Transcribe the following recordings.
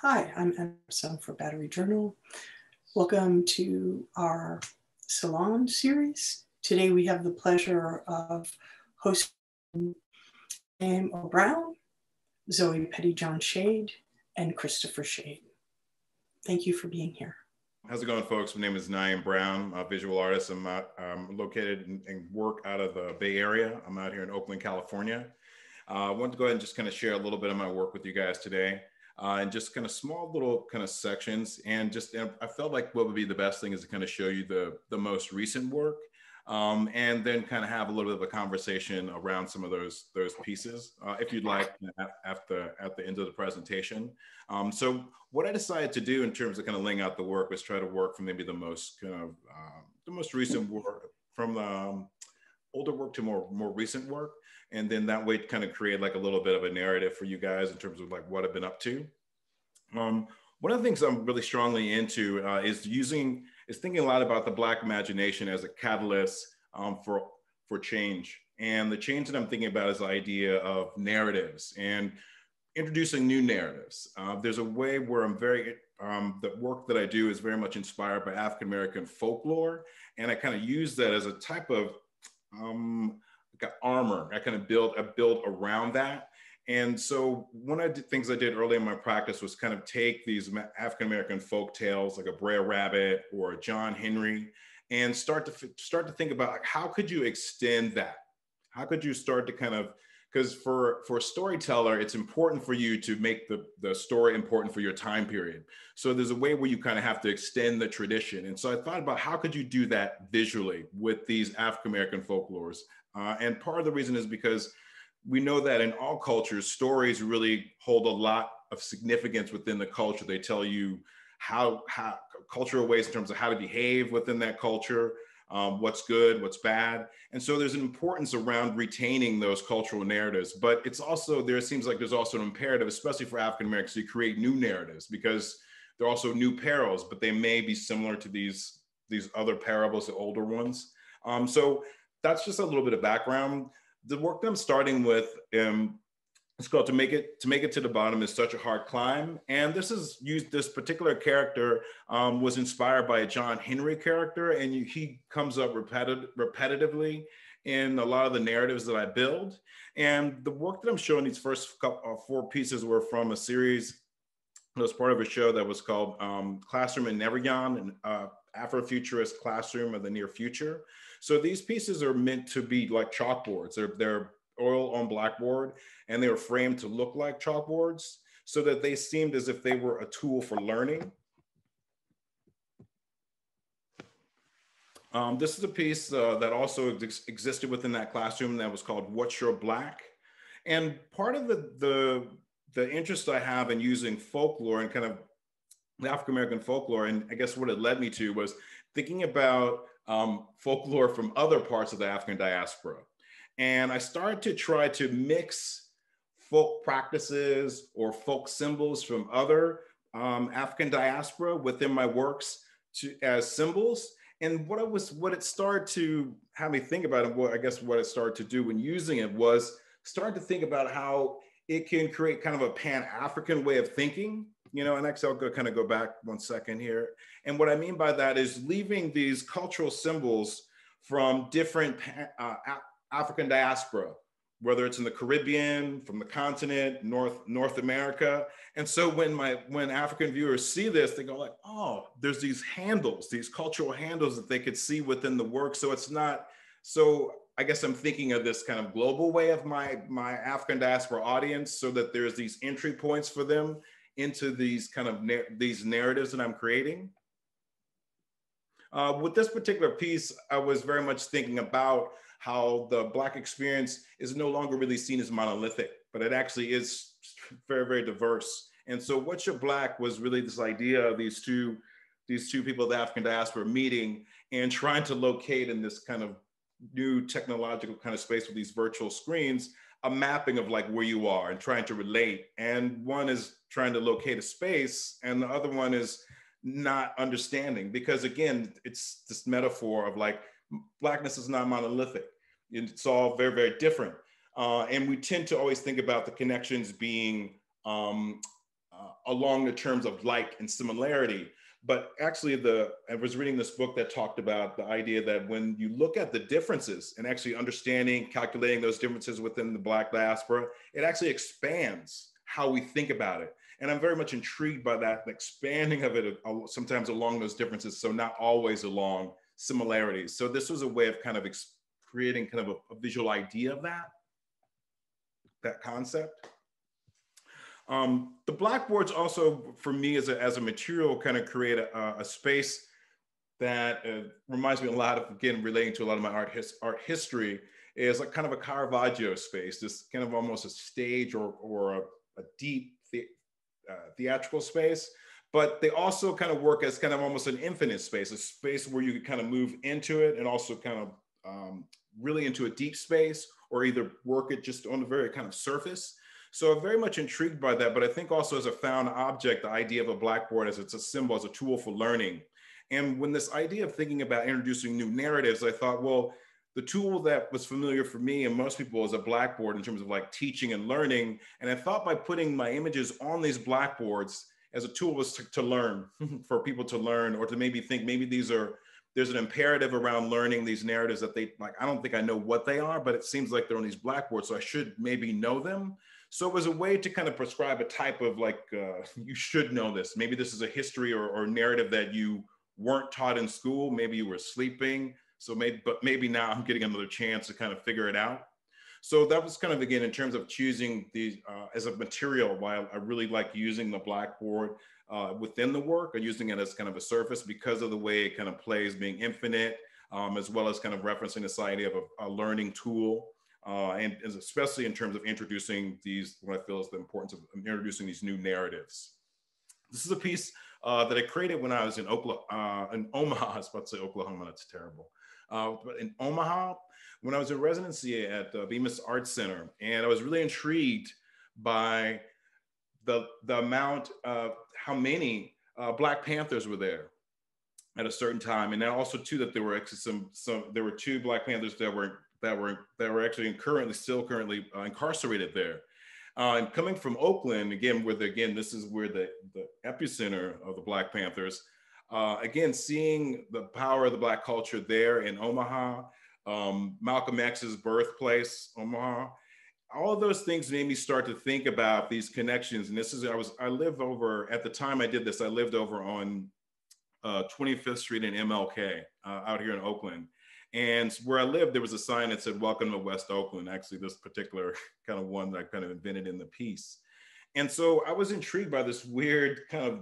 Hi, I'm Emerson for Battery Journal. Welcome to our Salon series. Today we have the pleasure of hosting Naim O'Brown, Zoe Pettyjohn Shade, and Christopher Shade. Thank you for being here. How's it going, folks? My name is Naim Brown, a visual artist. I'm located and work out of the Bay Area. I'm out here in Oakland, California. I wanted to go ahead and just kind of share a little bit of my work with you guys today. And just kind of small little kind of sections. And I felt like what would be the best thing is to kind of show you the most recent work, and then kind of have a little bit of a conversation around some of those pieces, if you'd like, at the end of the presentation. So what I decided to do in terms of kind of laying out the work was try to work from maybe the most recent work, from the older work to more recent work. And then that way kind of create like a little bit of a narrative for you guys in terms of like what I've been up to. One of the things I'm really strongly into is thinking a lot about the Black imagination as a catalyst for change. And the change that I'm thinking about is the idea of narratives and introducing new narratives. There's a way where the work that I do is very much inspired by African-American folklore. And I kind of use that as a type of armor. I kind of build around that. And so one of the things I did early in my practice was kind of take these African-American folk tales like a Brer Rabbit or a John Henry and start to think about, like, how could you extend that? How could you start to kind of, because for a storyteller, it's important for you to make the story important for your time period. So there's a way where you kind of have to extend the tradition. And so I thought about how could you do that visually with these African-American folklores? And part of the reason is because we know that in all cultures, stories really hold a lot of significance within the culture. They tell you how cultural ways in terms of how to behave within that culture, what's good, what's bad. And so there's an importance around retaining those cultural narratives, but it seems like there's also an imperative, especially for African Americans, to create new narratives because they're also new perils, but they may be similar to these other parables, the older ones. So that's just a little bit of background. The work that I'm starting with, it's called To Make It to the Bottom Is Such a Hard Climb. And this particular character was inspired by a John Henry character, and he comes up repetitively in a lot of the narratives that I build. And the work that I'm showing, these first four pieces, were from a series that was part of a show that was called Classroom in Neveryon, an Afrofuturist classroom of the near future. So these pieces are meant to be like chalkboards. They're oil on blackboard, and they were framed to look like chalkboards so that they seemed as if they were a tool for learning. This is a piece that also existed within that classroom that was called What's Your Black? And part of the interest I have in using folklore and kind of the African-American folklore, and I guess what it led me to was thinking about folklore from other parts of the African diaspora. And I started to try to mix folk practices or folk symbols from other African diaspora within my works as symbols. And what it started to have me think about, and what it started to do when using it was start to think about how it can create kind of a Pan-African way of thinking. And actually I'll kind of go back 1 second here. And what I mean by that is leaving these cultural symbols from different African diaspora, whether it's in the Caribbean, from the continent, North America. And so when African viewers see this, they go like, oh, there's these handles, these cultural handles that they could see within the work. So it's not, so I guess I'm thinking of this kind of global way of my African diaspora audience, so that there's these entry points for them into these kind of these narratives that I'm creating. With this particular piece, I was very much thinking about how the Black experience is no longer really seen as monolithic, but it actually is very, very diverse. And so What's Your Black was really this idea of these two people of the African diaspora meeting and trying to locate in this kind of new technological kind of space with these virtual screens, a mapping of like where you are and trying to relate. And one is trying to locate a space and the other one is not understanding, because again, it's this metaphor of like, Blackness is not monolithic. It's all very, very different. And we tend to always think about the connections being along the terms of like and similarity. But actually, I was reading this book that talked about the idea that when you look at the differences and actually understanding, calculating those differences within the Black diaspora, it actually expands how we think about it. And I'm very much intrigued by that, the expanding of it sometimes along those differences, so not always along similarities. So this was a way of kind of creating kind of a visual idea of that concept. The blackboards also, for me as a material, kind of create a space that reminds me a lot of, again, relating to a lot of my art history, is like kind of a Caravaggio space, this kind of almost a stage or a deep theatrical space. But they also kind of work as kind of almost an infinite space, a space where you could kind of move into it and also kind of really into a deep space, or either work it just on the very kind of surface. So I'm very much intrigued by that, but I think also as a found object, the idea of a blackboard as it's a symbol, as a tool for learning. And when this idea of thinking about introducing new narratives, I thought, well, the tool that was familiar for me and most people is a blackboard in terms of like teaching and learning. And I thought by putting my images on these blackboards as a tool was to learn, for people to learn, or to maybe think maybe there's an imperative around learning these narratives that they like, I don't think I know what they are, but it seems like they're on these blackboards, so I should maybe know them. So it was a way to kind of prescribe a type of like, you should know this. Maybe this is a history or narrative that you weren't taught in school. Maybe you were sleeping. So maybe now I'm getting another chance to kind of figure it out. So that was kind of, again, in terms of choosing these as a material, why I really like using the blackboard within the work, or using it as kind of a surface because of the way it kind of plays, being infinite, as well as kind of referencing this idea of a learning tool. And especially in terms of introducing these, what I feel is the importance of introducing these new narratives. This is a piece that I created when I was in Omaha. I was about to say Oklahoma, that's terrible. But in Omaha, when I was in residency at Bemis Arts Center, and I was really intrigued by the amount of how many Black Panthers were there at a certain time, and then also too that there were actually there were two Black Panthers that were actually still currently incarcerated there. And coming from Oakland, again, this is where the epicenter of the Black Panthers. Again, seeing the power of the Black culture there in Omaha, Malcolm X's birthplace, Omaha, all of those things made me start to think about these connections. And I lived over, at the time I did this, I lived over on 25th Street and MLK out here in Oakland. And where I lived, there was a sign that said, "Welcome to West Oakland." Actually, this particular kind of one that I kind of invented in the piece. And so I was intrigued by this weird, I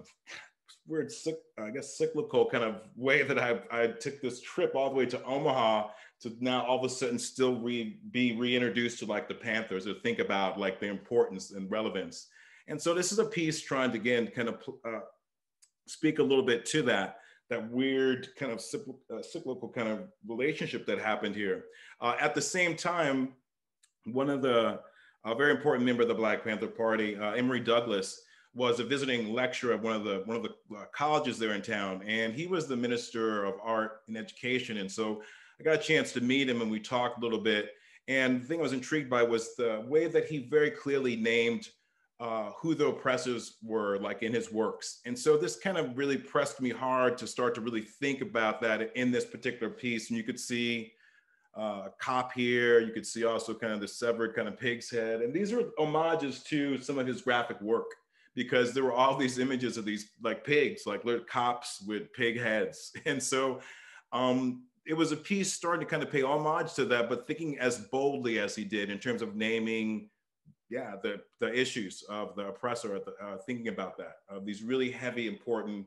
guess, cyclical kind of way that I took this trip all the way to Omaha to now all of a sudden still be reintroduced to like the Panthers, or think about like the importance and relevance. And so this is a piece trying to, again, kind of speak a little bit to that weird kind of cyclical kind of relationship that happened here. At the same time, one of the very important member of the Black Panther Party, Emory Douglas, was a visiting lecturer at one of the colleges there in town, and he was the Minister of Art and Education. And so I got a chance to meet him, and we talked a little bit. And the thing I was intrigued by was the way that he very clearly named who the oppressors were, like in his works. And so this kind of really pressed me hard to start to really think about that in this particular piece. And you could see a cop here, you could see also kind of the severed kind of pig's head. And these are homages to some of his graphic work, because there were all these images of these like pigs, like little cops with pig heads. And so it was a piece starting to kind of pay homage to that, but thinking as boldly as he did in terms of naming the issues of the oppressor, thinking about that, of these really heavy, important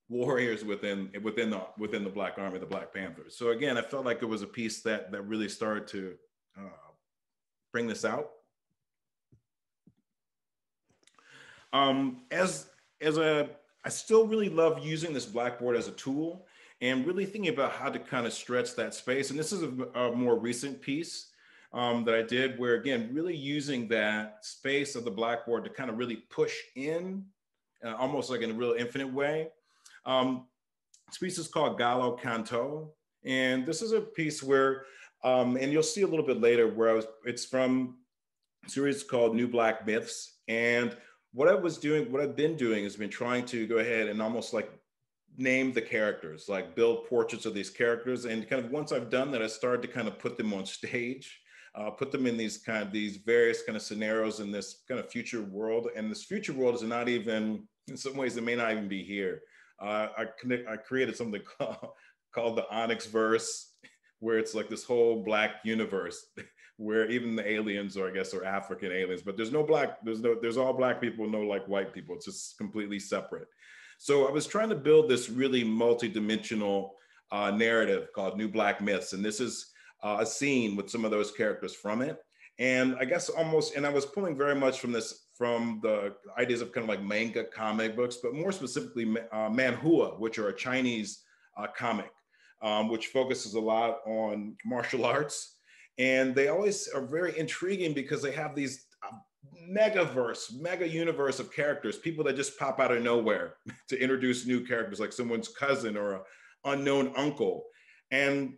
warriors within the Black Army, the Black Panthers. So again, I felt like it was a piece that really started to bring this out. I still really love using this blackboard as a tool and really thinking about how to kind of stretch that space. And this is a more recent piece that I did, where again, really using that space of the blackboard to kind of really push in, almost like in a real infinite way. This piece is called Gallo Canto. And this is a piece where, and you'll see a little bit later, it's from a series called New Black Myths. And what I've been doing has been trying to go ahead and almost like name the characters, like build portraits of these characters. And kind of once I've done that, I started to kind of put them on stage, put them in these various kind of scenarios in this kind of future world. And this future world is not even, in some ways, it may not even be here. I created something called the Onyx Verse, where it's like this whole Black universe where even the aliens, or I guess, are African aliens, but there's all Black people, no like white people. It's just completely separate. So I was trying to build this really multi-dimensional narrative called New Black Myths. And this is a scene with some of those characters from it. And I guess and I was pulling very much from the ideas of kind of like manga comic books, but more specifically manhua, which are a Chinese comic, which focuses a lot on martial arts. And they always are very intriguing because they have these mega universe of characters, people that just pop out of nowhere to introduce new characters, like someone's cousin or an unknown uncle. And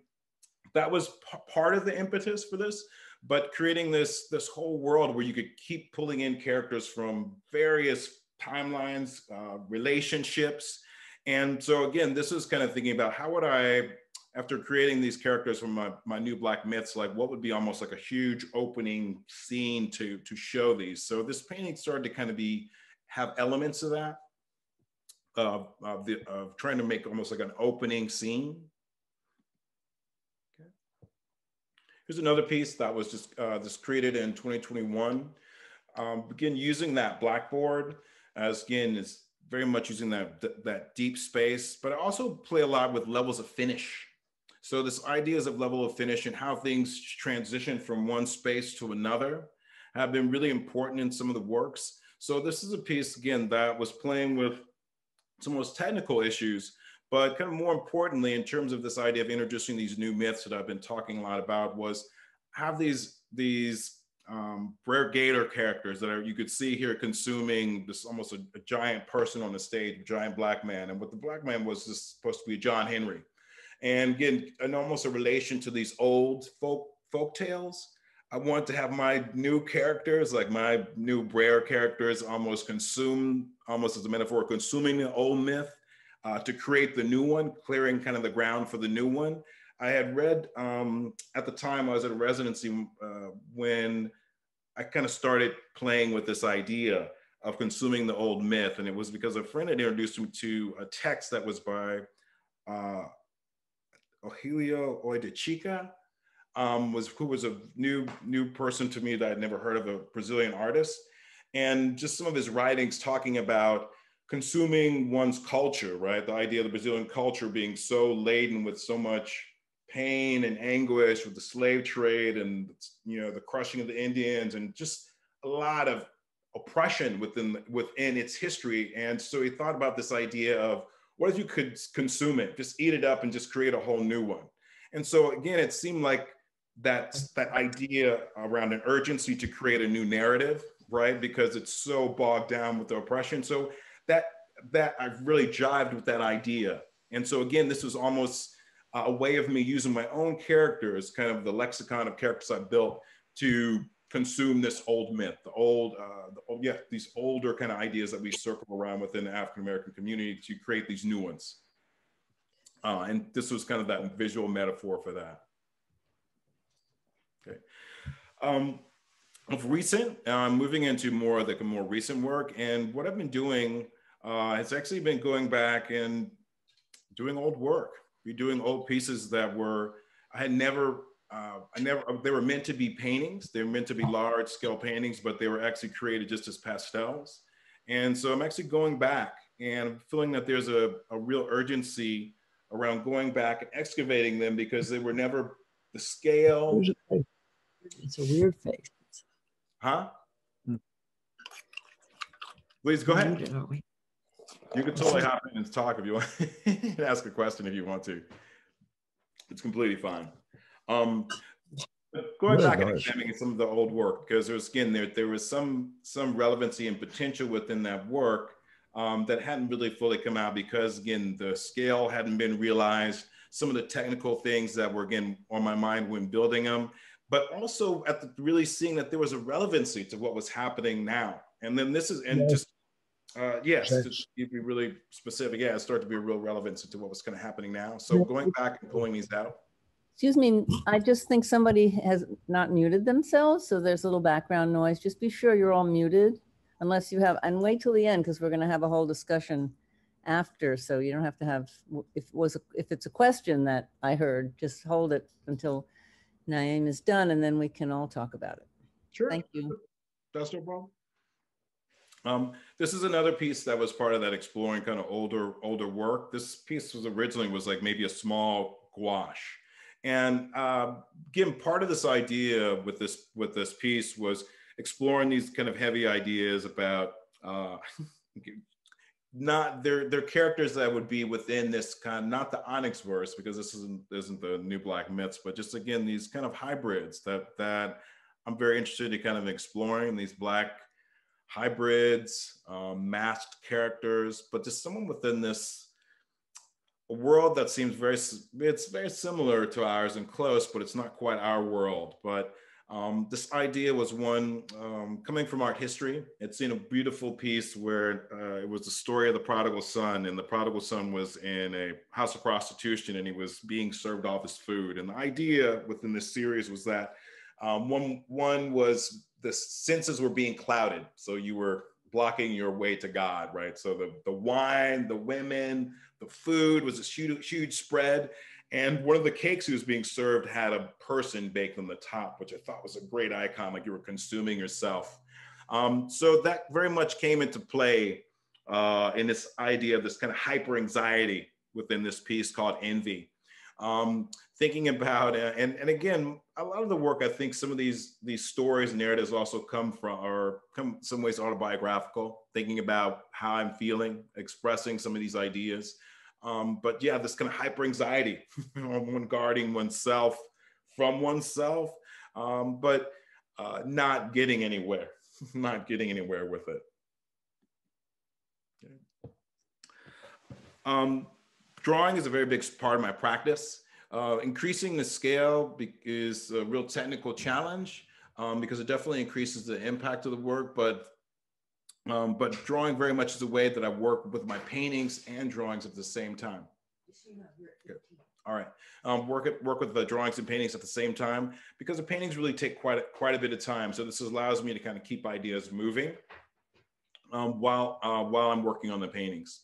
that was part of the impetus for this, but creating this whole world where you could keep pulling in characters from various timelines, relationships. And so again, this is kind of thinking about how would I, after creating these characters from my New Black Myths, like what would be almost like a huge opening scene to show these. So this painting started to kind of have elements of that, of trying to make almost like an opening scene. Okay. Here's another piece that was just created in 2021. Again, using that blackboard as, again, is very much using that deep space, but I also play a lot with levels of finish. So this ideas of level of finish and how things transition from one space to another have been really important in some of the works. So this is a piece, again, that was playing with some of those technical issues, but kind of more importantly, in terms of this idea of introducing these new myths that I've been talking a lot about, was have these Brer Gator characters that you could see here consuming this almost a giant person on the stage, a giant Black man. And what the Black man was just supposed to be John Henry. And again, almost a relation to these old folk tales. I wanted to have my new characters, like my new Brer characters, almost as a metaphor, consuming the old myth to create the new one, clearing kind of the ground for the new one. I had read at the time I was at a residency when I kind of started playing with this idea of consuming the old myth. And it was because a friend had introduced me to a text that was by Ohilio Oedichica, who was a new person to me that I'd never heard of, a Brazilian artist. And just some of his writings talking about consuming one's culture, right? The idea of the Brazilian culture being so laden with so much pain and anguish with the slave trade and, you know, the crushing of the Indians and just a lot of oppression within its history. And so he thought about this idea of, what if you could consume it, just eat it up and just create a whole new one? And so again, it seemed like that idea around an urgency to create a new narrative, right? Because it's so bogged down with the oppression. So that I've really jived with that idea. And so again, this was almost a way of me using my own characters, kind of the lexicon of characters I built to consume this old myth, these older kind of ideas that we circle around within the African-American community to create these new ones. And this was kind of that visual metaphor for that. Okay. Of recent, moving into more recent work, and what I've been doing has actually been going back and doing old work, redoing old pieces that they were meant to be paintings. They were meant to be large scale paintings, but they were actually created just as pastels. And so I'm actually going back and feeling that there's a real urgency around going back and excavating them because they were never the scale. It's a weird face. Huh? Please go ahead. You can totally hop in and talk if you want. Ask a question if you want to. It's completely fine. Going back and examining some of the old work, because there was some relevancy and potential within that work that hadn't really fully come out because, again, the scale hadn't been realized, some of the technical things that were, again, on my mind when building them, but also really seeing that there was a relevancy to what was happening now. And then this is, and just, yes, to be really specific, yeah, it started to be a real relevance to what was kind of happening now. So going back and pulling these out. Excuse me, I just think somebody has not muted themselves, so there's a little background noise. Just be sure you're all muted, unless you have, and wait till the end, because we're going to have a whole discussion after, so you don't have to have, if it's a question that I heard, just hold it until Naeem is done, and then we can all talk about it. Sure. Thank you. That's no problem. This is another piece that was part of that exploring kind of older work. This piece was originally like maybe a small gouache. And again, part of this idea with this piece was exploring these kind of heavy ideas about not they're characters that would be within this kind of, not the Onyx verse, because this isn't the New Black Myths, but just again these kind of hybrids that I'm very interested in kind of exploring, these Black hybrids, masked characters, but just someone within this a world that seems it's very similar to ours and close, but it's not quite our world. But this idea was one coming from art history. I'd seen a beautiful piece where it was the story of the prodigal son, and the prodigal son was in a house of prostitution and he was being served off his food. And the idea within this series was that one was the senses were being clouded. So you were blocking your way to God, right? So the wine, the women, the food was a huge spread. And one of the cakes he was being served had a person baked on the top, which I thought was a great icon, like you were consuming yourself. So that very much came into play in this idea of this kind of hyper anxiety within this piece called Envy. Thinking about, and again, a lot of the work, I think some of these stories and narratives also come some ways autobiographical, thinking about how I'm feeling, expressing some of these ideas. But yeah, this kind of hyper anxiety on guarding oneself from oneself, but not getting anywhere, not getting anywhere with it. Okay. Drawing is a very big part of my practice. Increasing the scale is a real technical challenge because it definitely increases the impact of the work, but drawing very much is a way that I work with my paintings and drawings at the same time. Good. All right, work with the drawings and paintings at the same time because the paintings really take quite a bit of time. So this allows me to kind of keep ideas moving while I'm working on the paintings.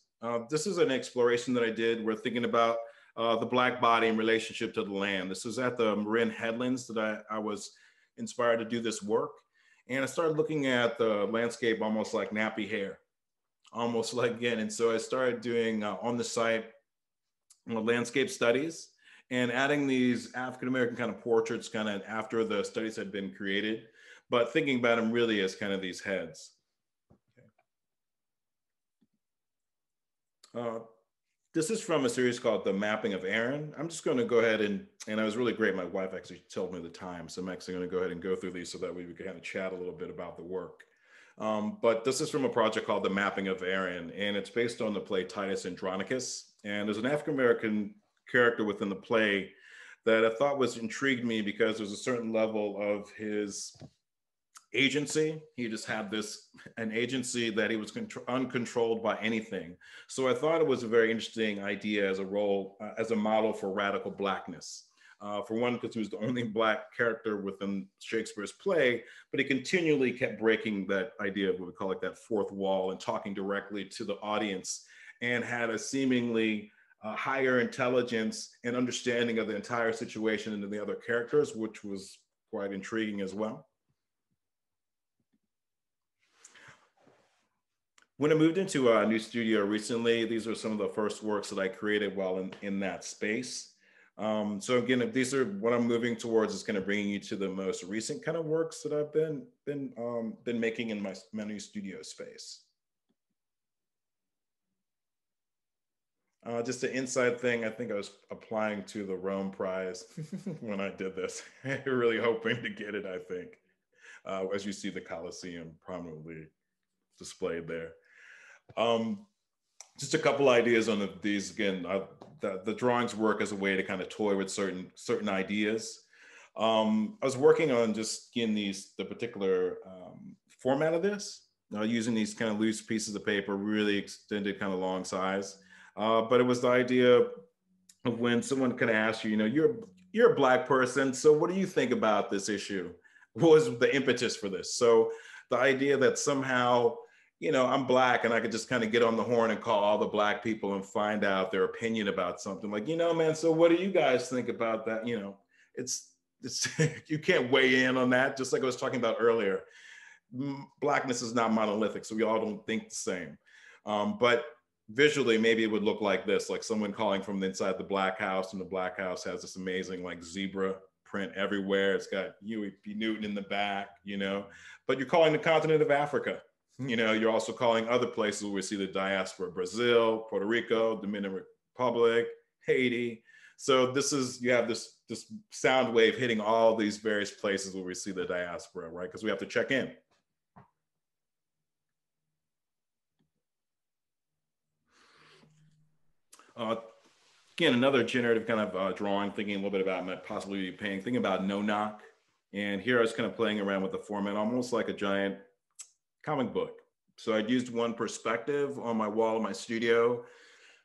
This is an exploration that I did. We're thinking about the Black body in relationship to the land. This was at the Marin Headlands that I was inspired to do this work. And I started looking at the landscape almost like nappy hair, almost like again. And so I started doing on the site landscape studies and adding these African-American kind of portraits kind of after the studies had been created, but thinking about them really as kind of these heads. Okay. This is from a series called The Mapping of Aaron. I'm just going to go ahead and it was really great. My wife actually told me the time. So I'm actually going to go ahead and go through these so that we can kind of chat a little bit about the work. But this is from a project called The Mapping of Aaron, and it's based on the play Titus Andronicus. And there's an African-American character within the play that I thought intrigued me because there's a certain level of his agency. He just had an agency that he was uncontrolled by anything. So I thought it was a very interesting idea as a role, as a model for radical Blackness. For one, because he was the only Black character within Shakespeare's play, but he continually kept breaking that idea of what we call like that fourth wall and talking directly to the audience, and had a seemingly higher intelligence and understanding of the entire situation and the other characters, which was quite intriguing as well. When I moved into a new studio recently, these are some of the first works that I created while in that space. So again, these are what I'm moving towards is kind of bringing you to the most recent kind of works that I've been making in my new studio space. Just an inside thing, I think I was applying to the Rome Prize when I did this. Really hoping to get it, I think. As you see the Colosseum prominently displayed there. Just a couple ideas on these. Again, the drawings work as a way to kind of toy with certain ideas. I was working on just getting the particular format of this. using these kind of loose pieces of paper, really extended kind of long size. But it was the idea of when someone kind of asks you, you're a Black person, so what do you think about this issue? What was the impetus for this? So the idea that somehow, I'm Black and I could just kind of get on the horn and call all the Black people and find out their opinion about something, like, man, so what do you guys think about that? It's you can't weigh in on that. Just like I was talking about earlier, Blackness is not monolithic, so we all don't think the same. But visually, maybe it would look like this, like someone calling from inside the Black House, and the Black House has this amazing like zebra print everywhere. It's got Huey P. Newton in the back, but you're calling the continent of Africa. You're also calling other places where we see the diaspora: Brazil, Puerto Rico, Dominican Republic, Haiti. So you have this sound wave hitting all these various places where we see the diaspora, right? Because we have to check in. Again, another generative kind of drawing, thinking a little bit about possibly painting, thinking about no knock. And here I was kind of playing around with the format, almost like a giant comic book. So I'd used one perspective on my wall of my studio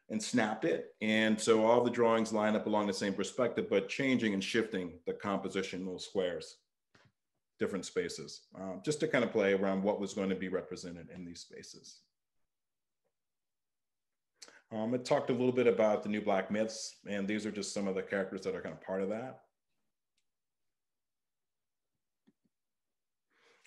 and snapped it. And so all the drawings line up along the same perspective, but changing and shifting the composition, little squares, different spaces, just to kind of play around what was going to be represented in these spaces. It talked a little bit about the new Black myths, and these are just some of the characters that are kind of part of that.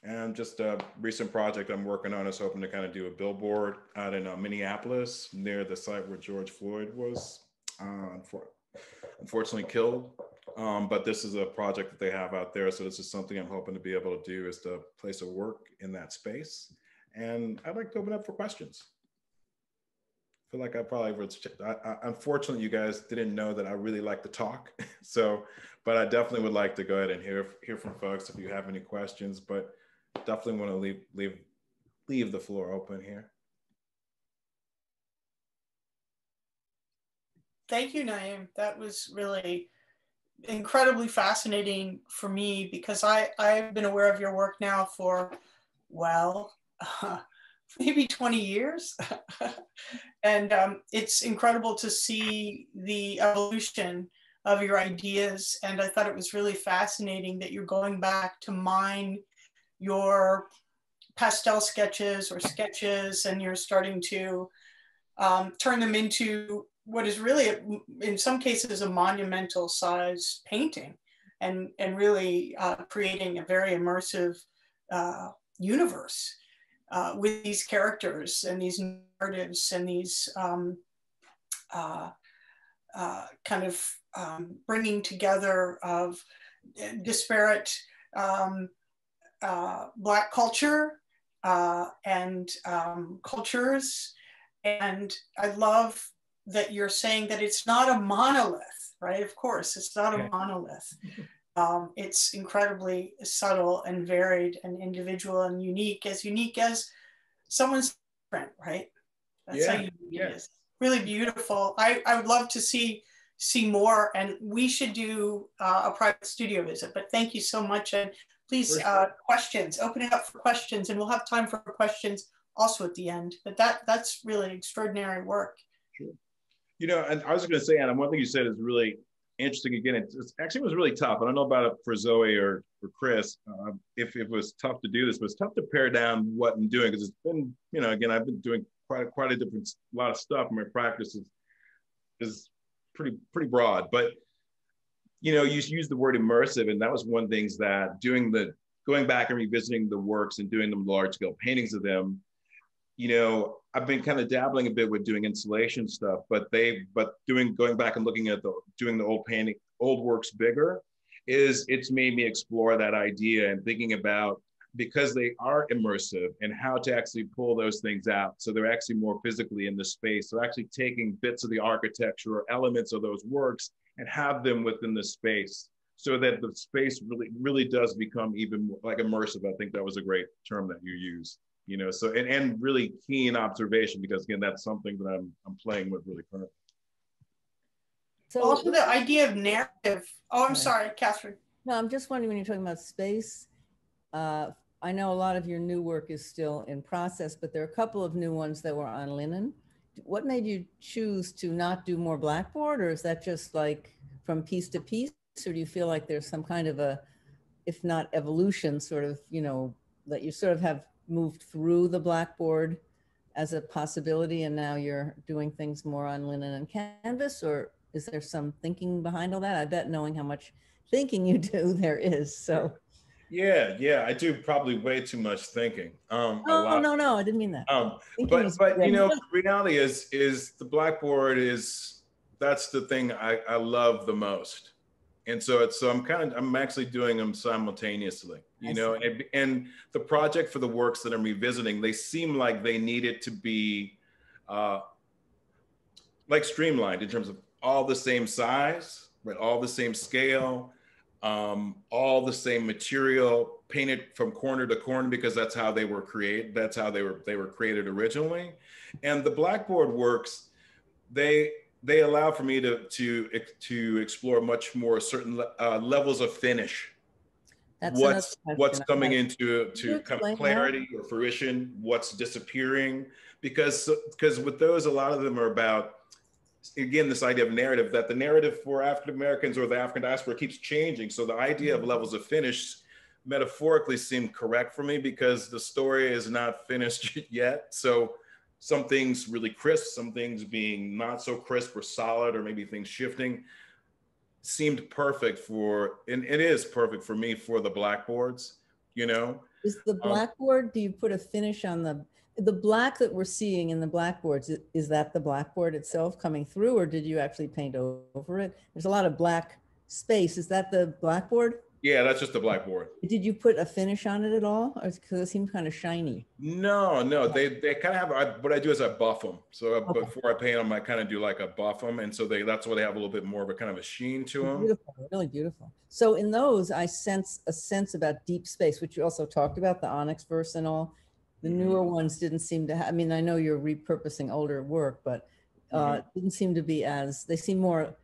And just a recent project I'm working on is hoping to kind of do a billboard out in Minneapolis, near the site where George Floyd was unfortunately killed. But this is a project that they have out there. So this is something I'm hoping to be able to do, is to place a work in that space. And I'd like to open up for questions. I feel like I probably unfortunately, you guys didn't know that I really like to talk. But I definitely would like to go ahead and hear from folks if you have any questions, but definitely want to leave the floor open here. Thank you, Naeem. That was really incredibly fascinating for me, because I've been aware of your work now for, maybe 20 years. And it's incredible to see the evolution of your ideas. And I thought it was really fascinating that you're going back to mine your pastel sketches or sketches, and you're starting to turn them into what is really, in some cases, a monumental size painting, and really creating a very immersive universe with these characters and these narratives and these kind of bringing together of disparate Black culture and cultures. And I love that you're saying that it's not a monolith, right? Of course, it's not a monolith. It's incredibly subtle and varied and individual and unique as someone's print, right? That's how unique it is. Really beautiful. I would love to see more, and we should do a private studio visit, but thank you so much. And please, questions, open it up for questions, and we'll have time for questions also at the end. But that's really extraordinary work. Sure. And I was going to say, Anna, one thing you said is really interesting. Again, it actually was really tough. I don't know about it for Zoe or for Chris, if it was tough to do this, but it's tough to pare down what I'm doing, because it's been, again, I've been doing quite a lot of stuff. My practice is pretty broad, but you use the word immersive, and that was one thing that going back and revisiting the works and doing them large scale paintings of them. I've been kind of dabbling a bit with doing installation stuff, but going back and looking at doing the old works bigger, it's made me explore that idea and thinking about, because they are immersive, and how to actually pull those things out so they're actually more physically in the space. So actually taking bits of the architecture or elements of those works and have them within the space, so that the space really does become even more like immersive. I think that was a great term that you used. So and really keen observation, because again, that's something that I'm playing with really currently. So also the idea of narrative. Oh, I'm sorry, Catherine. No, I'm just wondering, when you're talking about space, I know a lot of your new work is still in process, but there are a couple of new ones that were on linen. What made you choose to not do more blackboard, or is that just like from piece to piece, or do you feel like there's some kind of a, if not evolution, sort of, you know, that you sort of have moved through the blackboard as a possibility and now you're doing things more on linen and canvas, or is there some thinking behind all that? I bet knowing how much thinking you do there is, so. Yeah, I do probably way too much thinking. A Oh, lot. no, I didn't mean that. Thinking is But you great. know, the reality is the blackboard is, that's the thing I love the most. And so I'm actually doing them simultaneously, you know, and the project for the works that I'm revisiting, they seem like they needed to be like streamlined in terms of all the same size, right? All the same scale, all the same material, painted from corner to corner, because that's how they were created. That's how they were created originally. And the blackboard works, they allow for me to explore much more certain levels of finish. That's what's coming into kind of clarity that? or fruition, what's disappearing, because with those, a lot of them are about, again, this idea of narrative, that the narrative for African Americans or the African diaspora keeps changing. So the idea of levels of finish metaphorically seemed correct for me, because the story is not finished yet. So some things really crisp, some things being not so crisp or solid, or maybe things shifting, seemed perfect for, and it is perfect for me for the blackboards, you know? Is the blackboard, do you put a finish on the black that we're seeing in the blackboards? Is that the blackboard itself coming through, or did you actually paint over it? There's a lot of black space. Is that the blackboard? Yeah, that's just the blackboard. Did you put a finish on it at all? Because it seemed kind of shiny. No, they kind of have, what I do is I buff them. So before I paint them, I kind of do like a buff them. And so that's why they have a little bit more of a kind of a sheen to them. Beautiful, really beautiful. So in those, I sense a sense about deep space, which you also talked about, the onyx verse and all. The newer ones didn't seem to have, I mean, I know you're repurposing older work, but didn't seem to be as, they seem more,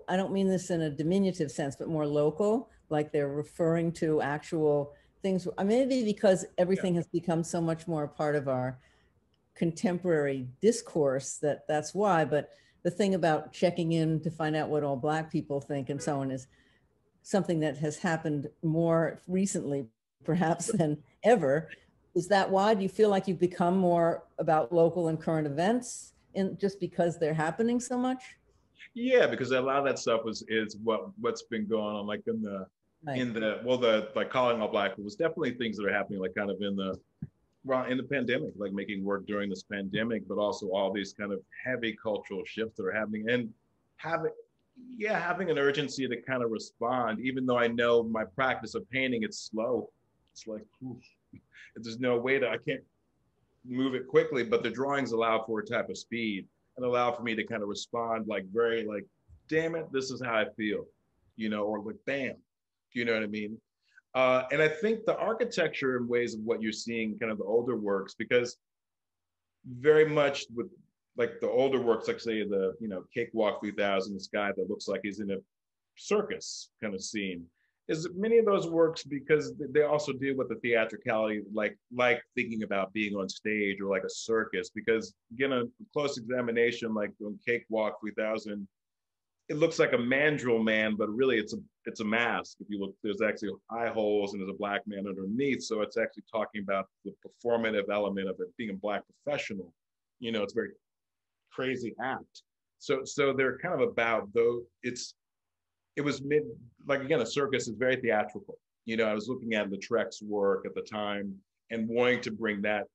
I don't mean this in a diminutive sense, but more local, like they're referring to actual things. I mean, maybe because everything has become so much more a part of our contemporary discourse that's why, but the thing about checking in to find out what all Black people think and so on is something that has happened more recently, perhaps, than ever. Is that why? Do you feel like you've become more about local and current events just because they're happening so much? Yeah, because a lot of that stuff is what's been going on, like in the like calling all Black was definitely things that are happening, like kind of in the pandemic, like making work during this pandemic, but also all these kind of heavy cultural shifts that are happening, and having an urgency to kind of respond, even though I know my practice of painting, it's slow. It's like, there's no way I can't move it quickly, but the drawings allow for a type of speed and allow for me to kind of respond like very like, damn it, this is how I feel, you know, or like, bam, you know what I mean? And I think the architecture and ways of what you're seeing, kind of the older works, because very much with like the older works, like say the, you know, Cakewalk 3000, this guy that looks like he's in a circus kind of scene, is many of those works, because they also deal with the theatricality, like thinking about being on stage or like a circus, because again, a close examination, like on Cakewalk 3000, it looks like a mandrill man, but really it's a mask. If you look, there's actually eye holes and there's a Black man underneath. So it's actually talking about the performative element of it being a Black professional. You know, it's a very crazy act. So they're kind of about, though it was like, again, a circus is very theatrical. You know, I was looking at Lautrec's work at the time and wanting to bring that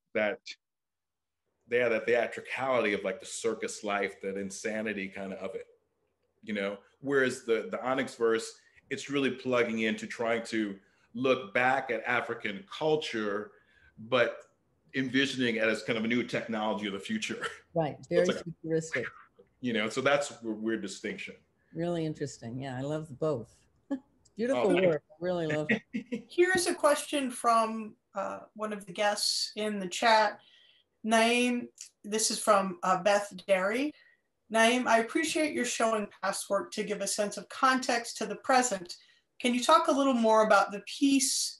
theatricality of like the circus life, that insanity kind of it. You know, whereas the Onyx verse, it's really plugging into trying to look back at African culture, but envisioning it as kind of a new technology of the future. Right, very futuristic. You know, so that's a weird distinction. Really interesting. Yeah, I love both. Beautiful work. I really love it. Here's a question from one of the guests in the chat. Naeem, this is from Beth Derry. Naeem, I appreciate your showing past work to give a sense of context to the present. Can you talk a little more about the piece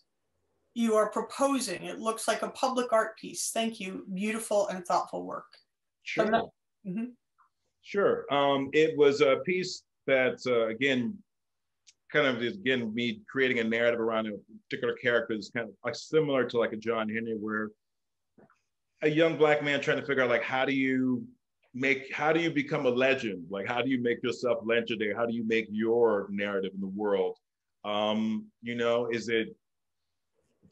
you are proposing. It looks like a public art piece. Thank you. Beautiful and thoughtful work. Sure. Mm-hmm. Sure. It was a piece that, again, kind of is, again, me creating a narrative around a particular character is kind of like similar to like a John Henry, where a young Black man trying to figure out like, how do you become a legend? Like, how do you make yourself legendary? How do you make your narrative in the world? You know, is it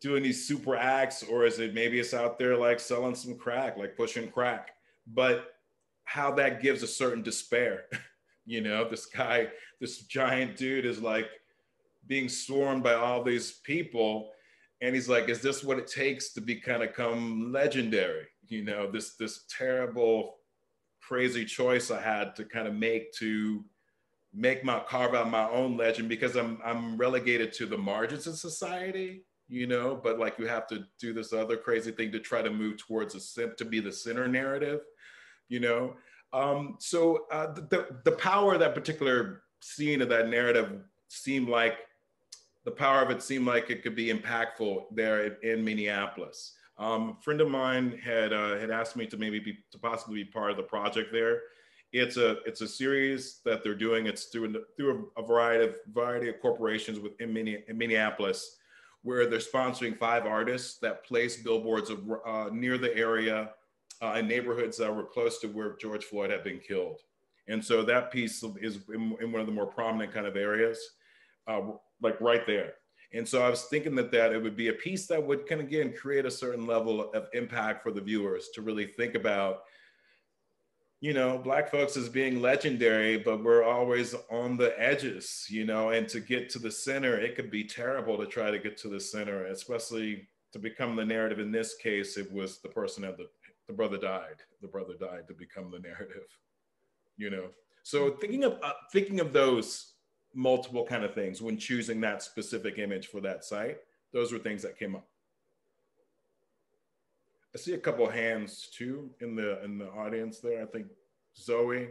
doing these super acts, or is it maybe it's out there like selling some crack, like pushing crack? But how that gives a certain despair. You know, this guy, this giant dude is like being swarmed by all these people. And he's like, is this what it takes to become legendary? You know, this terrible, crazy choice I had to kind of carve out my own legend, because I'm relegated to the margins of society, you know, but like you have to do this other crazy thing to try to move towards to be the center narrative, you know? So the power of that particular scene of that narrative seemed like it could be impactful there in Minneapolis. A friend of mine had asked me to possibly be part of the project there. It's a series that they're doing. It's through a variety of corporations in Minneapolis, where they're sponsoring 5 artists that place billboards near the area in neighborhoods that were close to where George Floyd had been killed. And so that piece is in one of the more prominent kind of areas, like right there. And so I was thinking that it would be a piece that would kind of, again, create a certain level of impact for the viewers to really think about, you know, Black folks as being legendary, but we're always on the edges, you know, and to get to the center, it could be terrible to try to get to the center, especially to become the narrative. In this case, it was the person the brother died to become the narrative, you know? So thinking of those multiple kind of things when choosing that specific image for that site, those were things that came up. I see a couple of hands too in the audience there. I think Zoe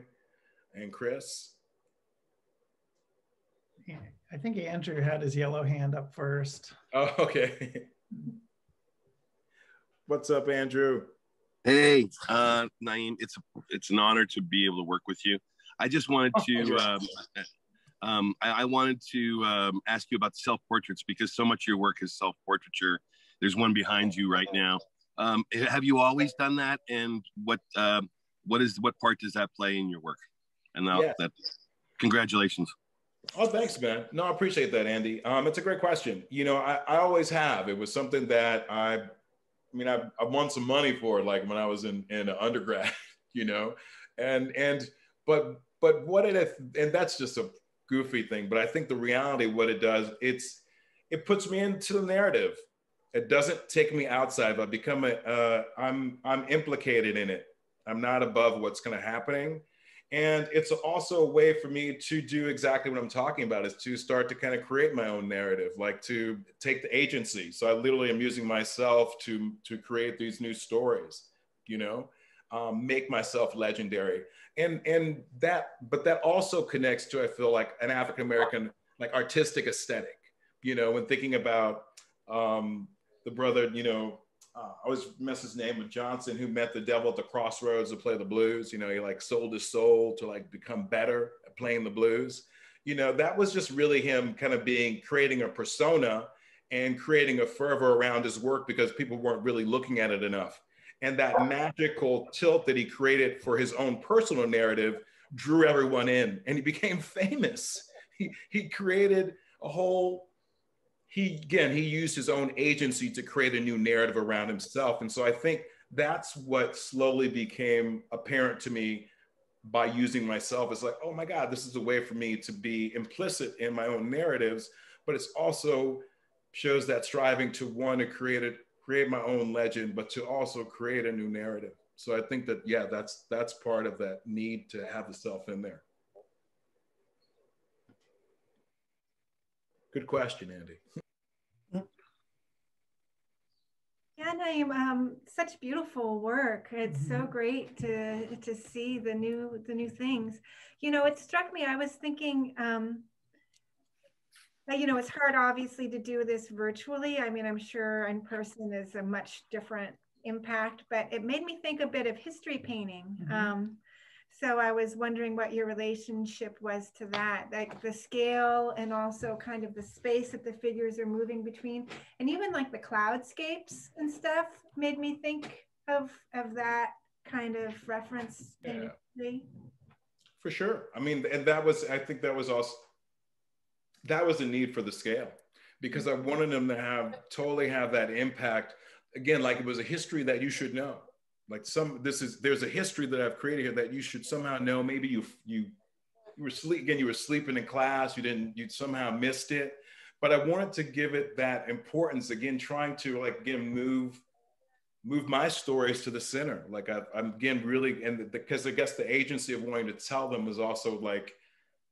and Chris. Yeah, I think Andrew had his yellow hand up first. Oh, okay. What's up, Andrew? Hey, Naeem, it's an honor to be able to work with you. I just wanted to, I wanted to ask you about self-portraits, because so much of your work is self-portraiture. There's one behind you right now. Have you always done that? And what part does that play in your work? And congratulations. Oh, thanks, man. No, I appreciate that, Andy. It's a great question. You know, I always have. It was something that I won some money for it, like when I was in undergrad, you know, but what and that's just a goofy thing. But I think the reality, what it does, it puts me into the narrative. It doesn't take me outside, but I'm implicated in it. I'm not above what's kind of happening. And it's also a way for me to do exactly what I'm talking about, is to start to kind of create my own narrative, like to take the agency. So I literally am using myself to create these new stories, you know, make myself legendary. But that also connects to, I feel like, an African-American, like, artistic aesthetic, you know, when thinking about the brother, you know, I always mess his name with Johnson, who met the devil at the crossroads to play the blues. You know, he like sold his soul to like become better at playing the blues. You know, that was just really him kind of creating a persona and creating a fervor around his work, because people weren't really looking at it enough. And that magical tilt that he created for his own personal narrative drew everyone in, and he became famous. He created a whole, he used his own agency to create a new narrative around himself. And so I think that's what slowly became apparent to me by using myself. It's like, oh my God, this is a way for me to be implicit in my own narratives, but it's also shows that striving to want to create my own legend, but to also create a new narrative. So I think that, yeah, that's part of that need to have the self in there. Good question, Andy. Yeah, Naeem, such beautiful work. It's so great to see the new things. You know, it struck me, I was thinking, You know, it's hard obviously to do this virtually. I mean, I'm sure in person is a much different impact, but it made me think a bit of history painting. So I was wondering what your relationship was to that, like the scale and also kind of the space that the figures are moving between, and even like the cloudscapes and stuff made me think of that kind of reference in history. For sure. I mean, and that was, I think that was also, that was the need for the scale, because I wanted them to totally have that impact. Again, like it was a history that you should know. Like there's a history that I've created here that you should somehow know. Maybe you were you were sleeping in class, you somehow missed it. But I wanted to give it that importance, again, trying to like, again, move my stories to the center. Like I'm again, really, and because I guess the agency of wanting to tell them was also like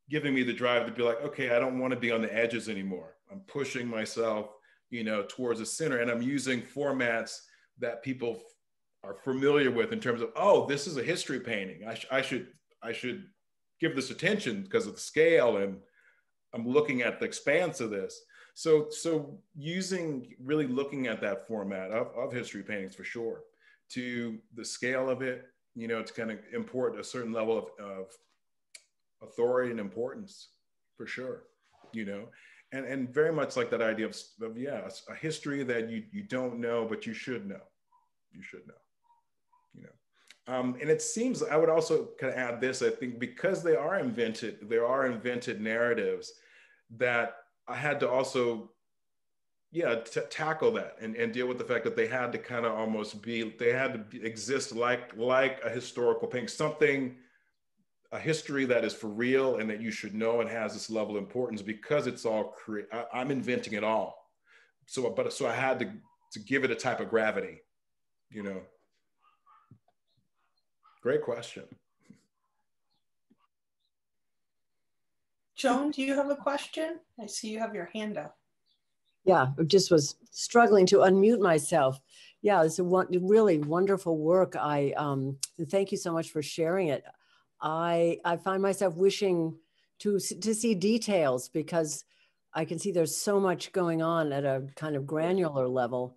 giving me the drive to be like, okay, I don't want to be on the edges anymore. I'm pushing myself, towards the center, and I'm using formats that people are familiar with in terms of, oh, this is a history painting. I should give this attention because of the scale, and I'm looking at the expanse of this. So really looking at that format of history paintings for sure, to the scale of it, to kind of import a certain level of authority and importance for sure, and very much like that idea of a history that you don't know, but you should know. And it seems, I would also kind of add this, I think, because there are invented narratives that I had to also, tackle that and deal with the fact that they had to kind of almost exist like a historical painting, a history that is for real and that you should know and has this level of importance because it's all I'm inventing it all. So I had to give it a type of gravity, Great question. Joan, do you have a question? I see you have your hand up. Yeah, I just was struggling to unmute myself. Yeah, it's a really wonderful work. Thank you so much for sharing it. I find myself wishing to see details, because I can see there's so much going on at a kind of granular level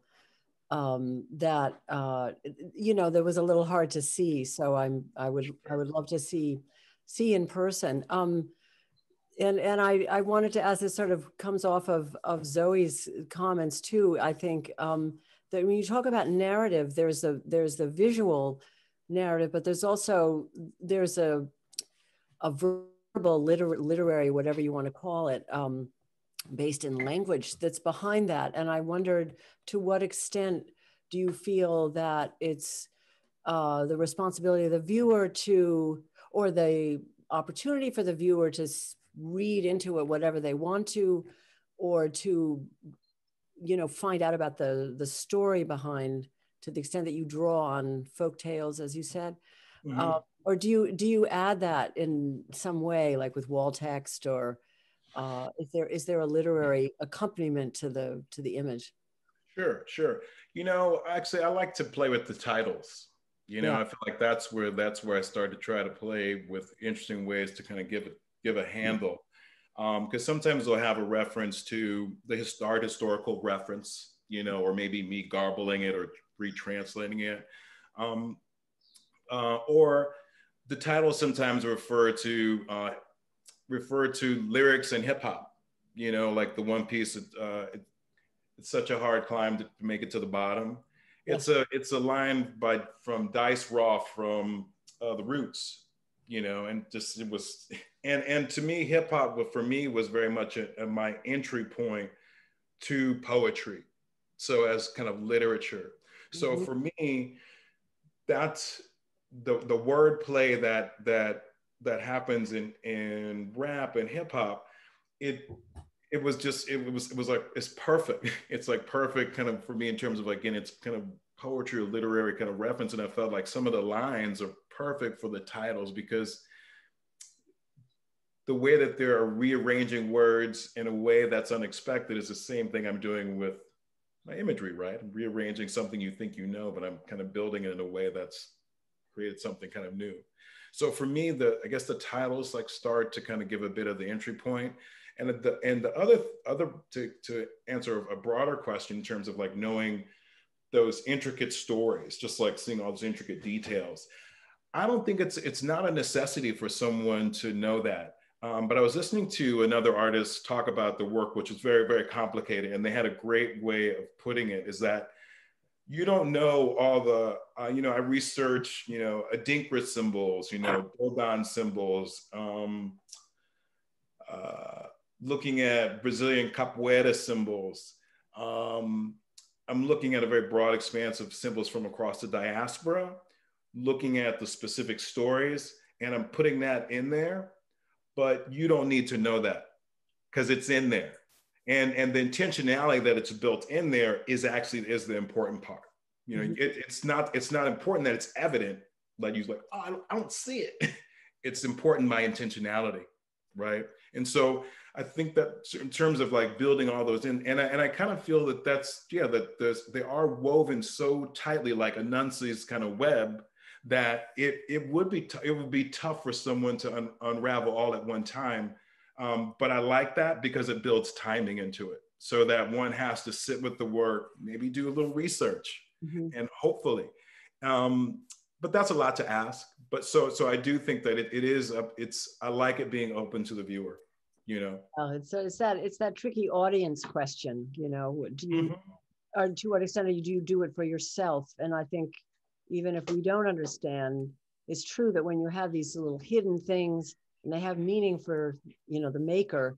that that was a little hard to see. So I would love to see in person. And I wanted to ask, this sort of comes off of Zoe's comments too. I think that when you talk about narrative, there's the visual narrative, but there's a verbal, literary, whatever you want to call it, based in language that's behind that. And I wondered, to what extent do you feel that it's the responsibility of the viewer or the opportunity for the viewer to read into it whatever they want to, or to find out about the story behind, to the extent that you draw on folk tales, as you said? Or do you add that in some way, like with wall text, or is there a literary accompaniment to the image? Sure. Actually, I like to play with the titles. I feel like that's where I started to try to play with interesting ways to kind of give a handle, because sometimes they'll have a reference to the historical reference, or maybe me garbling it or retranslating it, or the titles sometimes refer to lyrics in hip hop, like the one piece, it's such a hard climb to make it to the bottom. Yes. It's a line from Dice Raw from The Roots, and just it was, and to me, hip hop for me was very much my entry point to poetry, so as kind of literature. So for me, that's the wordplay that happens in rap and hip hop. It was like, it's perfect. It's like perfect kind of for me in terms of, again, it's kind of poetry or literary kind of reference. And I felt like some of the lines are perfect for the titles, because the way that they're rearranging words in a way that's unexpected is the same thing I'm doing with my imagery, right? I'm rearranging something you think but I'm kind of building it in a way that's created something kind of new. So for me, I guess the titles like start to kind of give a bit of the entry point. And the other to answer a broader question in terms of like knowing those intricate stories, just like seeing all those intricate details. I don't think it's not a necessity for someone to know that. But I was listening to another artist talk about the work, which is very, very complicated. And they had a great way of putting it, is that you don't know all the, I research, Adinkra symbols, Dogon symbols, looking at Brazilian capoeira symbols. I'm looking at a very broad expanse of symbols from across the diaspora, looking at the specific stories, and I'm putting that in there, but you don't need to know that because it's in there. And the intentionality that it's built in there is the important part. It's not important that it's evident, like you're like, oh, I don't see it. It's important by intentionality, right? And so I think that in terms of like building all those in, and I kind of feel that they are woven so tightly like Anansi's kind of web that it would be tough for someone to unravel all at one time. But I like that because it builds timing into it, so that one has to sit with the work, maybe do a little research, and hopefully. But that's a lot to ask. But so I do think that I like it being open to the viewer. It's that tricky audience question. Do you, or to what extent do you do it for yourself? And I think even if we don't understand, it's true that when you have these little hidden things and they have meaning for the maker,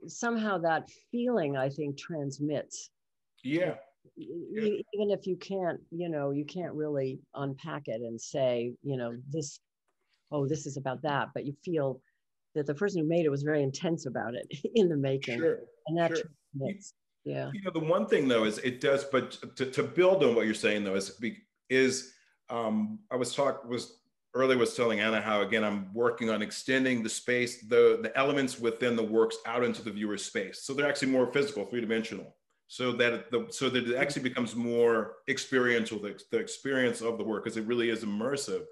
somehow that feeling, I think, transmits. Yeah. Even if you can't really unpack it and say, this is about that, but you feel that the person who made it was very intense about it in the making. Sure. And that transmits. Yeah. The one thing though is it does, but to build on what you're saying though I was telling Anna how, again, I'm working on extending the space, the elements within the works out into the viewer's space. So they're actually more physical, three-dimensional, so that it actually becomes more experiential, the experience of the work, because it really is immersive.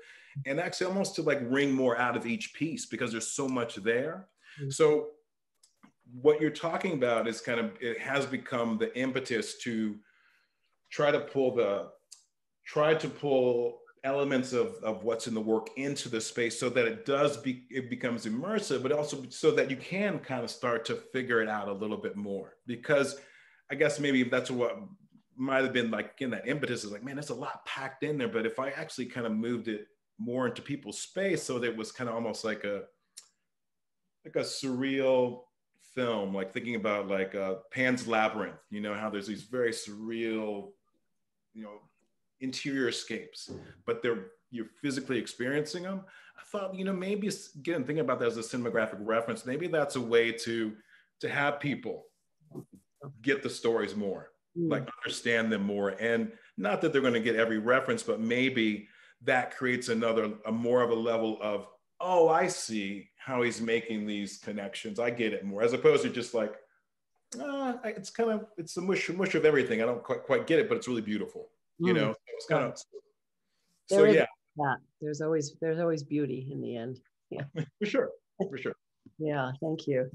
And actually almost to like wring more out of each piece because there's so much there. So what you're talking about is it has become the impetus to try to pull elements of what's in the work into the space, so that it becomes immersive, but also so that you can kind of start to figure it out a little bit more. Because I guess maybe that's what might have been like, that impetus is like, man, there's a lot packed in there. But if I actually kind of moved it more into people's space, so that it was kind of almost like a surreal film, like thinking about like Pan's Labyrinth, how there's these very surreal, interior escapes, but you're physically experiencing them. I thought, maybe, again, thinking about that as a cinematographic reference, maybe that's a way to have people get the stories more, like understand them more. And not that they're going to get every reference, but maybe that creates a more of a level of, oh, I see how he's making these connections. I get it more, as opposed to just like, it's the mush of everything. I don't quite get it, but it's really beautiful. It's kind of, so yeah. There's always beauty in the end. Yeah, for sure. Yeah, thank you.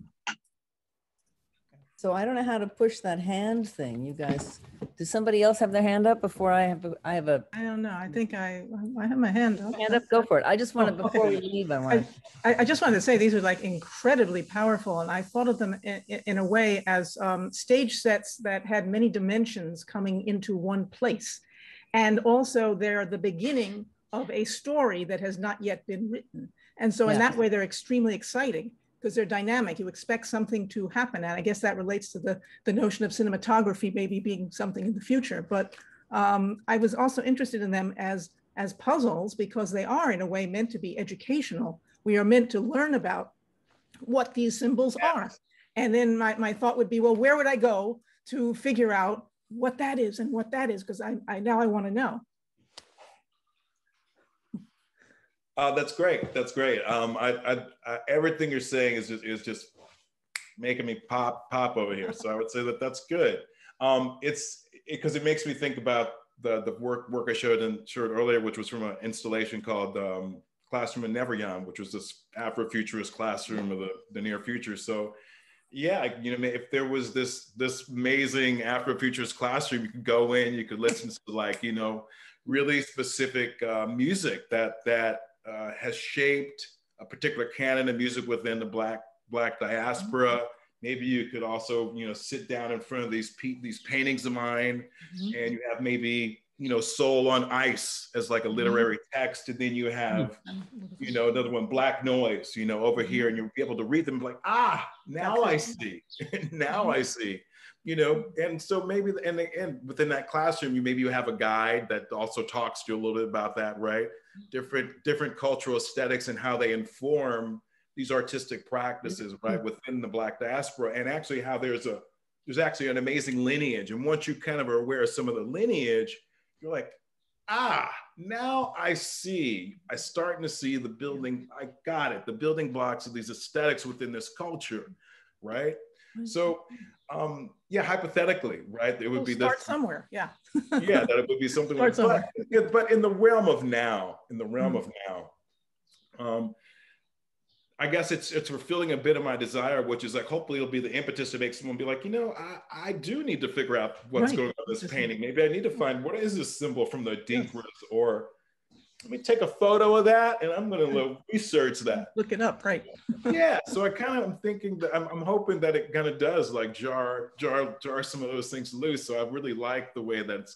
So I don't know how to push that hand thing, you guys. Does somebody else have their hand up before I have a? I don't know. I think I have my hand up. Hand up, go for it. I just wanted, before we leave, I just wanted to say these are like incredibly powerful, and I thought of them in a way as stage sets that had many dimensions coming into one place. And also they're the beginning of a story that has not yet been written. And so in that way, they're extremely exciting because they're dynamic. You expect something to happen. And I guess that relates to the notion of cinematography maybe being something in the future. But I was also interested in them as puzzles, because they are in a way meant to be educational. We are meant to learn about what these symbols are. And then my thought would be, well, where would I go to figure out what that is and what that is? Because now I want to know. That's great. That's great. Everything you're saying is just making me pop over here. So I would say that's good. It's because it makes me think about the work I showed earlier, which was from an installation called Classroom in Neveryon, which was this Afrofuturist classroom of the near future. So Yeah, if there was this amazing Afrofuturist classroom, you could go in, you could listen to like, really specific music that has shaped a particular canon of music within the Black diaspora. Maybe you could also, sit down in front of these paintings of mine, and you have maybe, Soul on Ice as like a literary text, and then you have, another one, Black Noise, over here, and you'll be able to read them and be like, now I see, now I see, and so maybe, and within that classroom, maybe you have a guide that also talks to you a little bit about that, right? Different cultural aesthetics and how they inform these artistic practices, right, within the Black diaspora, and actually how there's actually an amazing lineage. And once you kind of are aware of some of the lineage, you're like, now I see. I'm starting to see the building. I got it. The building blocks of these aesthetics within this culture, right? So, hypothetically, right, it would be start somewhere. Yeah. Yeah, that it would be something like. But in the realm of now, I guess it's fulfilling a bit of my desire, which is like, hopefully it'll be the impetus to make someone be like, I do need to figure out what's going on with this painting. Maybe I need to find, what is this symbol from the Dinkras? Or let me take a photo of that and I'm going to research that. Look it up, right? Yeah, so I'm thinking that I'm hoping that it kind of does like jar some of those things loose. So I really like the way that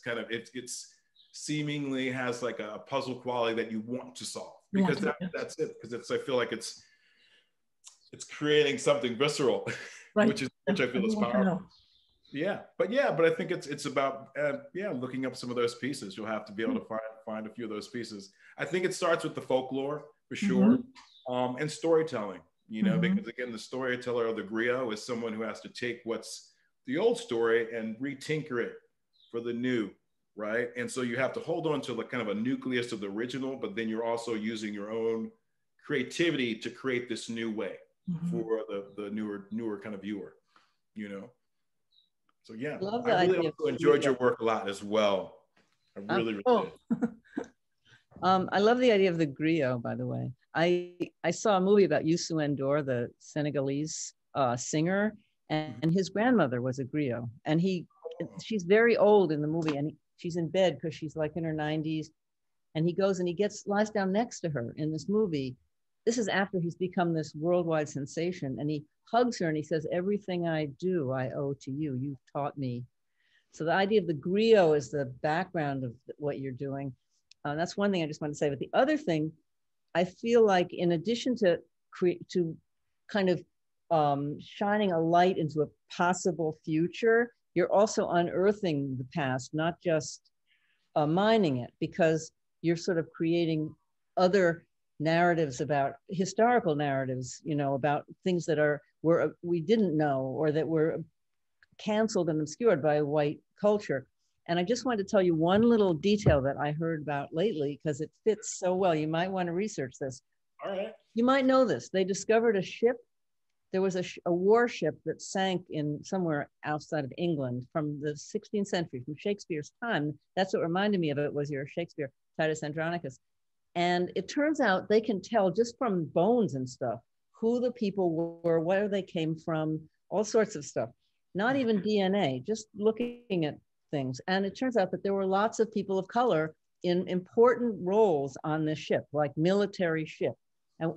it's seemingly has like a puzzle quality that you want to solve, because that's it. Because I feel like it's creating something visceral, right. which I feel is powerful. Yeah, but I think it's about looking up some of those pieces. You'll have to be able to find a few of those pieces. I think it starts with the folklore for sure, and storytelling. Because again, the storyteller or the griot is someone who has to take what's the old story and retinker it for the new, right? And so you have to hold on to like kind of a nucleus of the original, but then you're also using your own creativity to create this new way for the newer kind of viewer, So yeah, I really also enjoyed your work a lot as well. I really did. I love the idea of the griot, by the way. I saw a movie about Youssou N'Dour, the Senegalese singer, and his grandmother was a griot. And she's very old in the movie, and she's in bed because she's like in her 90s. And he goes and lies down next to her in this movie. This is after he's become this worldwide sensation, and he hugs her and he says, "Everything I do, I owe to you. You've taught me." So the idea of the griot is the background of what you're doing. That's one thing I just want to say. But the other thing, I feel like in addition to kind of shining a light into a possible future, you're also unearthing the past, not just mining it, because you're sort of creating other narratives, about historical narratives, about things that we didn't know, or that were canceled and obscured by white culture. And I just wanted to tell you one little detail that I heard about lately, because it fits so well. You might want to research this. All right. You might know this. They discovered a ship. There was a warship that sank in somewhere outside of England from the 16th century, from Shakespeare's time. That's what reminded me of it, was your Shakespeare, Titus Andronicus. And it turns out they can tell just from bones and stuff who the people were, where they came from, all sorts of stuff. Not even DNA, just looking at things. And it turns out that there were lots of people of color in important roles on this ship, like military ship.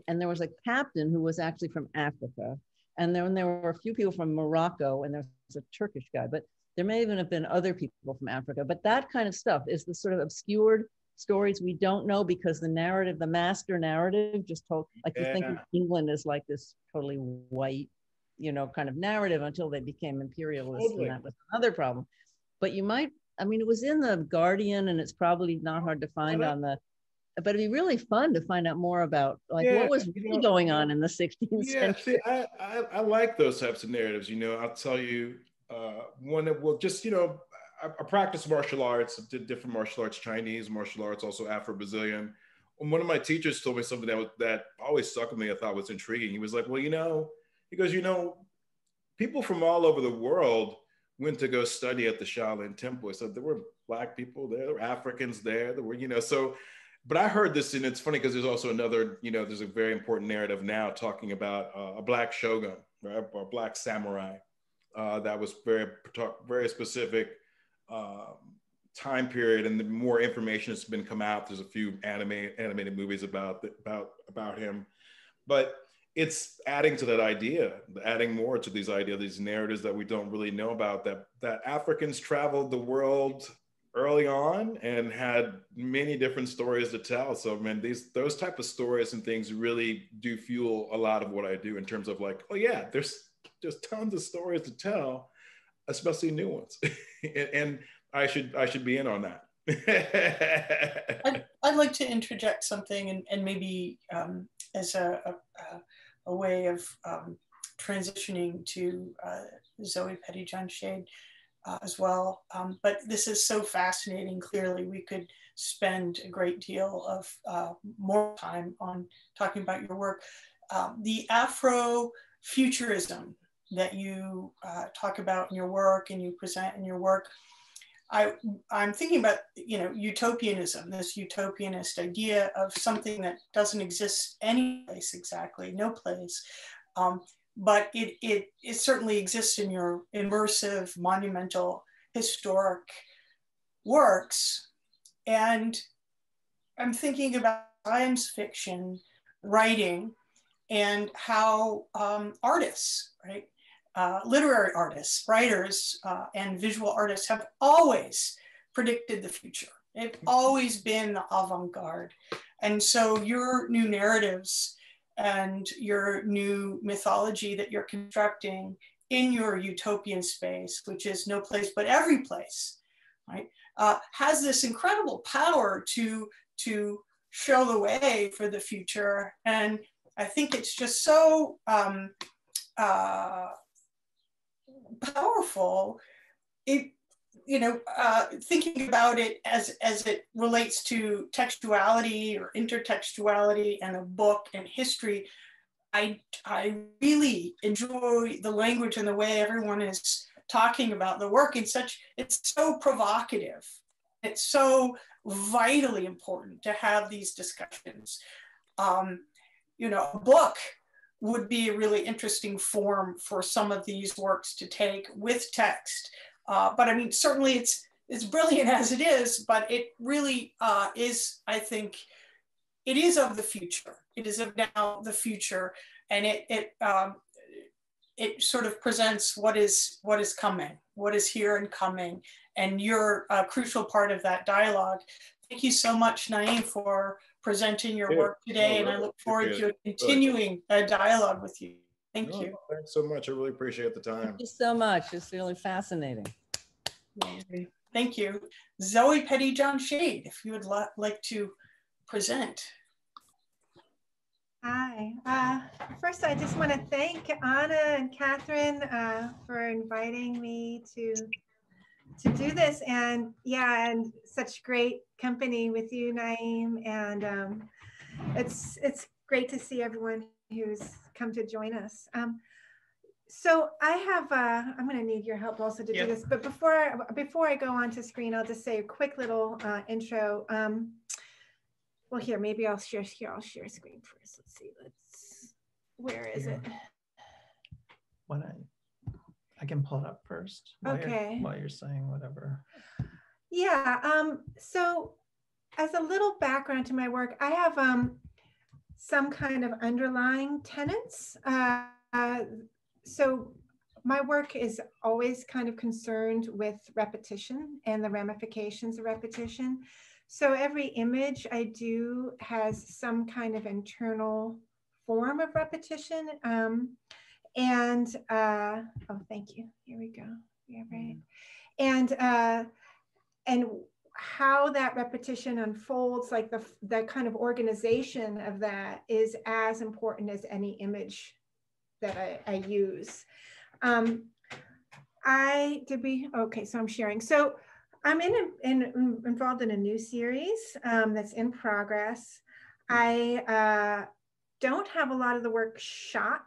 And there was a captain who was actually from Africa. And then there were a few people from Morocco, and there was a Turkish guy, but there may even have been other people from Africa. But that kind of stuff is the sort of obscured stories we don't know, because the narrative, the master narrative, just told, like you think of England as like this totally white, kind of narrative until they became imperialist. Totally. And that was another problem. But it was in the Guardian, and it's probably not hard to find but it'd be really fun to find out more about what was really going on in the 16th century. See, I like those types of narratives. I'll tell you one that will just, I practice martial arts, did different martial arts, Chinese martial arts, also Afro-Brazilian. And one of my teachers told me something that always stuck with me, I thought was intriguing. He was like, well, he goes, people from all over the world went to go study at the Shaolin Temple. He said there were Black people there were Africans there were, but I heard this, and it's funny because there's also another, there's a very important narrative now talking about a Black shogun, right? A black samurai. That was very specific time period, and the more information has been come out. There's a few animated movies about him, but it's adding to that idea, adding more to these ideas, these narratives that we don't really know about, that Africans traveled the world early on and had many different stories to tell. So, man, those type of stories and things really do fuel a lot of what I do in terms of like, oh yeah, there's tons of stories to tell, especially new ones. and I should be in on that. I'd like to interject something, and maybe as a way of transitioning to Zoe Pettyjohn Shade as well. But this is so fascinating. Clearly, we could spend a great deal of more time on talking about your work. The Afrofuturism that you talk about in your work and you present in your work, I'm thinking about, utopianism, this utopianist idea of something that doesn't exist any place exactly, no place, but it certainly exists in your immersive, monumental, historic works. And I'm thinking about science fiction writing and how artists, right? Literary artists, writers, and visual artists have always predicted the future. They've always been the avant-garde. And so your new narratives and your new mythology that you're constructing in your utopian space, which is no place but every place, right, has this incredible power to show the way for the future. And I think it's just so powerful. Thinking about it as it relates to textuality or intertextuality and a book and history, I really enjoy the language and the way everyone is talking about the work. It's so provocative. It's so vitally important to have these discussions. A book would be a really interesting form for some of these works to take with text. But I mean, certainly it's brilliant as it is, but it really is, I think, it is of the future. It is of now the future, and it sort of presents what is coming, what is here and coming, and you're a crucial part of that dialogue. Thank you so much, Naeem, for presenting your work today, and I look forward to continuing a dialogue with you. Thank you. Thanks so much. I really appreciate the time. Thank you so much. It's really fascinating. Thank you. Zoe Pettyjohn Shade, if you would like to present. Hi. First, I just want to thank Anna and Catherine for inviting me to do this, and such great company with you, Naeem, and it's great to see everyone who's come to join us. So I have, I'm going to need your help also to do this, but before I go on to screen, I'll just say a quick little intro. Well, here, maybe I'll share screen first. Let's see, where is it? I can pull it up first. While you're saying whatever. Yeah, so as a little background to my work, I have some kind of underlying tenets. So my work is always kind of concerned with repetition and the ramifications of repetition. So every image I do has some kind of internal form of repetition. Oh, thank you. Here we go. Yeah, right. And how that repetition unfolds, like the kind of organization of that is as important as any image that I use. Okay, so I'm sharing. So I'm involved in a new series that's in progress. I don't have a lot of the work shot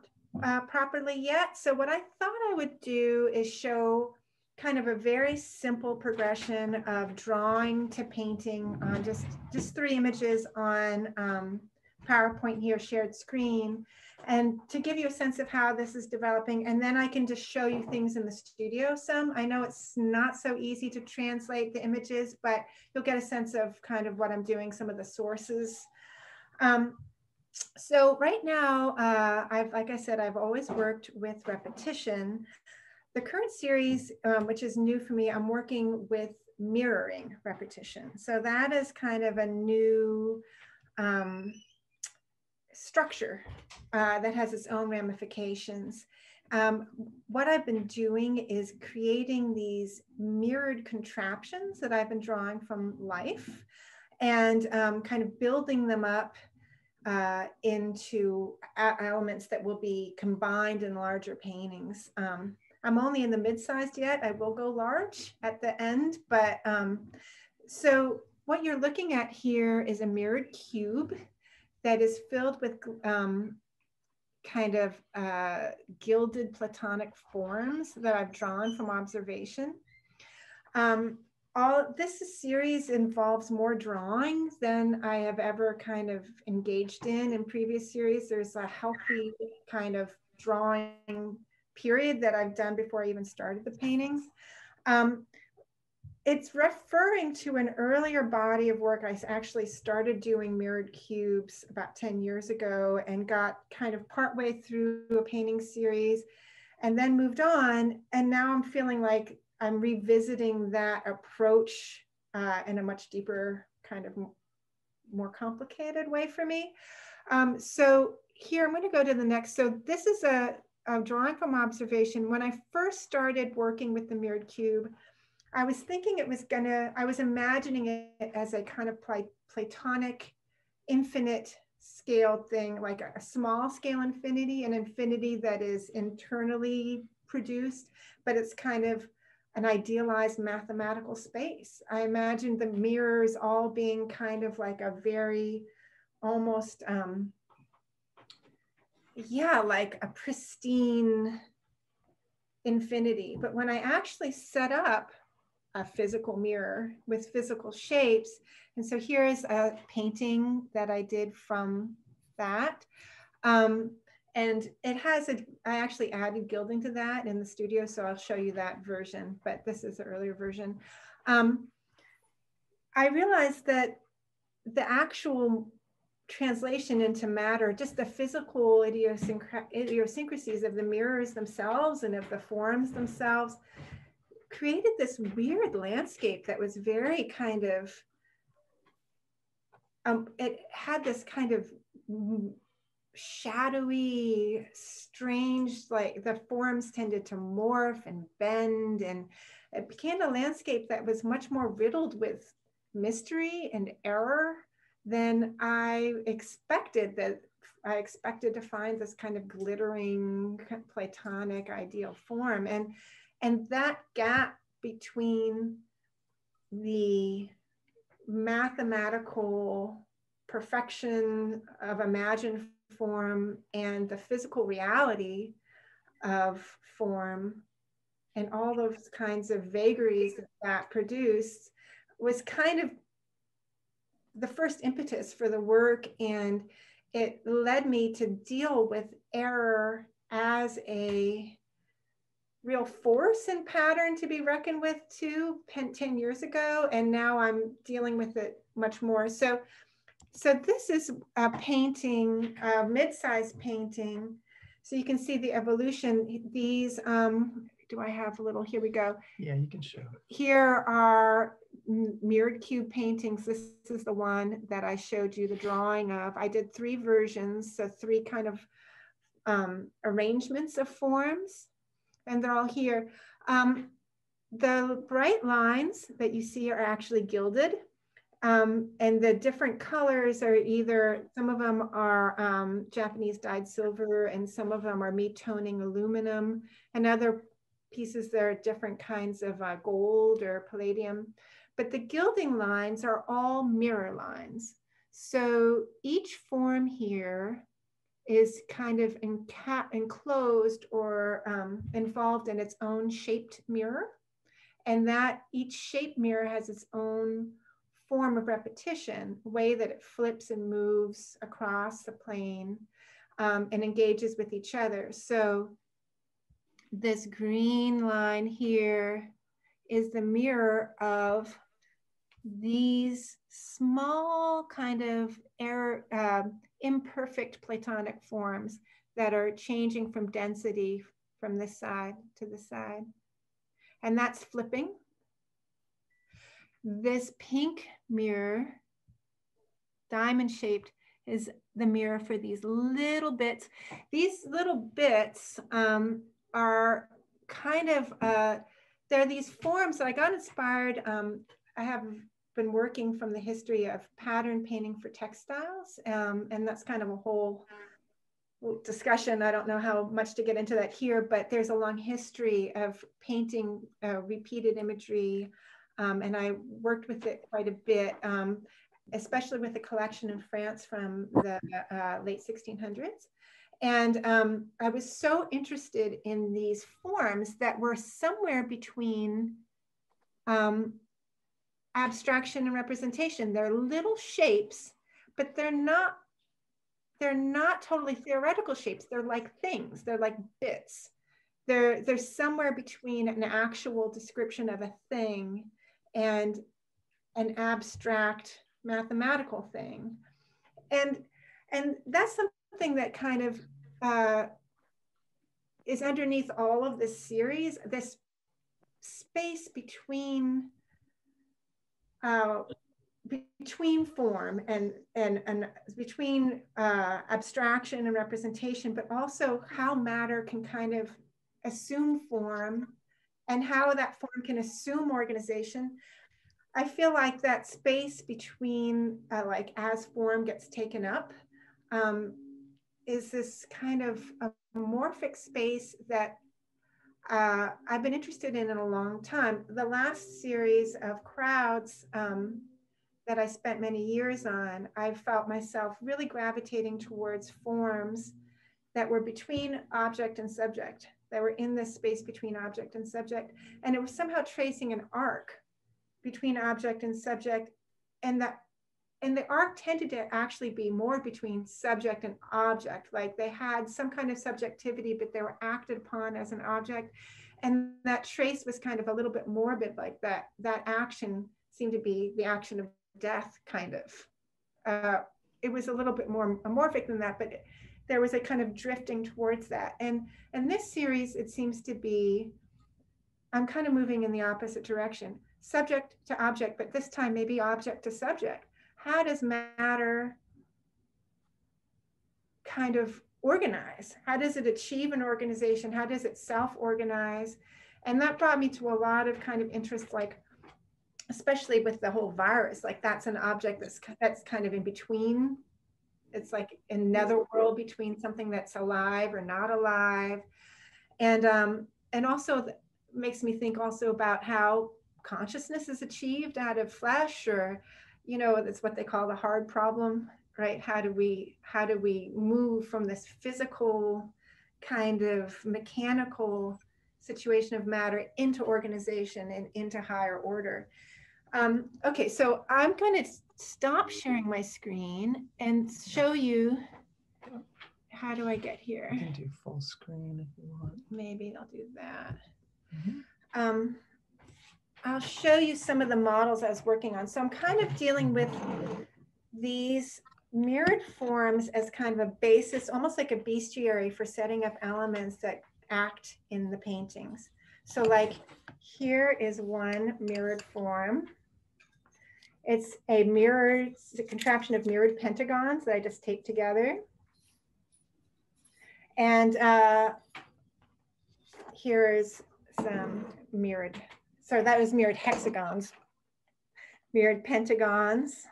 properly yet. So what I thought I would do is show kind of a very simple progression of drawing to painting on just 3 images on PowerPoint here, shared screen, and to give you a sense of how this is developing. And then I can just show you things in the studio some. I know it's not so easy to translate the images, but you'll get a sense of kind of what I'm doing, some of the sources. So right now, like I said, I've always worked with repetition. The current series, which is new for me, I'm working with mirroring repetition. So that is kind of a new structure that has its own ramifications. What I've been doing is creating these mirrored contraptions that I've been drawing from life and kind of building them up into elements that will be combined in larger paintings. I'm only in the mid-sized yet. I will go large at the end, but so what you're looking at here is a mirrored cube that is filled with kind of gilded platonic forms that I've drawn from observation. This series involves more drawing than I have ever kind of engaged in previous series. There's a healthy kind of drawing period that I've done before I even started the paintings. It's referring to an earlier body of work. I actually started doing mirrored cubes about 10 years ago and got kind of partway through a painting series and then moved on. And now I'm feeling like I'm revisiting that approach in a much deeper, kind of more complicated way for me. So here, I'm going to go to the next. So this is a drawing from observation. When I first started working with the mirrored cube, I was thinking I was imagining it as a kind of Platonic infinite scale thing, like a small scale infinity, an infinity that is internally produced, but it's kind of an idealized mathematical space. I imagined the mirrors all being kind of like a very almost, yeah, like a pristine infinity. But when I actually set up a physical mirror with physical shapes, and so here's a painting that I did from that. And it has I actually added gilding to that in the studio, so I'll show you that version, but this is the earlier version. I realized that the actual translation into matter, just the physical idiosyncrasies of the mirrors themselves and of the forms themselves, created this weird landscape that was very kind of, it had this kind of shadowy, strange, like the forms tended to morph and bend, and it became a landscape that was much more riddled with mystery and error than I expected. That I expected to find this kind of glittering, Platonic ideal form, and that gap between the mathematical perfection of imagined form and the physical reality of form and all those kinds of vagaries that produced was kind of the first impetus for the work, and it led me to deal with error as a real force and pattern to be reckoned with too 10 years ago, and now I'm dealing with it much more. So this is a painting, a mid-sized painting. So you can see the evolution. These, do I have a little, here we go. Yeah, you can show it. Here are mirrored cube paintings. This is the one that I showed you the drawing of. I did 3 versions, so 3 kind of arrangements of forms, and they're all here. The bright lines that you see are actually gilded. And the different colors are either, some of them are Japanese dyed silver, and some of them are mid-toning aluminum, and other pieces that are different kinds of gold or palladium. But the gilding lines are all mirror lines. So each form here is kind of enclosed or involved in its own shaped mirror. And that each shaped mirror has its own form of repetition, the way that it flips and moves across the plane and engages with each other. So this green line here is the mirror of these small kind of imperfect Platonic forms that are changing from density from this side to this side. And that's flipping. This pink mirror, diamond shaped, is the mirror for these little bits. These little bits are kind of, they're these forms that I got inspired. I have been working from the history of pattern painting for textiles. And that's kind of a whole discussion. I don't know how much to get into that here, but there's a long history of painting repeated imagery. And I worked with it quite a bit, especially with a collection in France from the late 1600s. And I was so interested in these forms that were somewhere between abstraction and representation. They're little shapes, but they're not totally theoretical shapes. They're like things, they're like bits. They're somewhere between an actual description of a thing and an abstract mathematical thing. And that's something that kind of is underneath all of this series, this space between form and between abstraction and representation, but also how matter can kind of assume form and how that form can assume organization. I feel like that space between like as form gets taken up is this kind of amorphic space that I've been interested in a long time. The last series of crowds that I spent many years on, I felt myself really gravitating towards forms that were between object and subject, that were in this space between object and subject. And it was somehow tracing an arc between object and subject. And the arc tended to actually be more between subject and object. Like they had some kind of subjectivity, but they were acted upon as an object. And that trace was kind of a little bit morbid, like that action seemed to be the action of death, kind of. It was a little bit more amorphic than that, but there was a kind of drifting towards that. And this series, it seems to be, I'm kind of moving in the opposite direction. Subject to object, but this time maybe object to subject. How does matter kind of organize? How does it achieve an organization? How does it self-organize? And that brought me to a lot of kind of interest, like, especially with the whole virus, like that's an object that's kind of in between. It's like another world between something that's alive or not alive. And also makes me think also about how consciousness is achieved out of flesh, or, you know, that's what they call the hard problem, right? How do we move from this physical kind of mechanical situation of matter into organization and into higher order? Okay, so I'm going to stop sharing my screen and show you. How do I get here? You can do full screen if you want. Maybe I'll do that. Mm-hmm. I'll show you some of the models I was working on. So I'm kind of dealing with these mirrored forms as kind of a basis, almost like a bestiary for setting up elements that act in the paintings. So like here is one mirrored form. It's a contraption of mirrored pentagons that I just taped together. And here is some mirrored, sorry, that was mirrored hexagons, mirrored pentagons.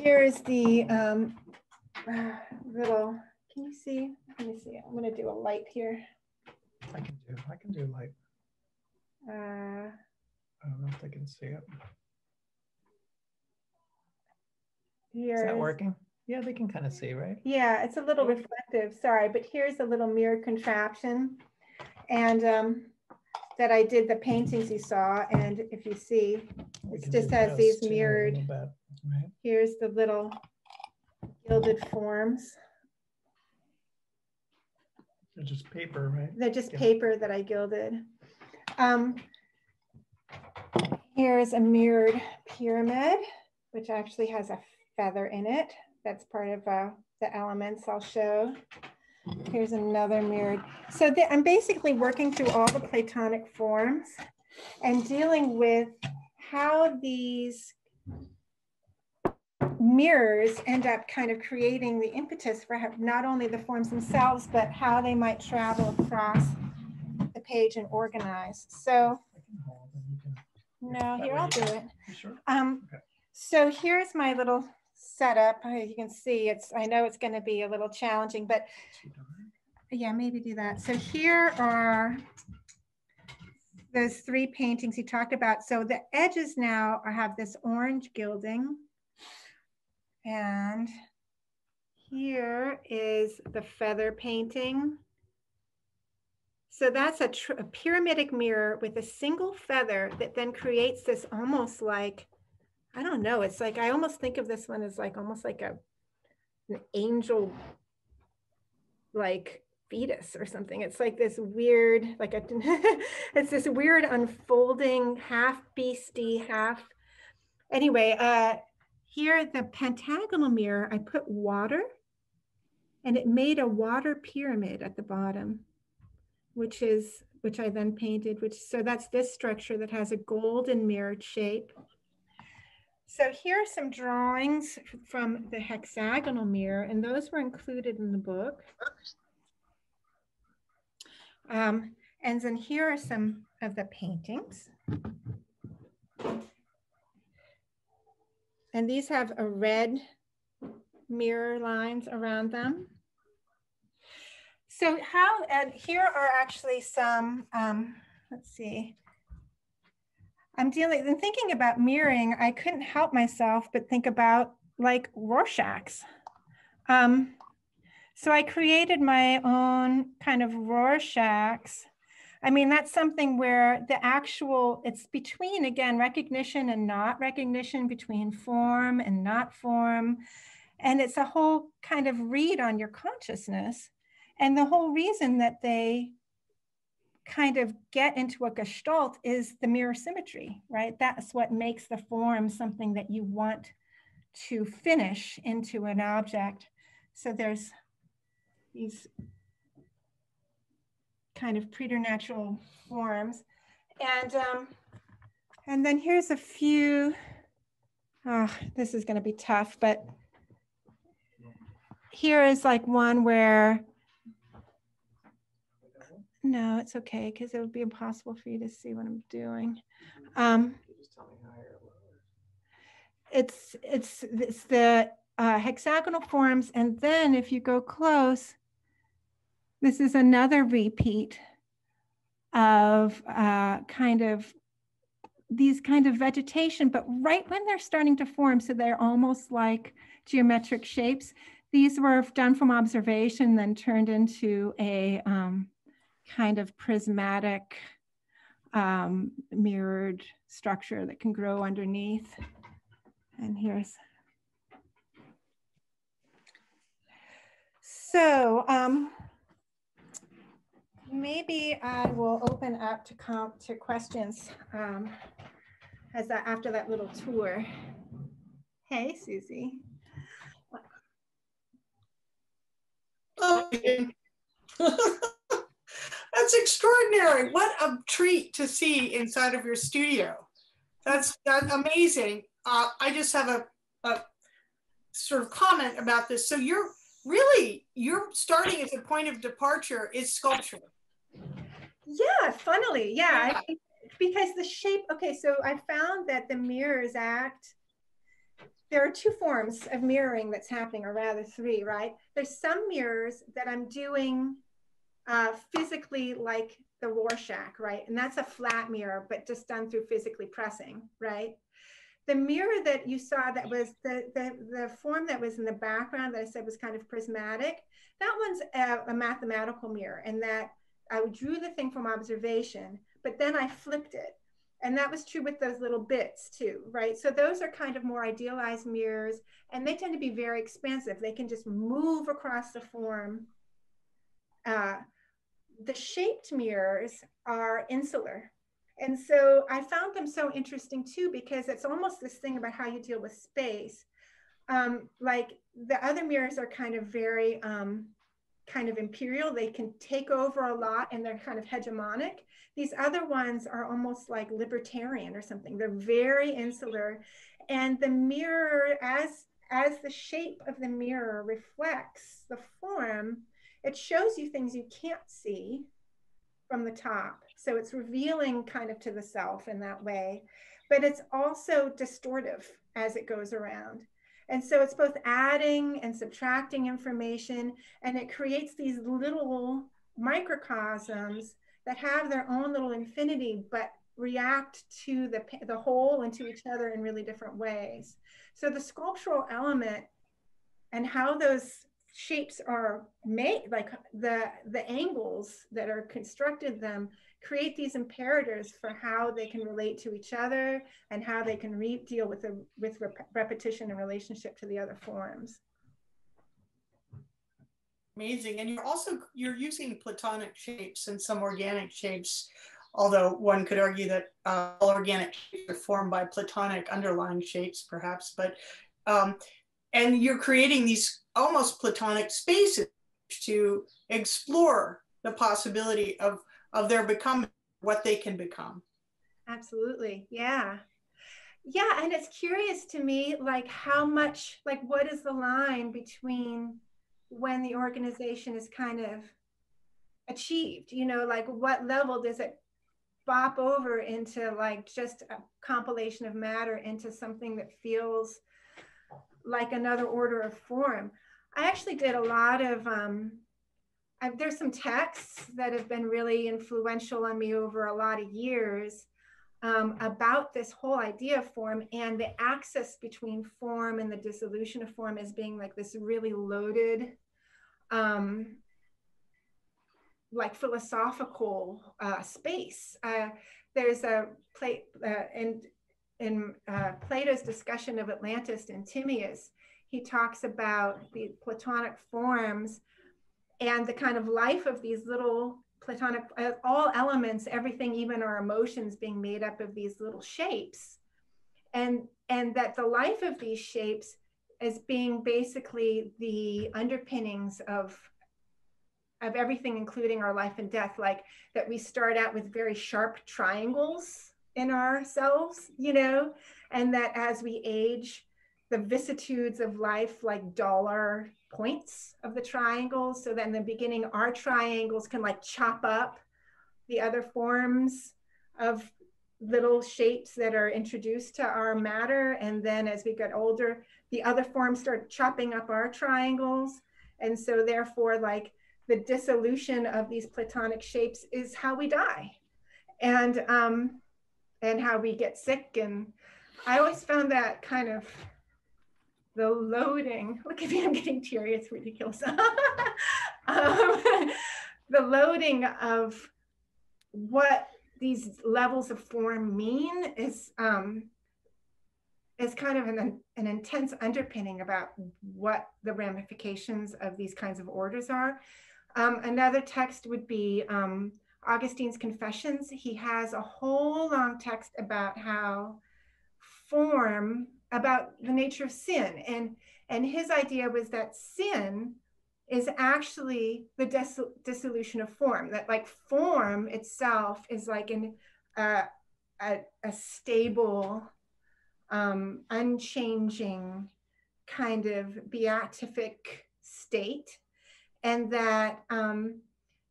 Here is the little, can you see? Let me see, I'm gonna do a light here. I can do light. I don't know if they can see it. Is that working? Yeah, they can kind of see, right? Yeah, it's a little reflective, sorry, but here's a little mirror contraption. And that I did the paintings you saw. And if you see, it just has these mirrored, right? Here's the little gilded forms. They're just paper, right? They're just paper that I gilded. Here's a mirrored pyramid, which actually has a feather in it. That's part of the elements I'll show. Here's another mirrored. So I'm basically working through all the Platonic forms and dealing with how these mirrors end up kind of creating the impetus for not only the forms themselves, but how they might travel across the page and organize. So, no, here, I'll do it. Sure? So here's my little setup. You can see I know it's going to be a little challenging, but yeah, maybe do that. So here are those 3 paintings he talked about. So the edges now have this orange gilding. And here is the feather painting. So that's a pyramidic mirror with a single feather that then creates this almost like, I don't know, it's like, I almost think of this one as like almost like an angel, like fetus or something. It's like this weird, like it's this weird unfolding, half beastie, half, anyway, here, the pentagonal mirror, I put water and it made a water pyramid at the bottom, which I then painted, so that's this structure that has a golden mirrored shape. So here are some drawings from the hexagonal mirror, and those were included in the book. And then here are some of the paintings. And these have a red mirror lines around them. So and here are actually some, let's see. I'm thinking about mirroring, I couldn't help myself but think about like Rorschachs. So I created my own kind of Rorschachs. I mean, that's something where it's between, again, recognition and not recognition, between form and not form. And it's a whole kind of read on your consciousness. And the whole reason that they kind of get into a gestalt is the mirror symmetry, right? That's what makes the form something that you want to finish into an object. So there's these kind of preternatural forms. And then here's a few, this is going to be tough, but here is like one where, no, it's okay, because it would be impossible for you to see what I'm doing. It's the hexagonal forms, and then if you go close, this is another repeat of these kind of vegetation, but right when they're starting to form, so they're almost like geometric shapes. These were done from observation, then turned into a kind of prismatic mirrored structure that can grow underneath. And here's, so maybe I will open up to questions after that little tour. Hey, Susie. Okay. That's extraordinary. What a treat to see inside of your studio. That's amazing. I just have a sort of comment about this. So you're starting as a point of departure is sculpture. Yeah, funnily, yeah. Because the shape, okay, so I found that the mirrors act, there are 2 forms of mirroring that's happening, or rather 3, right? There's some mirrors that I'm doing physically, like the Rorschach, right? And that's a flat mirror, but just done through physically pressing, right? The mirror that you saw, that was the form that was in the background that I said was kind of prismatic, that one's a mathematical mirror, and that I drew the thing from observation, but then I flipped it. And that was true with those little bits too, right? So those are kind of more idealized mirrors, and they tend to be very expansive. They can just move across the form. The shaped mirrors are insular. And so I found them so interesting too, because it's almost this thing about how you deal with space. Like the other mirrors are kind of very kind of imperial. They can take over a lot and they're kind of hegemonic. These other ones are almost like libertarian or something. They're very insular. And the mirror, as the shape of the mirror reflects the form, it shows you things you can't see from the top. So it's revealing kind of to the self in that way, but it's also distortive as it goes around. And so it's both adding and subtracting information, and it creates these little microcosms that have their own little infinity, but react to the whole and to each other in really different ways. So the sculptural element and how those shapes are made, like the angles that are constructed them, create these imperatives for how they can relate to each other and how they can deal with repetition in relationship to the other forms. Amazing. And you're using Platonic shapes and some organic shapes, although one could argue that all organic shapes are formed by Platonic underlying shapes, perhaps. But and you're creating these almost Platonic spaces to explore the possibility of their becoming, what they can become. Absolutely. Yeah. Yeah. And it's curious to me, like how much, like what is the line between when the organization is kind of achieved, you know, like what level does it bop over into like just a compilation of matter into something that feels like another order of form. I actually did a lot of, there's some texts that have been really influential on me over a lot of years about this whole idea of form and the axis between form and the dissolution of form as being like this really loaded, like philosophical space. There's a in Plato's discussion of Atlantis and Timaeus, he talks about the Platonic forms and the kind of life of these little Platonic, all elements, everything, even our emotions being made up of these little shapes. And that the life of these shapes as being basically the underpinnings of everything, including our life and death, like that we start out with very sharp triangles in ourselves, you know, and that as we age, the vicissitudes of life like duller points of the triangles. So that in the beginning, our triangles can like chop up the other forms of little shapes that are introduced to our matter. And then as we get older, the other forms start chopping up our triangles. And so therefore, like the dissolution of these Platonic shapes is how we die. And how we get sick. And I always found that kind of the loading, look at me, I'm getting teary, it's ridiculous. The loading of what these levels of form mean is kind of an intense underpinning about what the ramifications of these kinds of orders are. Another text would be Augustine's Confessions. He has a whole long text about how form, about the nature of sin. And his idea was that sin is actually the dissolution of form, that like form itself is like a stable, unchanging kind of beatific state. And that,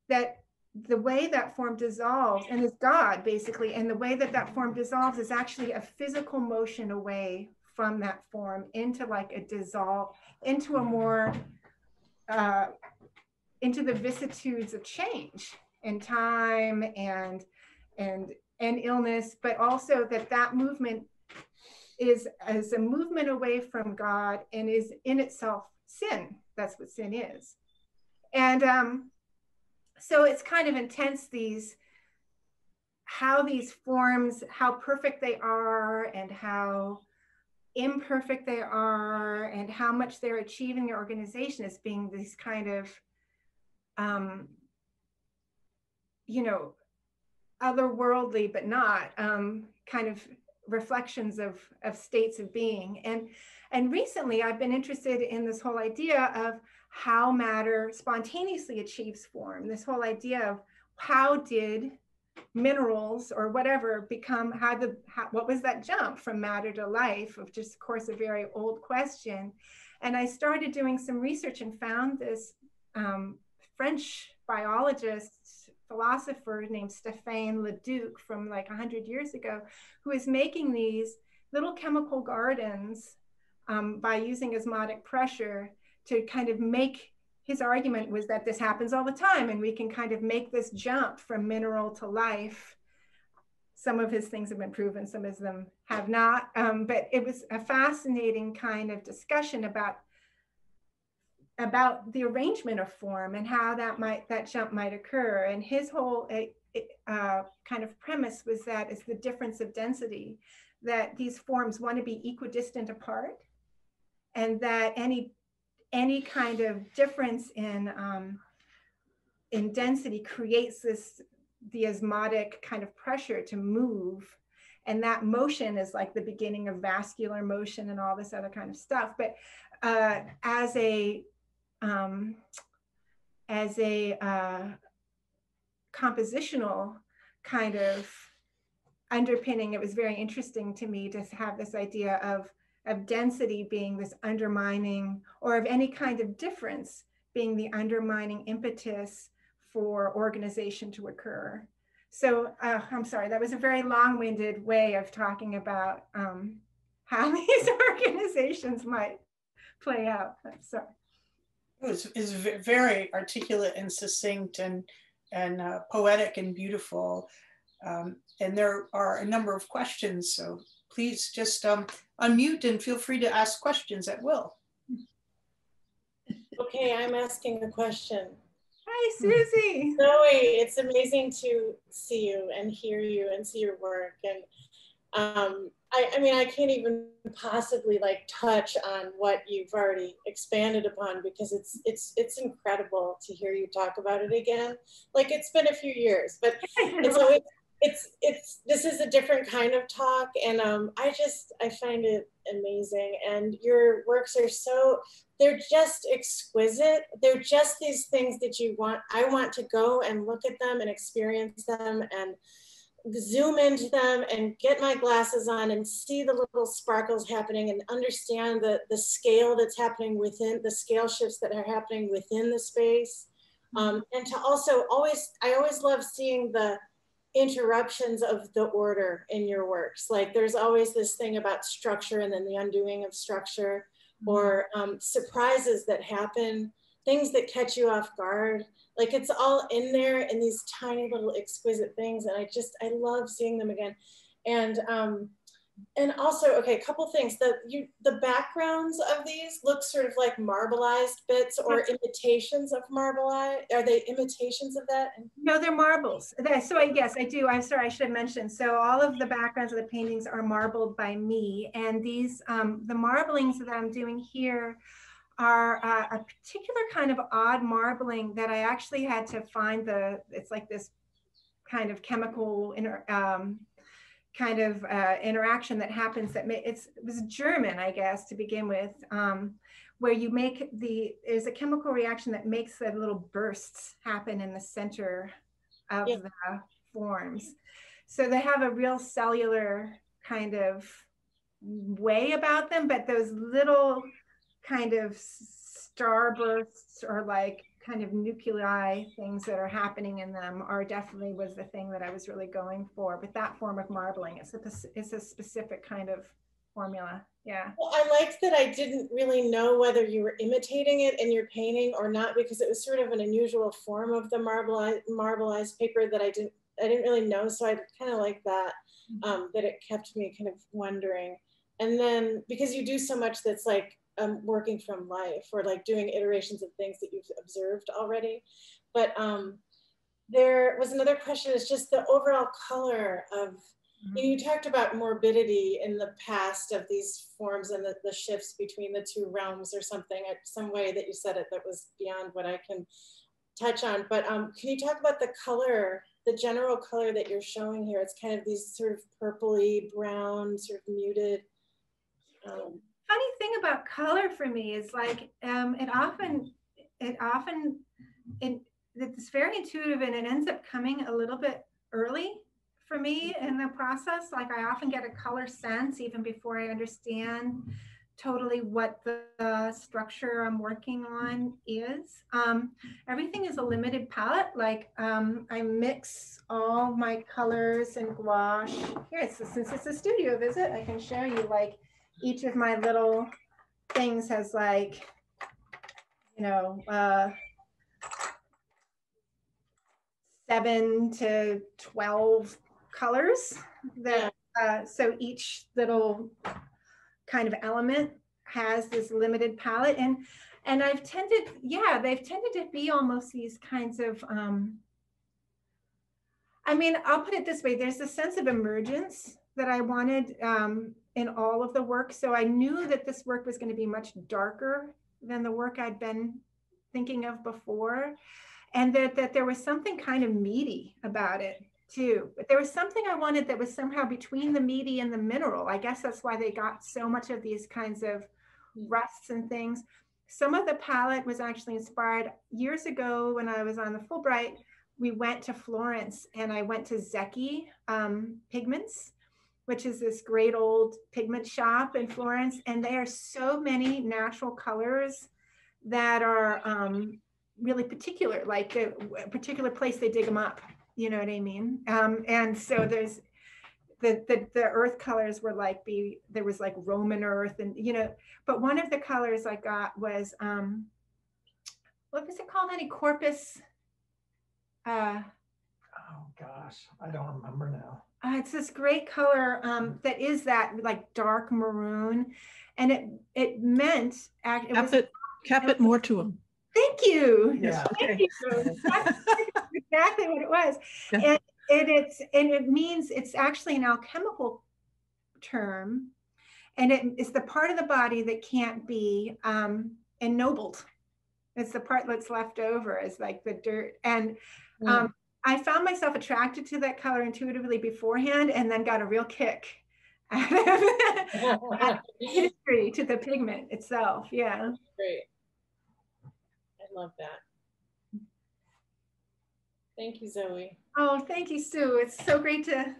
that the way that form dissolves, and is God basically, and the way that that form dissolves is actually a physical motion away from that form into like a dissolve, into a more, into the vicissitudes of change in time and illness, but also that movement is as a movement away from God and is in itself sin. That's what sin is. And so it's kind of intense, these how these forms, how perfect they are and how imperfect they are and how much they're achieving their organization as being these kind of, you know, otherworldly, but not kind of reflections of states of being. And recently I've been interested in this whole idea of how matter spontaneously achieves form, this whole idea of how did minerals or whatever become, what was that jump from matter to life, which is of course a very old question. And I started doing some research and found this French biologist, philosopher named Stéphane Leduc from like 100 years ago, who is making these little chemical gardens by using osmotic pressure to kind of make, his argument was that this happens all the time and we can kind of make this jump from mineral to life. Some of his things have been proven, some of them have not, but it was a fascinating kind of discussion about the arrangement of form and how that jump might occur. And his whole kind of premise was that it's the difference of density, that these forms want to be equidistant apart, and that any kind of difference in density creates the osmotic kind of pressure to move. And that motion is like the beginning of vascular motion and all this other kind of stuff. But as a compositional kind of underpinning, it was very interesting to me to have this idea of density being this undermining, or of any kind of difference being the undermining impetus for organization to occur. So I'm sorry, that was a very long-winded way of talking about how these organizations might play out. I'm sorry. It's very articulate and succinct and poetic and beautiful. And there are a number of questions, so please just unmute and feel free to ask questions at will. Okay, I'm asking a question. Hi, Susie. Zoe, it's amazing to see you and hear you and see your work. And I mean, I can't even possibly like touch on what you've already expanded upon, because it's incredible to hear you talk about it again. Like, it's been a few years, but so this is a different kind of talk, and I find it amazing. And your works are they're just exquisite. They're just these things that I want to go and look at them and experience them and zoom into them and get my glasses on and see the little sparkles happening and understand the scale that's happening within, the scale shifts that are happening within the space. And to also I always love seeing the interruptions of the order in your works. Like, there's always this thing about structure and then the undoing of structure, or surprises that happen, things that catch you off guard. Like, it's all in there in these tiny little exquisite things. And I love seeing them again. And also, okay, a couple things. The backgrounds of these look sort of like marbleized bits or imitations of marbleized. Are they imitations of that? No, they're marbles. So yes, I do. I'm sorry, I should have mentioned. So all of the backgrounds of the paintings are marbled by me. And these, the marblings that I'm doing here are a particular kind of odd marbling that I actually had to find it's like this kind of chemical interaction that happens it was German, I guess, to begin with, where you make there's a chemical reaction that makes the little bursts happen in the center of the forms. So they have a real cellular kind of way about them, but those little kind of starbursts or like kind of nuclei things that are happening in them definitely was the thing that I was really going for with that form of marbling. It's a specific kind of formula. Yeah. Well, I liked that I didn't really know whether you were imitating it in your painting or not, because it was sort of an unusual form of the marbleized paper that I didn't really know. So I kind of like that, that it kept me kind of wondering. And then because you do so much that's like working from life, or like doing iterations of things that you've observed already. But there was another question. It's just the overall color of, you talked about morbidity in the past of these forms and the shifts between the two realms or something, some way that you said it that was beyond what I can touch on. But can you talk about the color, the general color that you're showing here? It's kind of these sort of purpley brown, sort of muted. Funny thing about color for me is like, it's very intuitive, and it ends up coming a little bit early for me in the process. Like I often get a color sense even before I understand totally what the structure I'm working on is. Everything is a limited palette. Like I mix all my colors and gouache. Here, since it's a studio visit, I can show you like each of my little things has like, you know, 7 to 12 colors that so each little kind of element has this limited palette, and I've tended, they've tended to be almost these kinds of I mean, I'll put it this way, there's a sense of emergence that I wanted in all of the work. So I knew that this work was going to be much darker than the work I'd been thinking of before, and that there was something kind of meaty about it too. But there was something I wanted that was somehow between the meaty and the mineral. I guess that's why they got so much of these kinds of rusts and things. Some of the palette was actually inspired years ago when I was on the Fulbright. We went to Florence and I went to Zecchi Pigments, which is this great old pigment shop in Florence. And there are so many natural colors that are really particular, like a particular place they dig them up, you know what I mean? And so there's the earth colors were like, there was like Roman earth and, you know, but one of the colors I got was, what was it called? Any corpus? Oh gosh, I don't remember now. It's this great color that is that like dark maroon, and it meant Caput mortuum. Thank you. Yeah. Thank you. That's exactly what it was. Yeah. And it means, it's actually an alchemical term, and it's the part of the body that can't be ennobled. It's the part that's left over, is like the dirt. And I found myself attracted to that color intuitively beforehand, and then got a real kick out of history to the pigment itself. Yeah. Great. I love that. Thank you, Zoe. Oh, thank you, Sue. It's so great to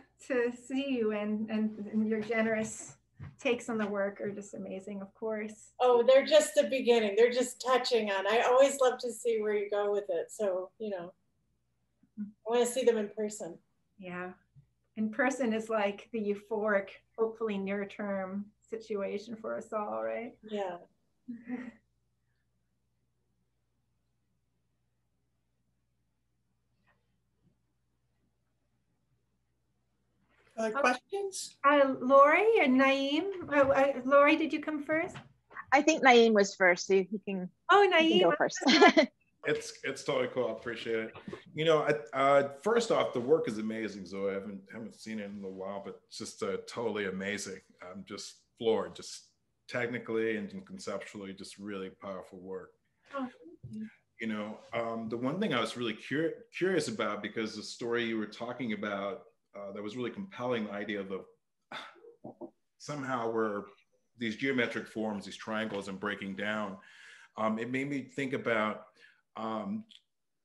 see you, and your generous takes on the work are just amazing, of course. Oh, they're just the beginning. They're just touching on. I always love to see where you go with it. So, you know, I want to see them in person. Yeah. In person is like the euphoric, hopefully near term situation for us all, right? Yeah. Questions? Lori and Naeem. Lori, did you come first? I think Naeem was first, so you can. Oh, Naeem, you can go first. It's totally cool. I appreciate it. You know, first off, the work is amazing, Zoe. I haven't seen it in a while, but it's just totally amazing. I'm just floored, just technically and conceptually, just really powerful work. Oh, you know, the one thing I was really curious about, because the story you were talking about that was really compelling, the idea of somehow where these geometric forms, these triangles, and breaking down, it made me think about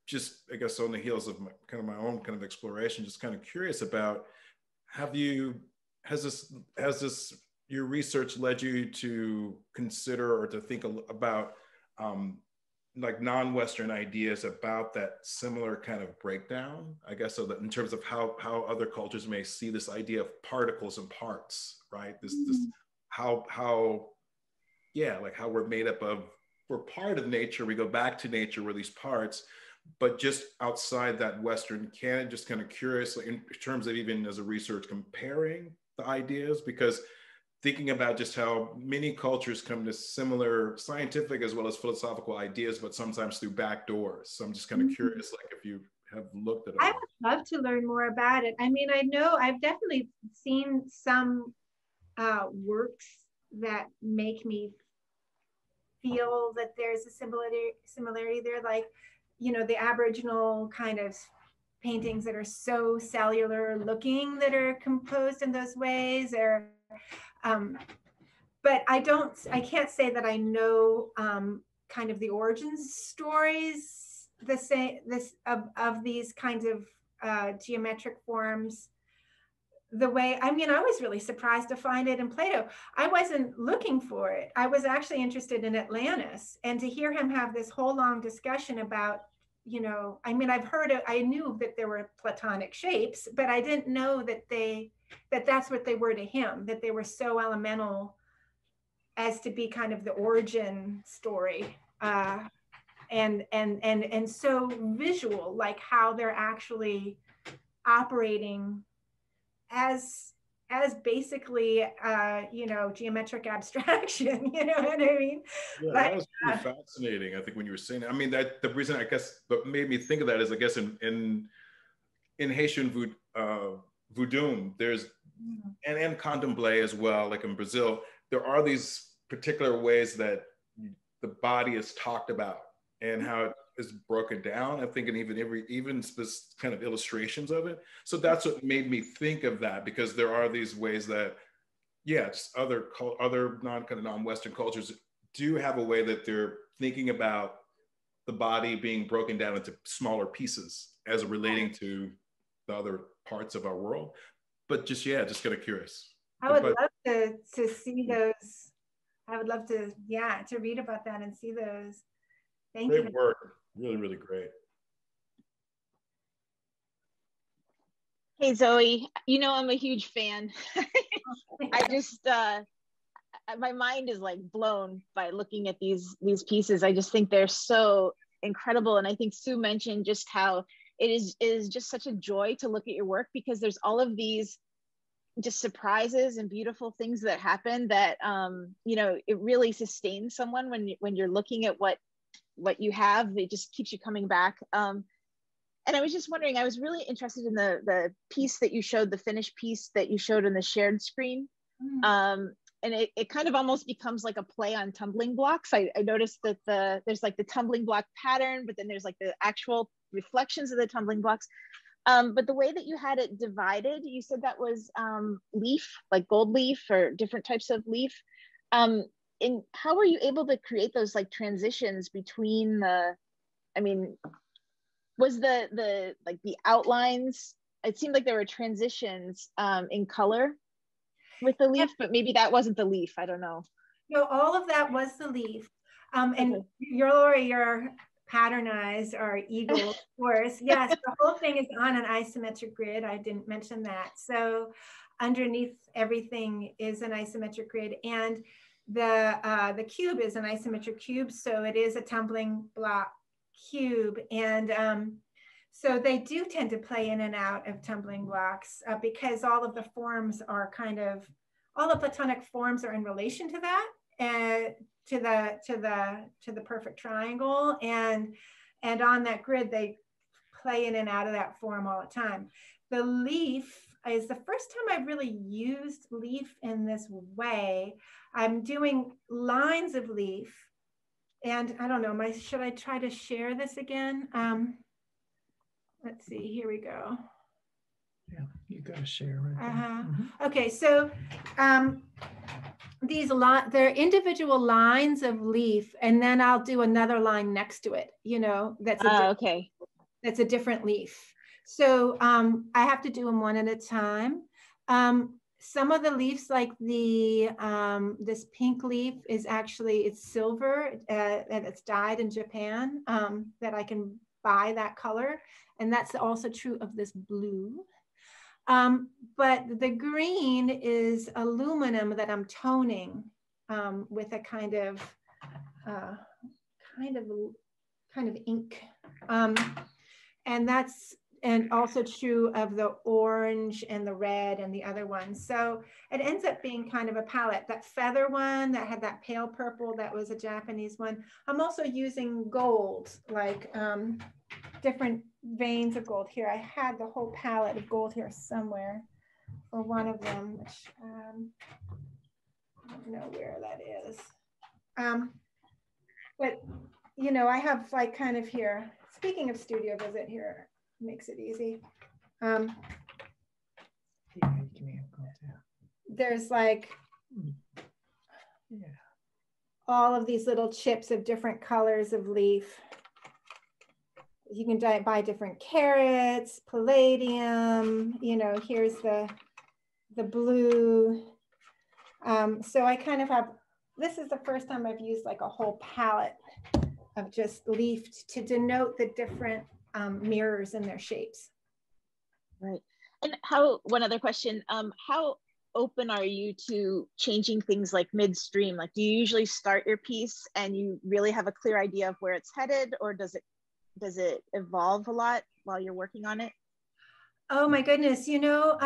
just, I guess, on the heels of my own kind of exploration, just kind of curious about, has your research led you to consider or to think about like non-Western ideas about that similar kind of breakdown, I guess, so that in terms of how other cultures may see this idea of particles and parts, right? This how like how we're made up of, we're part of nature, we go back to nature, we're these parts, but just outside that Western canon, just kind of curious, like in terms of even as a research comparing the ideas, because thinking about just how many cultures come to similar scientific as well as philosophical ideas, but sometimes through back doors. So I'm just kind of curious, like if you have looked at it. I would love to learn more about it. I mean, I know I've definitely seen some works that make me feel that there's a similarity there, like, you know, the Aboriginal kind of paintings that are so cellular looking that are composed in those ways, or but I can't say that I know kind of the origin stories of these kinds of geometric forms the way, I mean, I was really surprised to find it in Plato. I wasn't looking for it. I was actually interested in Atlantis, and to hear him have this whole long discussion about, you know, I mean, I knew that there were Platonic shapes, but I didn't know that that's what they were to him, that they were so elemental as to be kind of the origin story. And so visual, like how they're actually operating as basically you know, geometric abstraction. You know what I mean? Yeah, like, that was really fascinating. I think when you were saying that, I mean, that the reason, I guess, what made me think of that is, I guess, in Haitian voodoo, there's and candomblé as well, like in Brazil, there are these particular ways that the body is talked about and how it is broken down. I think, and even this kind of illustrations of it. So that's what made me think of that, because there are these ways that, yes, other non-Western cultures do have a way that they're thinking about the body being broken down into smaller pieces as relating to the other parts of our world. But just kind of curious. I would love to see those. I would love to, yeah, to read about that and see those. Thank you. Great work. Really, really great. Hey, Zoe, you know, I'm a huge fan. I just, my mind is like blown by looking at these pieces. I just think they're so incredible. And I think Sue mentioned just how it is just such a joy to look at your work, because there's all of these just surprises and beautiful things that happen that, you know, it really sustains someone when you're looking at what you have. It just keeps you coming back. And I was just wondering, I was really interested in the piece that you showed, the finished piece that you showed in the shared screen. And it kind of almost becomes like a play on tumbling blocks. I noticed that there's like the tumbling block pattern, but then there's like the actual reflections of the tumbling blocks. But the way that you had it divided, you said that was leaf, like gold leaf or different types of leaf. And how were you able to create those like transitions between was the like the outlines, it seemed like there were transitions in color with the leaf, but maybe that wasn't the leaf, I don't know. No, all of that was the leaf. And your patternized or eagle, of course. Yes, the whole thing is on an isometric grid. I didn't mention that. So underneath everything is an isometric grid, and the cube is an isometric cube. So it is a tumbling block cube. And so they do tend to play in and out of tumbling blocks because all of the forms are all the Platonic forms are in relation to that, to the perfect triangle, and on that grid they play in and out of that form all the time. The leaf is the first time I've really used leaf in this way. I'm doing lines of leaf, and I don't know, should I try to share this again? Let's see, here we go. Yeah, you got to share right there. Okay, so they're individual lines of leaf, and then I'll do another line next to it, you know, that's a different leaf. So I have to do them one at a time. Some of the leaves, like this pink leaf, is actually, it's silver and it's dyed in Japan, that I can buy that color. And that's also true of this blue. But the green is aluminum that I'm toning with a kind of ink. And also true of the orange and the red and the other ones. So it ends up being kind of a palette. That feather one that had that pale purple, that was a Japanese one. I'm also using gold, like different veins of gold here. I had the whole palette of gold here somewhere for one of them, which I don't know where that is. But, you know, I have like kind of here, speaking of studio visit here, makes it easy. There's like all of these little chips of different colors of leaf. You can buy different carrots, palladium, you know, here's the blue. So I kind of have, this is the first time I've used like a whole palette of just leaf to denote the different mirrors and their shapes. Right. And one other question, how open are you to changing things like midstream? Like, do you usually start your piece and you really have a clear idea of where it's headed, or does it evolve a lot while you're working on it? Oh my goodness, you know,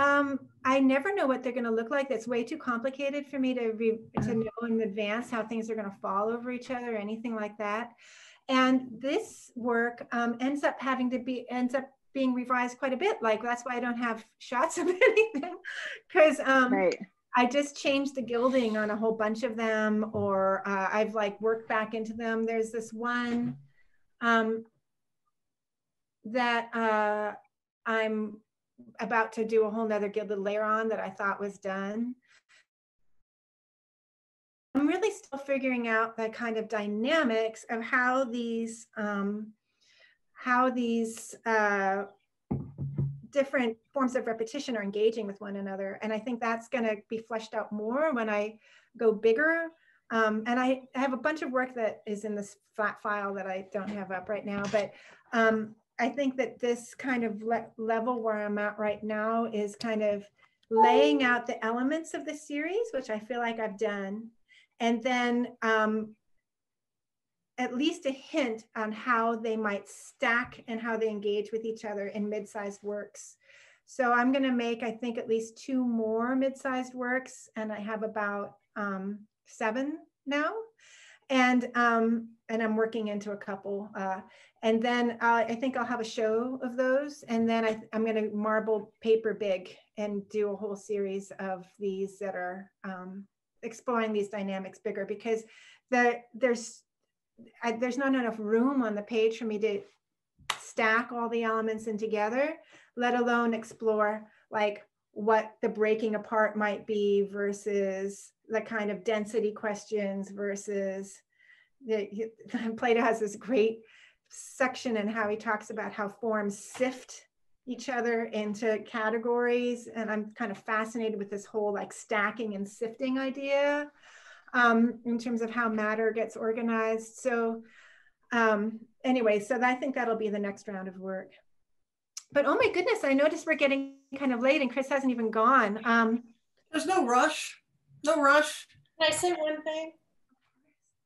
I never know what they're going to look like. That's way too complicated for me to know in advance how things are going to fall over each other or anything like that. And this work ends up being revised quite a bit. Like, that's why I don't have shots of anything, because right. I just changed the gilding on a whole bunch of them, or I've like worked back into them. There's this one that I'm about to do a whole nother gilded layer on that I thought was done. I'm really still figuring out the kind of dynamics of how these different forms of repetition are engaging with one another. And I think that's going to be fleshed out more when I go bigger. And I have a bunch of work that is in this flat file that I don't have up right now, but I think that this kind of level where I'm at right now is kind of laying out the elements of the series, which I feel like I've done. And then at least a hint on how they might stack and how they engage with each other in mid-sized works. So I'm going to make, I think, at least 2 more mid-sized works, and I have about 7 now. And I'm working into a couple. And then I think I'll have a show of those. And then I'm going to marble paper big and do a whole series of these that are exploring these dynamics bigger, because there's not enough room on the page for me to stack all the elements in together, let alone explore like what the breaking apart might be versus the kind of density questions versus Plato has this great section in how he talks about how forms sift each other into categories. And I'm kind of fascinated with this whole like stacking and sifting idea in terms of how matter gets organized. So anyway, so I think that'll be the next round of work. But oh my goodness, I noticed we're getting kind of late and Chris hasn't even gone. There's no rush. No rush. Can I say one thing?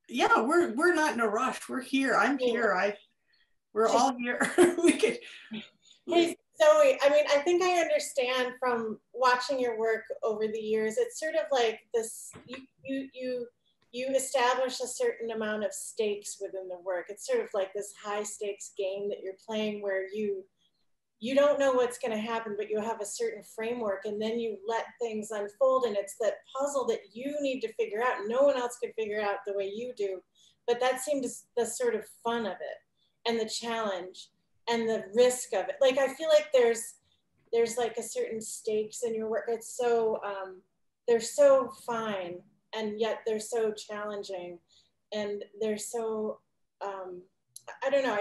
Yeah, we're not in a rush. We're here. I'm here. We're all here. We could. Hey, Zoe, I mean, I think I understand from watching your work over the years. It's sort of like this, you establish a certain amount of stakes within the work. It's sort of like this high stakes game that you're playing where you don't know what's going to happen, but you have a certain framework, and then you let things unfold, and it's that puzzle that you need to figure out. No one else could figure out the way you do, but that seems the sort of fun of it, and the challenge, and the risk of it. Like, I feel like there's like a certain stakes in your work. It's so, they're so fine, and yet they're so challenging, and they're so, I don't know,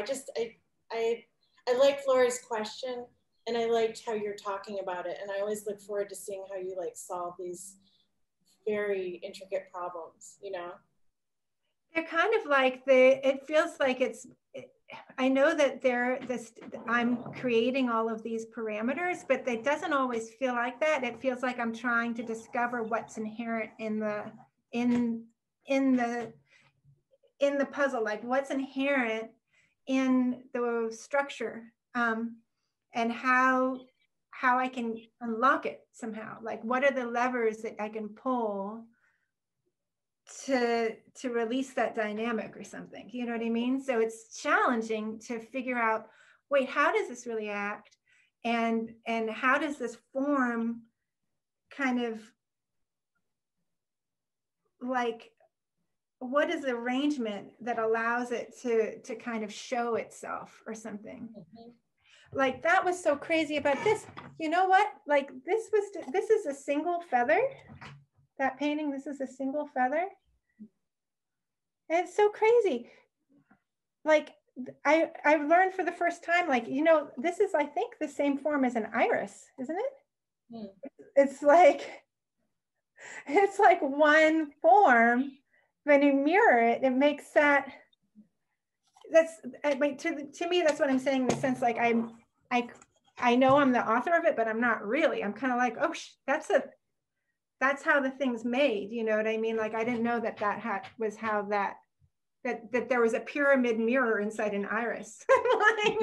I liked Laura's question, and I liked how you're talking about it. And I always look forward to seeing how you like solve these very intricate problems, you know? They're kind of like it feels like I know that I'm creating all of these parameters, but it doesn't always feel like that. It feels like I'm trying to discover what's inherent in the puzzle, like what's inherent in the structure, and how I can unlock it somehow. Like, what are the levers that I can pull to release that dynamic or something, you know what I mean? So it's challenging to figure out wait, how does this really act? And how does this form kind of like, what is the arrangement that allows it to kind of show itself or something? Like that was so crazy about this. You know what? Like this is a single feather. That painting, this is a single feather. And it's so crazy. Like I learned for the first time, like, you know, this is, I think, the same form as an iris, isn't it? It's like one form. When you mirror it, it makes that, to me, that's what I'm saying in the sense, like I know I'm the author of it, but I'm not really. I'm kind of like, oh, that's how the thing's made. You know what I mean? Like, I didn't know that was how that there was a pyramid mirror inside an iris. Like,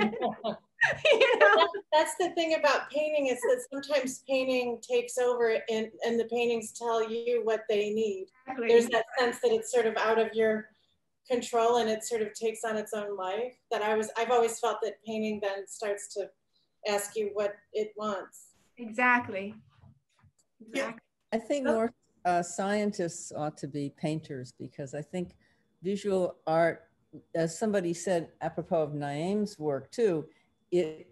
you know? That's the thing about painting, is that sometimes painting takes over and the paintings tell you what they need. Exactly. There's that sense that it's sort of out of your control and it sort of takes on its own life. I've always felt that painting then starts to ask you what it wants. Exactly. Yeah. I think more scientists ought to be painters, because I think visual art, as somebody said apropos of Naeem's work too, it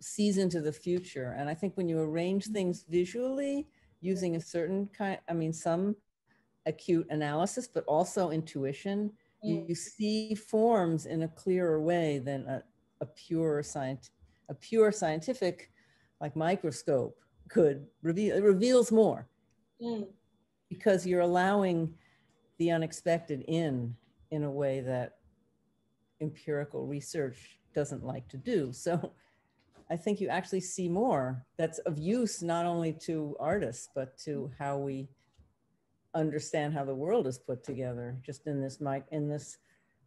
sees into the future. And I think when you arrange things visually using a certain kind, I mean, some acute analysis, but also intuition, you see forms in a clearer way than a pure scientific, like microscope could reveal. It reveals more because you're allowing the unexpected in a way that empirical research doesn't like to do. So I think you actually see more that's of use, not only to artists, but to how we understand how the world is put together, just in this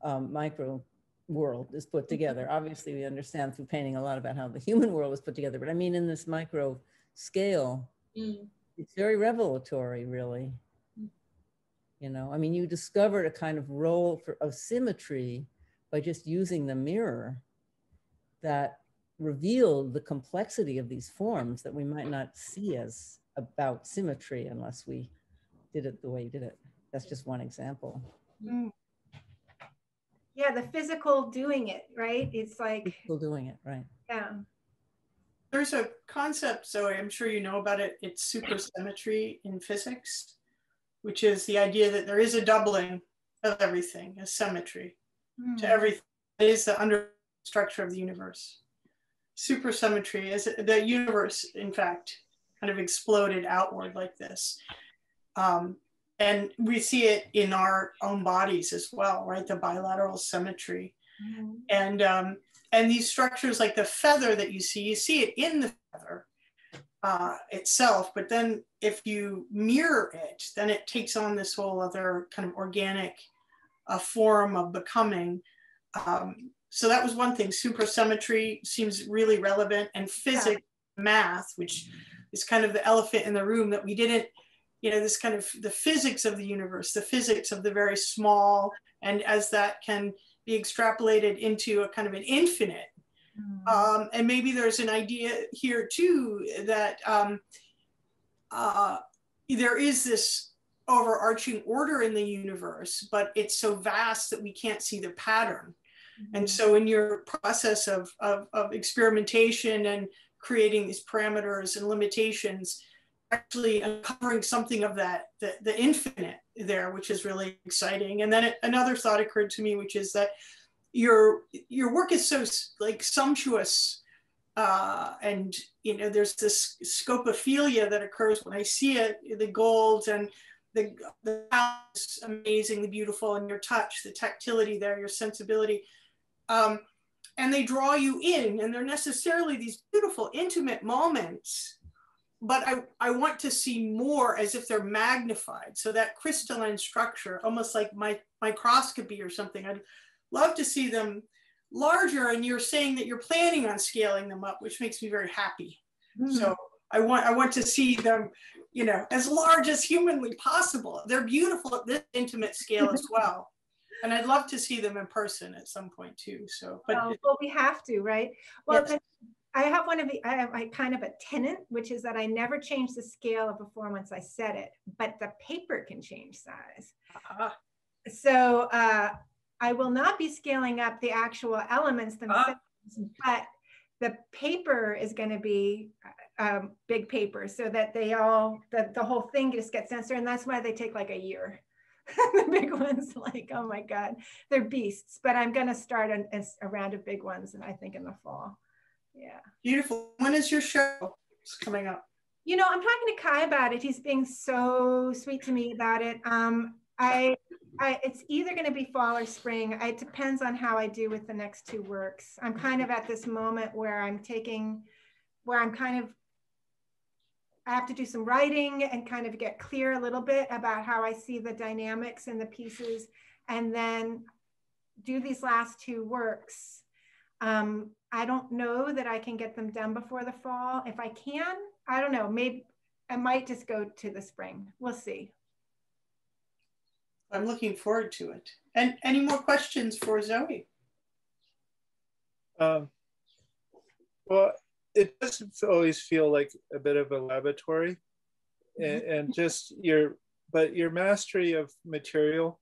micro world is put together. Obviously, we understand through painting a lot about how the human world is put together, but I mean, in this micro scale, it's very revelatory, really. You know, I mean, you discovered a kind of role of symmetry by just using the mirror that revealed the complexity of these forms that we might not see as about symmetry unless we did it the way you did it. That's just one example. Yeah, the physical doing it, right? It's like physical doing it, right? Yeah. There's a concept, Zoe, I'm sure you know about it. It's supersymmetry in physics, which is the idea that there is a doubling of everything, a symmetry to everything. It is the under structure of the universe. Supersymmetry is the universe, in fact, kind of exploded outward like this. And we see it in our own bodies as well, right? The bilateral symmetry. And these structures like the feather that you see it in the feather itself, but then if you mirror it, then it takes on this whole other kind of organic form of becoming. So that was one thing. Supersymmetry seems really relevant, and physics, math, which is kind of the elephant in the room that we didn't, you know, this kind of the physics of the universe, the physics of the very small, and as that can be extrapolated into a kind of an infinite. And maybe there's an idea here too that there is this overarching order in the universe, but it's so vast that we can't see the pattern. And so in your process of experimentation and creating these parameters and limitations, actually uncovering something of that, the infinite there, which is really exciting. And then another thought occurred to me, which is that your work is so like sumptuous, and you know, there's this scopophilia that occurs when I see it, the gold and the house, amazingly beautiful, and your touch, the tactility there, your sensibility. And they draw you in, and they're necessarily these beautiful, intimate moments, but I want to see more as if they're magnified. So that crystalline structure, almost like microscopy or something, I'd love to see them larger, and you're saying that you're planning on scaling them up, which makes me very happy. So I want to see them, you know, as large as humanly possible. They're beautiful at this intimate scale as well. And I'd love to see them in person at some point too. So, but well, we have to, right? Well, yes. I have I have kind of a tenet, which is that I never change the scale of a form once I set it, but the paper can change size. So I will not be scaling up the actual elements themselves, but the paper is going to be big paper, so that they all, the whole thing just gets censored, and that's why they take like a year. The big ones, like, oh my God, they're beasts. But I'm going to start a round of big ones, and I think in the fall. Yeah. Beautiful. When is your show coming up? You know, I'm talking to Kai about it. He's being so sweet to me about it. It's either going to be fall or spring. It depends on how I do with the next two works. I'm kind of at this moment where I have to do some writing and kind of get clear a little bit about how I see the dynamics and the pieces, and then do these last two works. I don't know that I can get them done before the fall. If I can, I don't know, maybe I might just go to the spring. We'll see. I'm looking forward to it. And any more questions for Zoe? Well, it does always feel like a bit of a laboratory, and just your mastery of material,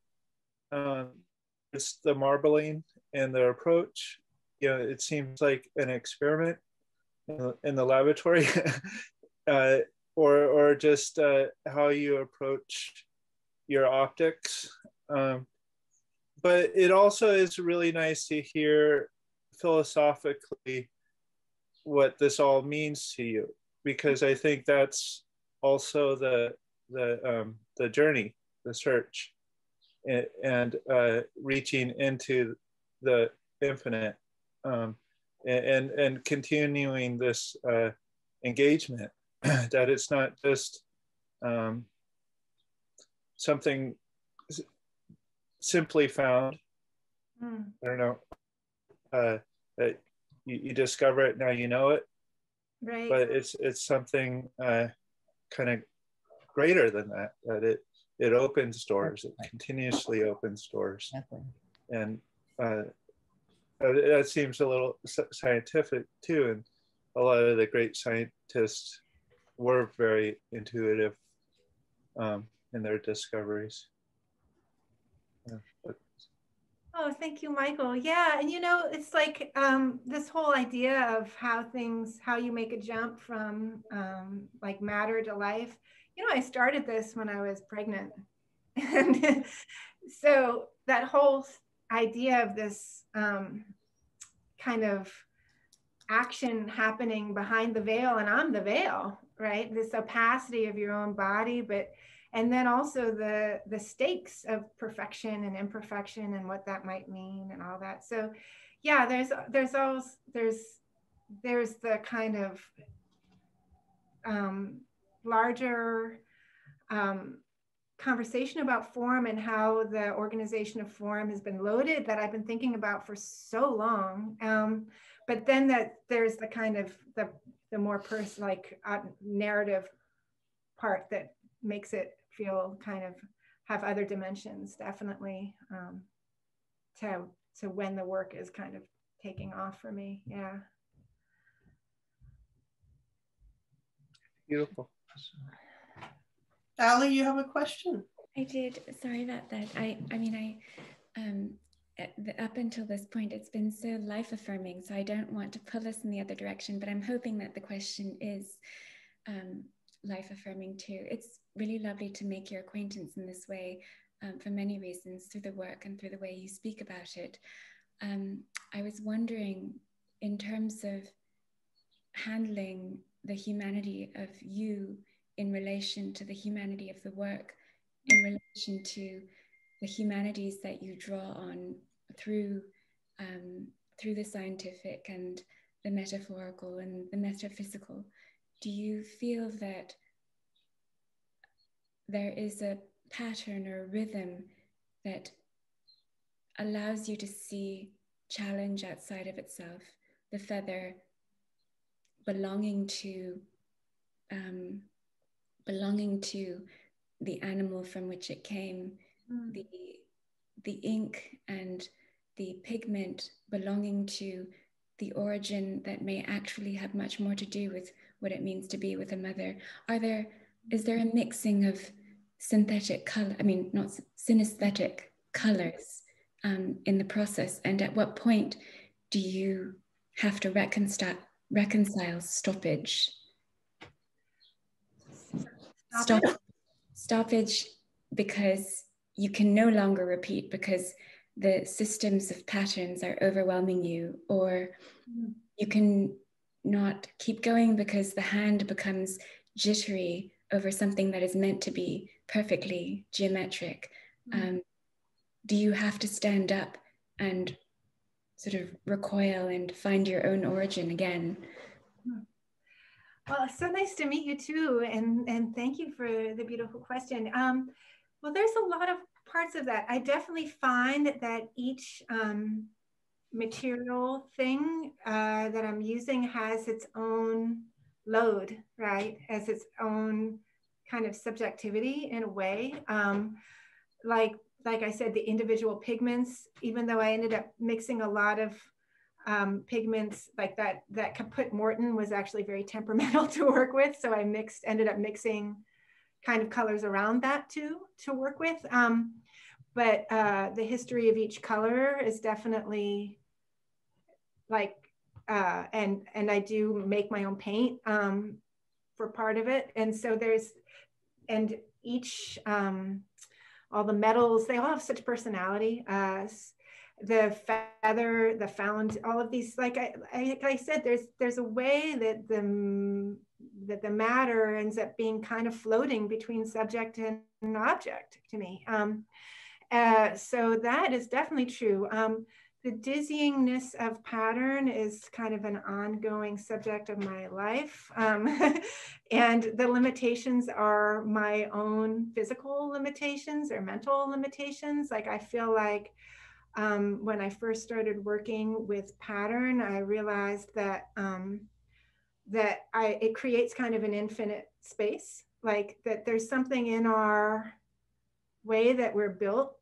it's the marbling and the approach. You know, it seems like an experiment in the laboratory, or just how you approach your optics. But it also is really nice to hear philosophically what this all means to you, because I think that's also the journey, the search, and reaching into the infinite, and continuing this engagement, that it's not just something simply found. I don't know, that you discover it, now you know it, right? But it's something kind of greater than that, that it opens doors, it continuously opens doors. And that seems a little scientific too, and a lot of the great scientists were very intuitive in their discoveries. Oh, thank you, Michael. Yeah, and you know, it's like this whole idea of how you make a jump from like matter to life. You know, I started this when I was pregnant. And so that whole idea of this kind of action happening behind the veil and on the veil, right? This opacity of your own body, and then also the stakes of perfection and imperfection and what that might mean and all that. So yeah, there's the kind of larger conversation about form and how the organization of form has been loaded that I've been thinking about for so long. But then there's the kind of the more narrative part that makes it feel kind of have other dimensions, definitely, to when the work is kind of taking off for me. Yeah. Beautiful. Ali, you have a question? I did. Sorry about that. I mean, up until this point, it's been so life-affirming, so I don't want to pull us in the other direction, but I'm hoping that the question is life-affirming too. It's really lovely to make your acquaintance in this way for many reasons, through the work and through the way you speak about it. I was wondering, in terms of handling the humanity of you in relation to the humanity of the work, in relation to the humanities that you draw on through the scientific and the metaphorical and the metaphysical, do you feel that there is a pattern or rhythm that allows you to see challenge outside of itself, the feather belonging to the animal from which it came, the ink and the pigment belonging to the origin that may actually have much more to do with what it means to be with a mother? Is there a mixing of synthetic color, I mean, not synesthetic colors in the process? And at what point do you have to reconcile stoppage? Stoppage because you can no longer repeat because the systems of patterns are overwhelming you, or you can not keep going because the hand becomes jittery over something that is meant to be perfectly geometric. Do you have to stand up and sort of recoil and find your own origin again? Well, it's so nice to meet you too. And thank you for the beautiful question. Well, there's a lot of parts of that. I definitely find that each material thing that I'm using has its own load, right? As its own kind of subjectivity in a way. Like I said, the individual pigments, even though I ended up mixing a lot of pigments like that Caput Morton was actually very temperamental to work with. So I ended up mixing kind of colors around that too, to work with. But the history of each color is definitely like, and I do make my own paint for part of it. And so and each, all the metals, they all have such personality. The feather, the found, all of these, like I said, there's a way that the matter ends up being kind of floating between subject and object to me. So that is definitely true. The dizzyingness of pattern is kind of an ongoing subject of my life. And the limitations are my own physical limitations or mental limitations. Like I feel like when I first started working with pattern, I realized that it creates kind of an infinite space, like that there's something in our way that we're built,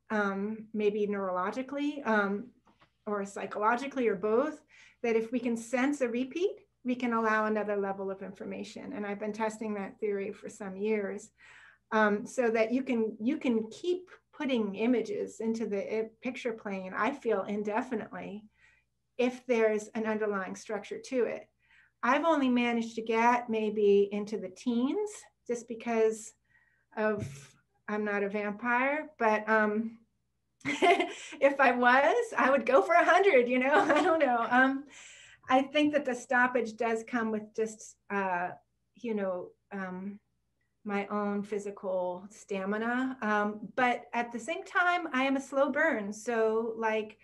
maybe neurologically or psychologically or both, that if we can sense a repeat, we can allow another level of information. And I've been testing that theory for some years, so that you can keep putting images into the picture plane, I feel, indefinitely, if there's an underlying structure to it. I've only managed to get maybe into the teens just because of, I'm not a vampire, but if I was, I would go for 100, you know, I don't know. I think that the stoppage does come with just, you know, my own physical stamina. But at the same time, I am a slow burn. So like,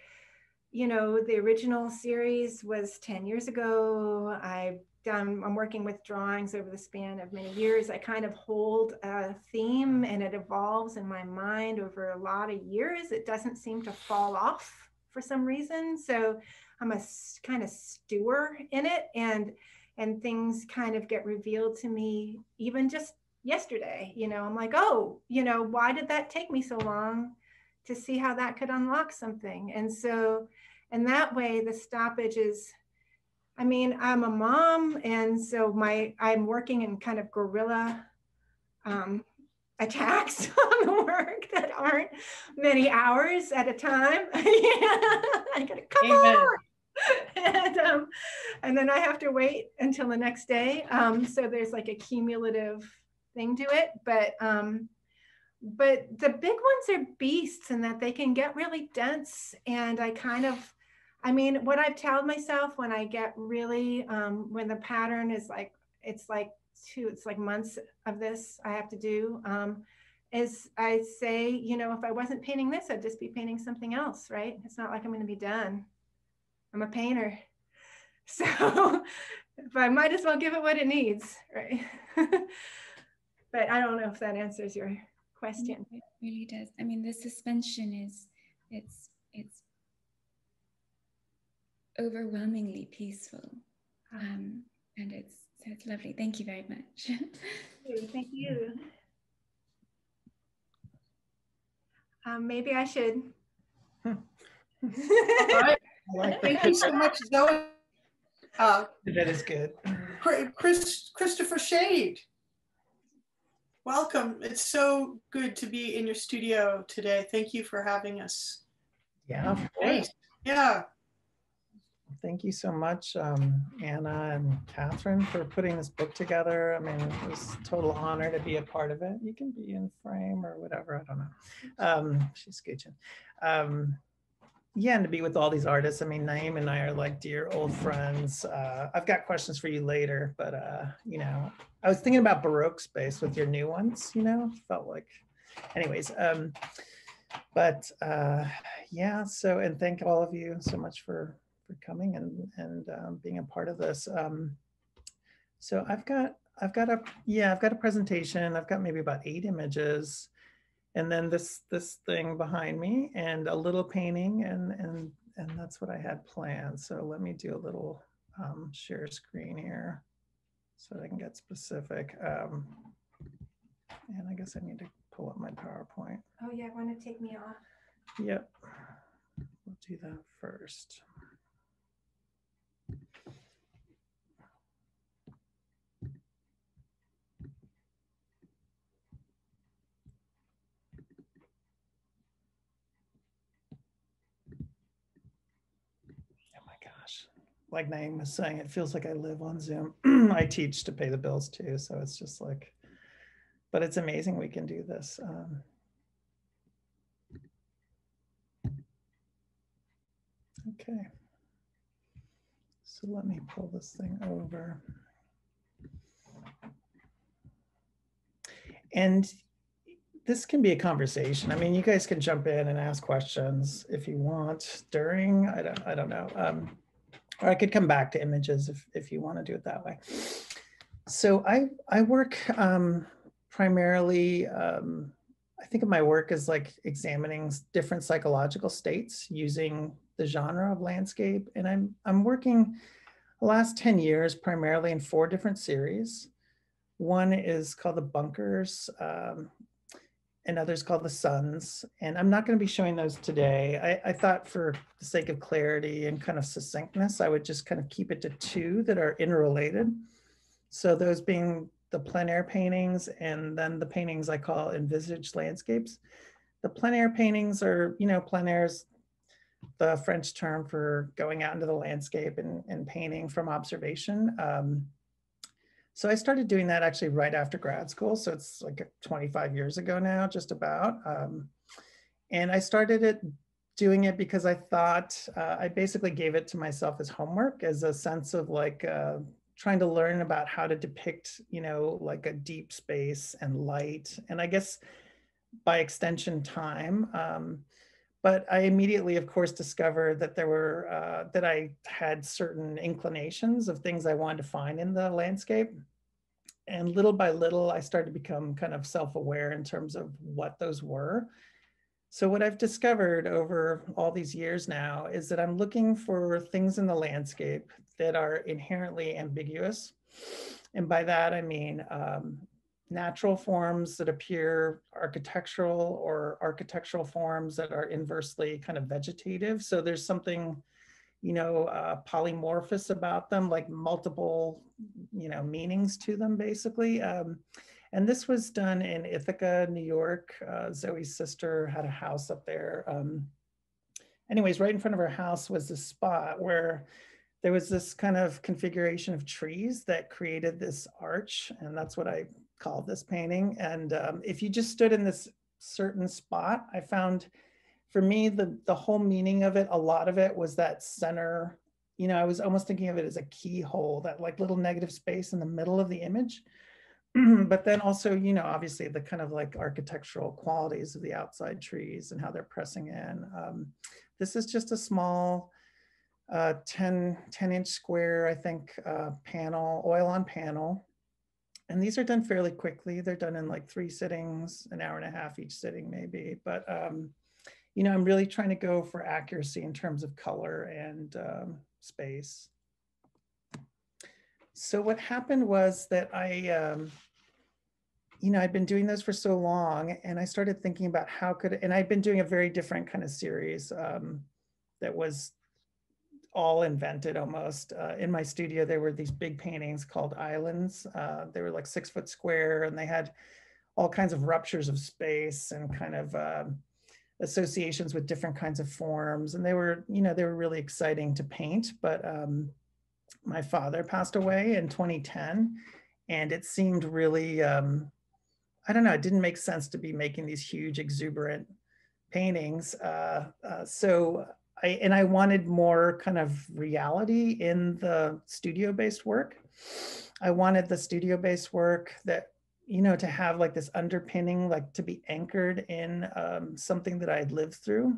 you know, the original series was 10 years ago. I'm working with drawings over the span of many years. I kind of hold a theme and it evolves in my mind over a lot of years. It doesn't seem to fall off for some reason. So I'm a kind of stewer in it, and things kind of get revealed to me even just yesterday. You know, I'm like, oh, you know, why did that take me so long to see how that could unlock something? And so, and that way the stoppage is, I mean, I'm a mom, and so I'm working in kind of guerrilla attacks on the work that aren't many hours at a time. I gotta come on. And then I have to wait until the next day. So there's like a cumulative thing to it, but the big ones are beasts in that they can get really dense. And I mean, what I've told myself when I get really, when the pattern is like, it's like months of this I have to do, is I say, you know, if I wasn't painting this, I'd just be painting something else, right? It's not like I'm going to be done. I'm a painter. So if I might as well give it what it needs, right? But I don't know if that answers your question. It really does. I mean, the suspension is, it's overwhelmingly peaceful. And it's lovely. Thank you very much. Thank you. Maybe I should All right. Thank you so much, Zoe. That is good. Christopher Shade, welcome. It's so good to be in your studio today. Thank you for having us. Yeah, of course. Yeah. Thank you so much, Anna and Catherine, for putting this book together. I mean, it was a total honor to be a part of it. You can be in frame or whatever, I don't know. She's scooching. Yeah, and to be with all these artists. I mean, Naeem and I are like dear old friends. I've got questions for you later, but you know, I was thinking about Baroque space with your new ones, you know, felt like, anyways. Yeah, so, and thank all of you so much for coming and being a part of this. So I've got a presentation. I've got maybe about 8 images, and then this thing behind me, and a little painting, and that's what I had planned. So let me do a little share screen here so that I can get specific. And I guess I need to pull up my PowerPoint. Oh yeah, want to take me off? Yep, we'll do that first. Like Naeem was saying, it feels like I live on Zoom. I teach to pay the bills too, so it's just like, but it's amazing we can do this. Okay, so let me pull this thing over. And this can be a conversation. I mean, you guys can jump in and ask questions if you want during, I don't know. Or I could come back to images if you want to do it that way. So I work primarily, I think of my work as like examining different psychological states using the genre of landscape. And I'm working the last 10 years primarily in 4 different series. One is called The Bunkers, another's called The Suns. And I'm not going to be showing those today. I thought for the sake of clarity and kind of succinctness, I would just kind of keep it to 2 that are interrelated. So those being the plein air paintings, and then the paintings I call envisaged landscapes. The plein air paintings are, you know, plein air is the French term for going out into the landscape and painting from observation. So I started doing that actually right after grad school. So it's like 25 years ago now, just about. And I started doing it because I thought I basically gave it to myself as homework, as a sense of like trying to learn about how to depict, you know, like a deep space and light, and I guess by extension time. But I immediately, of course, discovered that there were, that I had certain inclinations of things I wanted to find in the landscape. And little by little, I started to become kind of self-aware in terms of what those were. So what I've discovered over all these years now is that I'm looking for things in the landscape that are inherently ambiguous. And by that, I mean natural forms that appear architectural, or architectural forms that are inversely kind of vegetative. So there's something, you know, polymorphous about them, like multiple, you know, meanings to them, basically. And this was done in Ithaca, New York. Zoe's sister had a house up there. Anyways, right in front of her house was this spot where there was this kind of configuration of trees that created this arch, and that's what I called this painting. And if you just stood in this certain spot, I found, for me, the whole meaning of it, a lot of it was that center, you know, I was almost thinking of it as a keyhole, that like little negative space in the middle of the image. But then also, you know, obviously the kind of like architectural qualities of the outside trees and how they're pressing in. This is just a small 10-inch square, I think, panel, oil on panel. And these are done fairly quickly. They're done in like 3 sittings, an hour and a half each sitting maybe. But, you know, I'm really trying to go for accuracy in terms of color and space. So what happened was that I you know, I'd been doing those for so long, and I started thinking about how could, and I'd been doing a very different kind of series that was all invented almost. In my studio, there were these big paintings called islands. They were like 6 foot square, and they had all kinds of ruptures of space and kind of associations with different kinds of forms. And they were, you know, they were really exciting to paint. But my father passed away in 2010, and it seemed really, I don't know, it didn't make sense to be making these huge exuberant paintings. So I wanted more kind of reality in the studio-based work. I wanted the studio-based work that, you know, to have like this underpinning, like to be anchored in something that I'd lived through,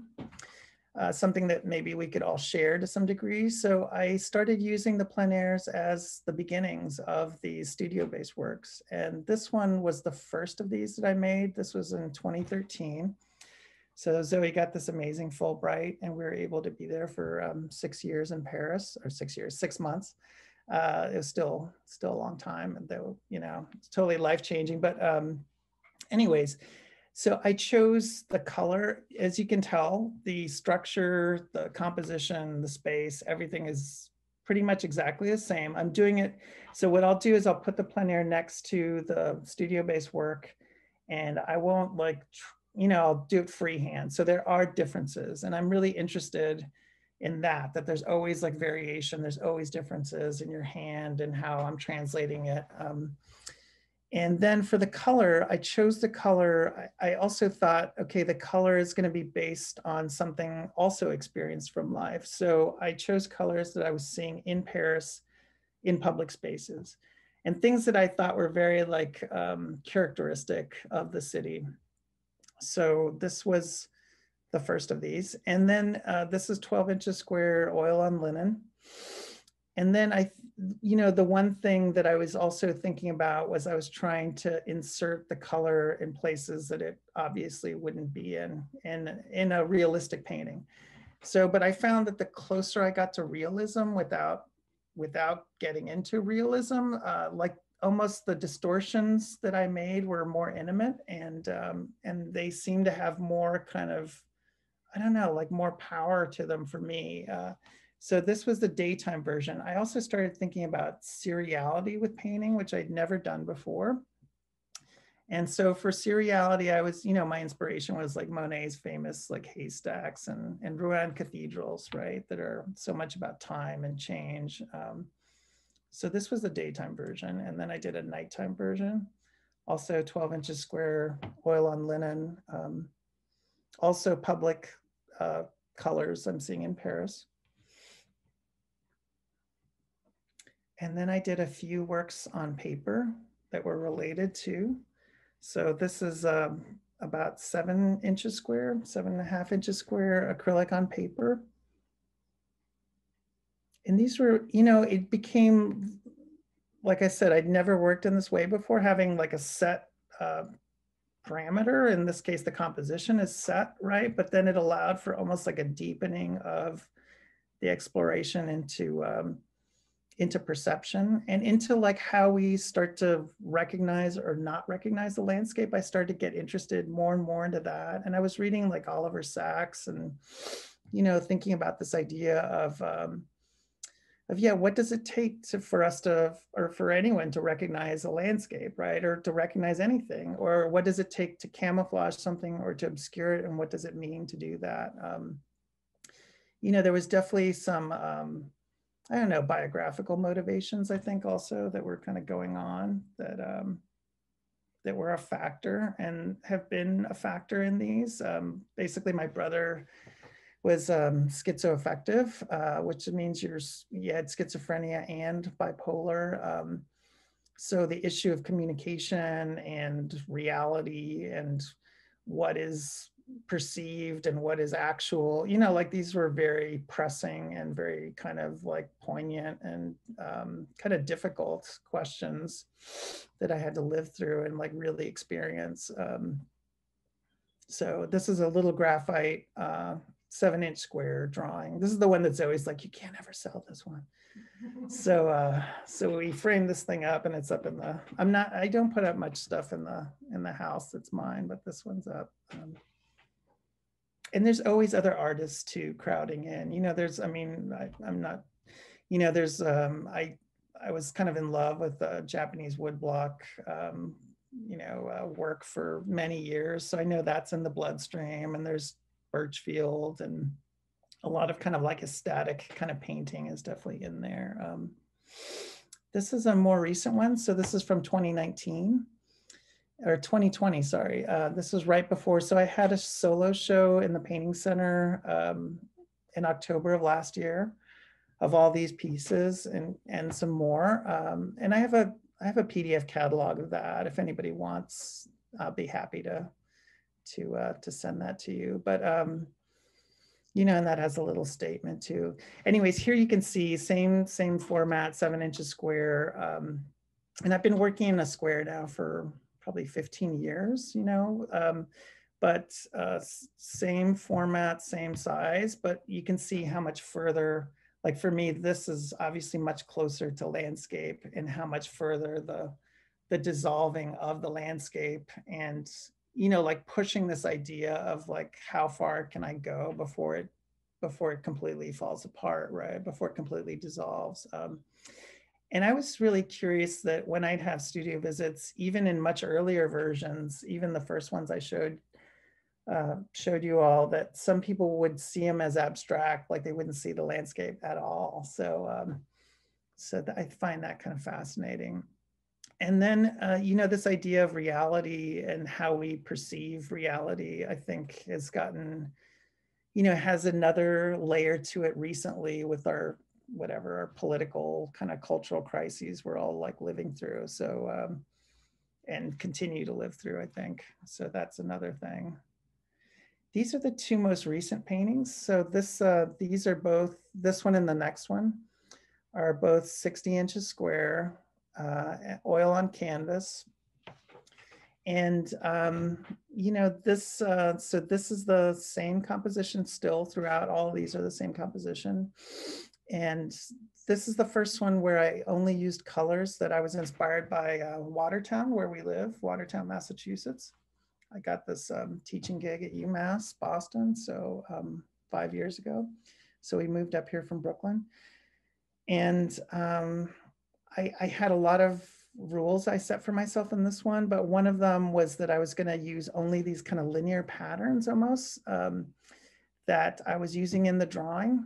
something that maybe we could all share to some degree. So I started using the plein airs as the beginnings of these studio-based works. And this one was the first of these that I made. This was in 2013. So Zoe got this amazing Fulbright, and we were able to be there for 6 years in Paris, or 6 years, 6 months. It was still a long time, and though, you know, it's totally life-changing. But anyways, so I chose the color. As you can tell, the structure, the composition, the space, everything is pretty much exactly the same. I'm doing it. So what I'll do is I'll put the plein air next to the studio-based work, and I won't like, you know, I'll do it freehand. So there are differences, and I'm really interested in that there's always like variation. There's always differences in your hand and how I'm translating it. And then for the color, I chose the color. I also thought, okay, the color is going to be based on something also experienced from life. So I chose colors that I was seeing in Paris in public spaces, and things that I thought were very like characteristic of the city. So this was the first of these. And then this is 12 inches square oil on linen. And then you know, the one thing that I was also thinking about was I was trying to insert the color in places that it obviously wouldn't be in a realistic painting. So, but I found that the closer I got to realism without getting into realism, like almost the distortions that I made were more intimate, and they seem to have more kind of, I don't know, like more power to them for me. So this was the daytime version. I also started thinking about seriality with painting, which I'd never done before. And so for seriality, I was, you know, my inspiration was like Monet's famous like haystacks and Rouen cathedrals, right? That are so much about time and change. So this was the daytime version. And then I did a nighttime version, also 12 inches square, oil on linen, also public colors I'm seeing in Paris. And then I did a few works on paper that were related to. So this is about 7 inches square, 7.5 inches square acrylic on paper. And these were, you know, it became, like I said, I'd never worked in this way before, having like a set parameter. In this case, the composition is set, right? But then it allowed for almost like a deepening of the exploration into perception and into like how we start to recognize or not recognize the landscape. I started to get interested more and more into that. And I was reading like Oliver Sacks and, you know, thinking about this idea of yeah, what does it take for us to, or for anyone to recognize a landscape, right? Or to recognize anything, or what does it take to camouflage something or to obscure it? And what does it mean to do that? You know, there was definitely some, I don't know, biographical motivations, I think also that were kind of going on that, that were a factor and have been a factor in these. Basically my brother was schizoaffective, which means you had schizophrenia and bipolar. So the issue of communication and reality and what is perceived and what is actual, you know, like these were very pressing and very kind of like poignant and kind of difficult questions that I had to live through and like really experience. So this is a little graphite 7-inch square drawing. This is the one that's always like, you can't ever sell this one. So so we framed this thing up, and it's up in the, I don't put up much stuff in the house that's mine, but this one's up. And there's always other artists too crowding in. You know, there's, I mean, I'm not, you know, there's, I was kind of in love with Japanese woodblock, you know, work for many years. So I know that's in the bloodstream, and there's Birchfield, and a lot of kind of like aesthetic kind of painting is definitely in there. This is a more recent one. So this is from 2019 or 2020, sorry. This was right before. So I had a solo show in the Painting Center in October of last year of all these pieces and some more. And I have a PDF catalog of that. If anybody wants, I'll be happy to send that to you. But you know, and that has a little statement too. Anyways, here you can see same format, 7 inches square. And I've been working in a square now for probably 15 years, you know, but same format, same size, but you can see how much further, like for me, this is obviously much closer to landscape, and how much further the dissolving of the landscape, and you know, like pushing this idea of like, how far can I go before it completely falls apart, right? Before it completely dissolves. And I was really curious that when I'd have studio visits, even in much earlier versions, even the first ones I showed you all, that some people would see them as abstract, like they wouldn't see the landscape at all. So, so I find that kind of fascinating. And then, you know, this idea of reality and how we perceive reality, I think has gotten, you know, has another layer to it recently with our political kind of cultural crises we're all like living through. So, and continue to live through, I think. So that's another thing. These are the two most recent paintings. So these are both, this one and the next one are both 60 inches square, oil on canvas. And, you know, so this is the same composition still throughout. All these are the same composition. And this is the first one where I only used colors that I was inspired by Watertown, where we live, Watertown, Massachusetts. I got this teaching gig at UMass Boston, so 5 years ago. So we moved up here from Brooklyn. And I had a lot of rules I set for myself in this one, but one of them was that I was going to use only these kind of linear patterns almost that I was using in the drawing.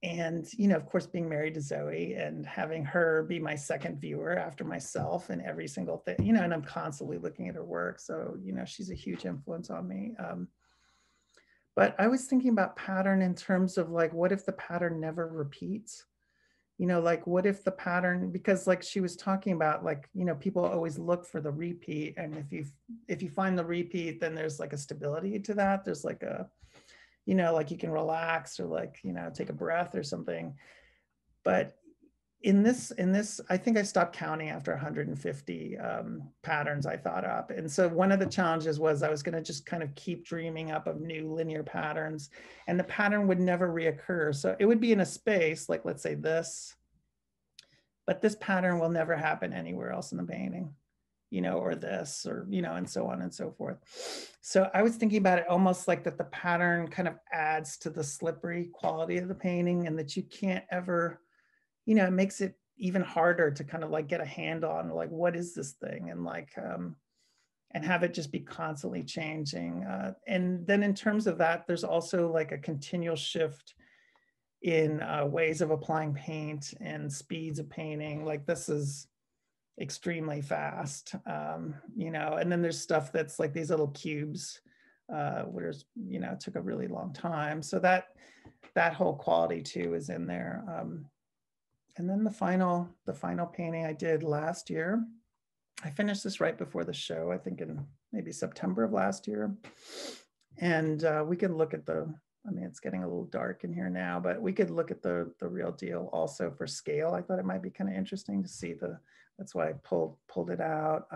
And, you know, of course, being married to Zoe and having her be my second viewer after myself in every single thing, you know, and I'm constantly looking at her work. So, you know, she's a huge influence on me. But I was thinking about pattern in terms of like, what if the pattern never repeats? You know, like what if the pattern, because like she was talking about, like, you know, people always look for the repeat. And if you find the repeat, then there's like a stability to that. There's like a, you know, like you can relax or like, you know, take a breath or something. But in this, I think I stopped counting after 150 patterns I thought up. And so one of the challenges was I was going to just kind of keep dreaming up of new linear patterns, and the pattern would never reoccur. So it would be in a space, like let's say this, but this pattern will never happen anywhere else in the painting, you know, or this, or, you know, and so on and so forth. So I was thinking about it almost like that the pattern kind of adds to the slippery quality of the painting, and that you can't ever, you know, it makes it even harder to kind of like get a handle on like, what is this thing? And like, and have it just be constantly changing. And then in terms of that, there's also like a continual shift in ways of applying paint and speeds of painting. Like this is extremely fast, you know, and then there's stuff that's like these little cubes, where, you know, it took a really long time. So that whole quality too is in there. And then the final painting I did last year, I finished this right before the show, I think in maybe September of last year. And we can look at I mean, it's getting a little dark in here now, but we could look at the real deal also for scale. I thought it might be kind of interesting to see that's why I pulled it out.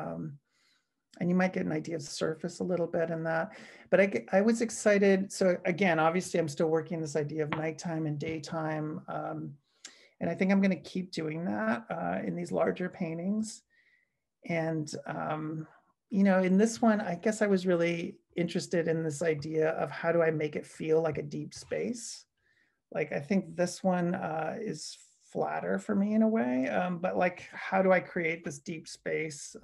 And you might get an idea of the surface a little bit in that. But I was excited. So again, obviously I'm still working this idea of nighttime and daytime. And I think I'm going to keep doing that in these larger paintings. And, you know, in this one, I guess I was really interested in this idea of how do I make it feel like a deep space? Like, I think this one is flatter for me in a way, but like, how do I create this deep space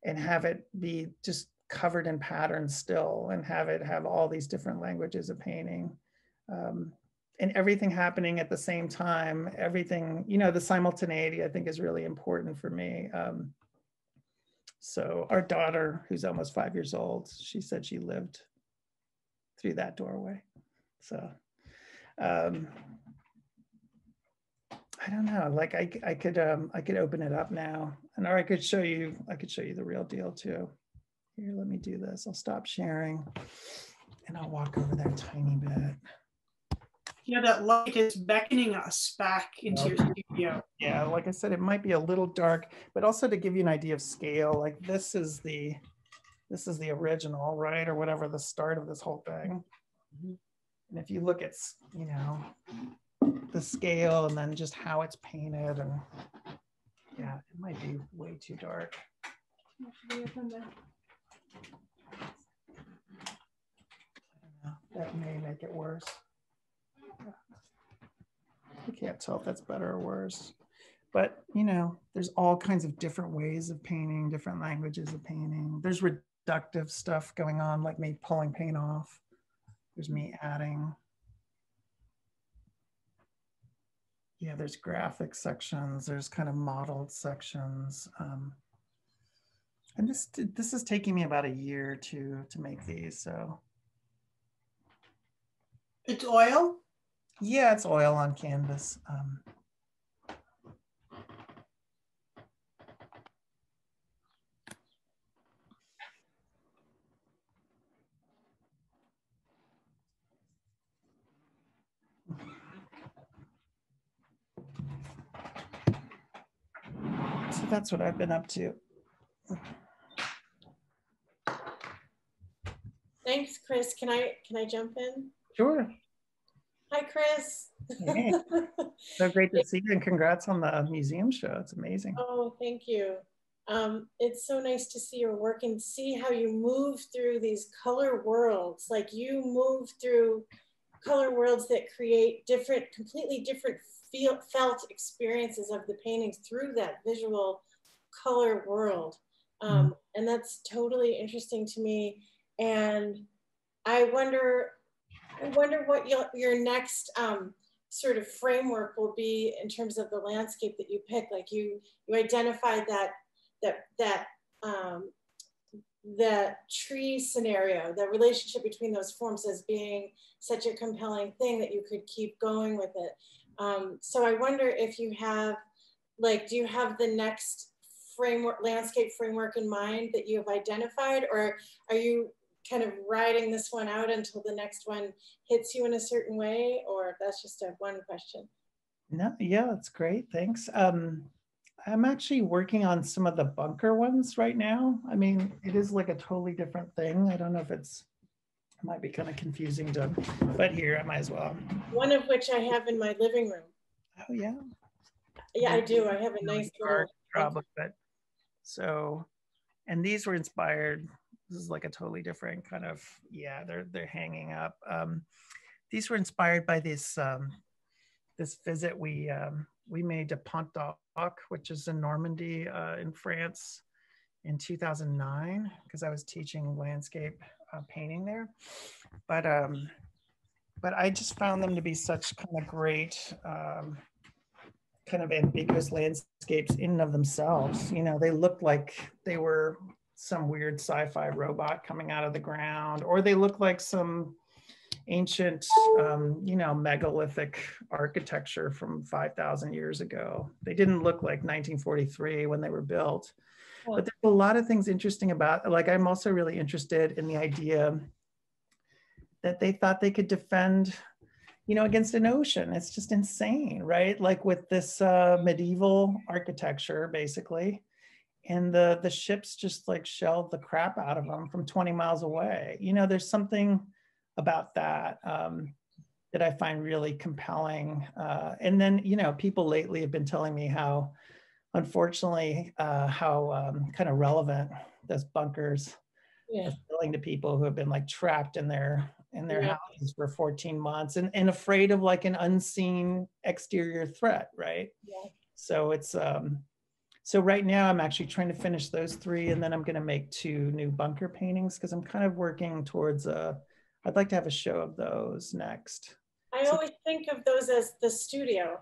and have it be just covered in patterns still, and have it have all these different languages of painting, and everything happening at the same time, everything, you know, the simultaneity I think is really important for me. So our daughter, who's almost 5 years old, she said she lived through that doorway. So I don't know, like I could open it up now, and or I could show you the real deal too. Here, let me do this. I'll stop sharing and I'll walk over there a tiny bit. Yeah, that light is beckoning us back into your studio. Yeah, like I said, it might be a little dark, but also to give you an idea of scale, like this is the original, right? Or whatever, the start of this whole thing. Mm-hmm. And if you look at, you know, the scale and then just how it's painted, and yeah, it might be way too dark. I don't know. That may make it worse. I can't tell if that's better or worse, but you know, there's all kinds of different ways of painting, different languages of painting. There's reductive stuff going on, like me pulling paint off. There's me adding. Yeah, there's graphic sections. There's kind of modeled sections. And this is taking me about a year to make these. So it's oil? Yeah, it's oil on canvas. So that's what I've been up to. Thanks, Chris. Can I jump in? Sure. Hi, Chris. Hey. So great to see you, and congrats on the museum show. It's amazing. Oh, thank you. It's so nice to see your work and see how you move through these color worlds. Like you move through color worlds that create different, completely different felt experiences of the paintings through that visual color world. And that's totally interesting to me. And I wonder what your next sort of framework will be in terms of the landscape that you pick. Like you identified that tree scenario, the relationship between those forms as being such a compelling thing that you could keep going with it. So I wonder if you have, like, do you have the next framework, landscape framework in mind that you have identified, or are you kind of riding this one out until the next one hits you in a certain way? Or that's just one question. No, yeah, that's great. Thanks. I'm actually working on some of the bunker ones right now. I mean, it is like a totally different thing. I don't know if it might be kind of confusing to, but here I might as well. One of which I have in my living room. Oh yeah. Yeah, I do. I have a nice little. So, and these were inspired. This is like a totally different kind of, yeah, they're hanging up. These were inspired by this this visit we made to Pont d'Arc, which is in Normandy in France in 2009, because I was teaching landscape painting there. But I just found them to be such kind of great, kind of ambiguous landscapes in and of themselves. You know, they looked like they were some weird sci-fi robot coming out of the ground, or they look like some ancient, you know, megalithic architecture from 5,000 years ago. They didn't look like 1943 when they were built. But there's a lot of things interesting about, like, I'm also really interested in the idea that they thought they could defend, you know, against an ocean. It's just insane, right? Like with this medieval architecture, basically. and the ships just like shelled the crap out of them from 20 miles away. You know, there's something about that that I find really compelling. And then, you know, people lately have been telling me how, unfortunately, how kind of relevant those bunkers are feeling to people who have been like trapped in their houses for 14 months and afraid of like an unseen exterior threat, right? Yeah. So it's so right now I'm actually trying to finish those 3, and then I'm going to make 2 new bunker paintings because I'm kind of working towards I'd like to have a show of those next. I always think of those as the studio.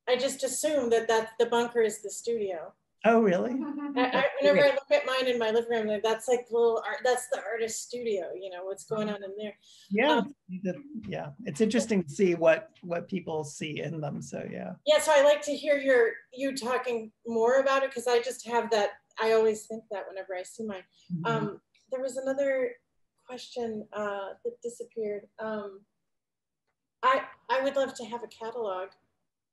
I just assume that the bunker is the studio. Oh, really? Whenever I look at mine in my living room, like, that's like little art. That's the artist studio. You know what's going on in there. Yeah, yeah. It's interesting to see what people see in them. So yeah. Yeah, so I like to hear you talking more about it because I just have that. I always think that whenever I see mine. Mm-hmm. There was another question that disappeared. I would love to have a catalog.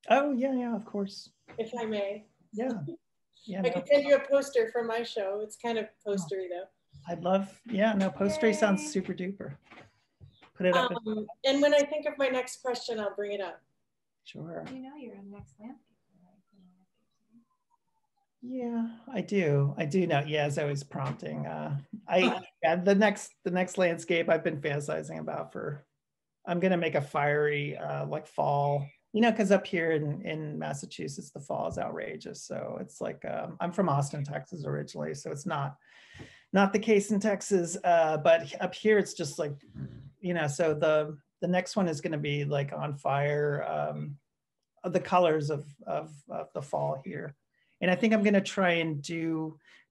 Oh yeah, of course. If I may. Yeah. Yeah, I could send you a poster for my show. It's kind of postery though. I'd love, postery sounds super duper. Put it up. And when I think of my next question, I'll bring it up. Sure. You know you're in the next landscape. Yeah, I do know. Yeah, as I was prompting. The next landscape I've been fantasizing about I'm gonna make a fiery like fall. You know, because up here in Massachusetts, the fall is outrageous. So it's like, I'm from Austin, Texas originally. So it's not the case in Texas, but up here it's just like, you know, so the next one is gonna be like on fire, the colors of the fall here. And I think I'm gonna try and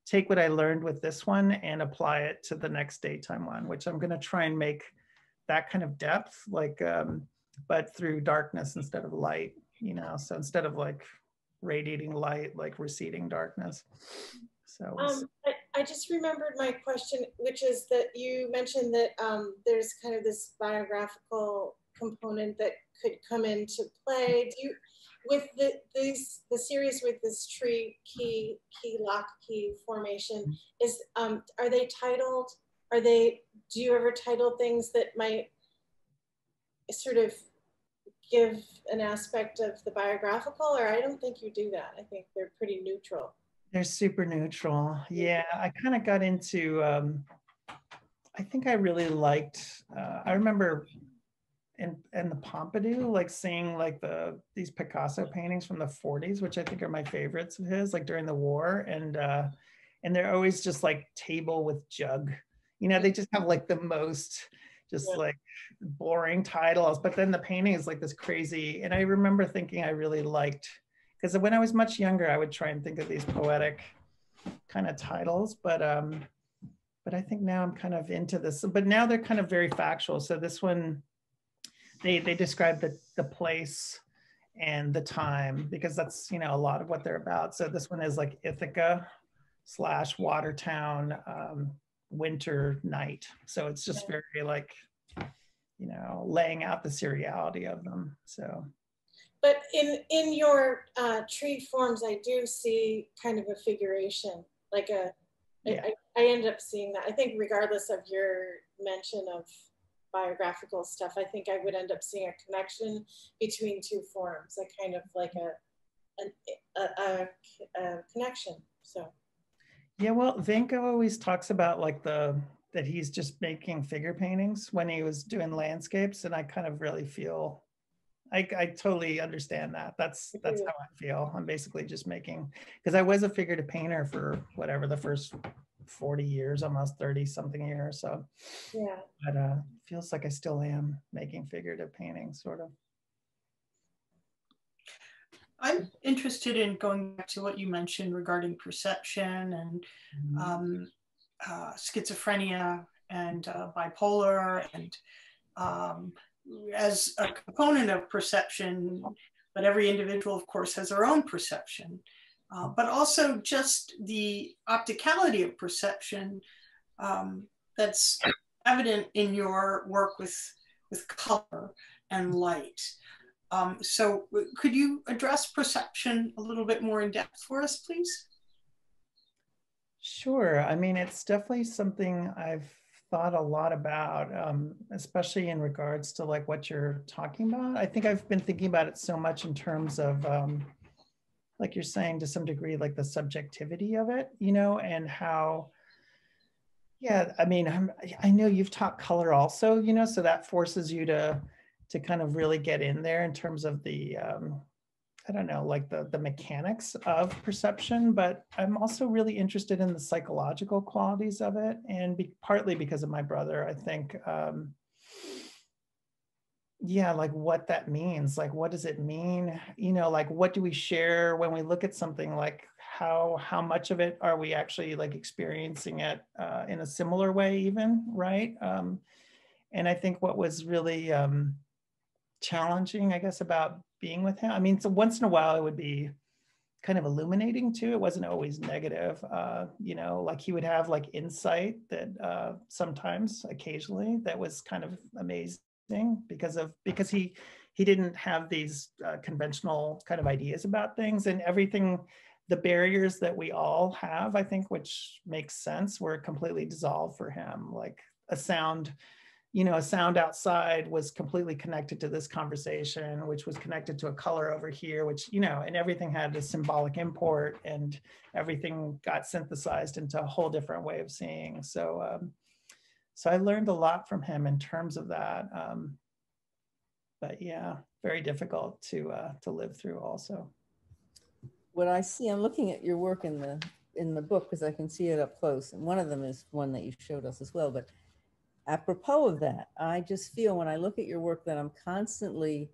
take what I learned with this one and apply it to the next daytime one, which I'm gonna try and make that kind of depth, like, but through darkness instead of light, you know, so instead of like radiating light, like receding darkness. So I just remembered my question, which is that you mentioned that there's kind of this biographical component that could come into play. Do you, with the series with this tree key lock key formation, are they titled? Do you ever title things that might sort of give an aspect of the biographical, or I don't think you do that. I think they're pretty neutral. They're super neutral. Yeah, I kind of got into, I think I really liked, I remember in the Pompidou, like seeing like these Picasso paintings from the 40s, which I think are my favorites of his, like during the war. And they're always just like table with jug. You know, they just have like the most like boring titles, but then the painting is like this crazy. And I remember thinking I really liked, because when I was much younger, I would try and think of these poetic kind of titles, but I think now I'm kind of into this, but now they're kind of very factual. So this one, they describe the place and the time, because that's, you know, a lot of what they're about. So this one is like Ithaca / Watertown, winter night. So it's just very like, you know, laying out the seriality of them. So, but in your tree forms, I do see kind of a figuration, like I end up seeing that. I think regardless of your mention of biographical stuff, I think I would end up seeing a connection between 2 forms, a kind of like a connection. So. Yeah, well, Venko always talks about like that he's just making figure paintings when he was doing landscapes, and I kind of really feel, I totally understand that. That's how I feel. I'm basically just making, because I was a figurative painter for whatever the first 40 years, almost 30 something years. So yeah, but feels like I still am making figurative paintings, sort of. I'm interested in going back to what you mentioned regarding perception and schizophrenia and bipolar, and as a component of perception, but every individual, of course, has their own perception, but also just the opticality of perception that's evident in your work with color and light. So could you address perception a little bit more in depth for us, please? Sure. I mean, it's definitely something I've thought a lot about, especially in regards to like what you're talking about. I think I've been thinking about it so much in terms of, like you're saying, to some degree, like the subjectivity of it, you know, and how, yeah, I mean, I know you've taught color also, you know, so that forces you to kind of really get in there in terms of the, I don't know, like the mechanics of perception, but I'm also really interested in the psychological qualities of it. And partly because of my brother, I think, yeah, like what that means, like, what does it mean? You know, like, what do we share when we look at something? Like how much of it are we actually like experiencing it in a similar way even, right? And I think what was really, challenging, I guess, about being with him. I mean, so once in a while it would be kind of illuminating too. It wasn't always negative. You know, like he would have like insight that sometimes, occasionally, that was kind of amazing because he didn't have these conventional kind of ideas about things, and everything, the barriers that we all have, I think, which makes sense, were completely dissolved for him. Like a sound, you know, a sound outside was completely connected to this conversation, which was connected to a color over here, which, you know, and everything had a symbolic import, and everything got synthesized into a whole different way of seeing. So, so I learned a lot from him in terms of that. But yeah, very difficult to live through also. What I see, I'm looking at your work in the book because I can see it up close. And one of them is one that you showed us as well. But apropos of that, I just feel when I look at your work that I'm constantly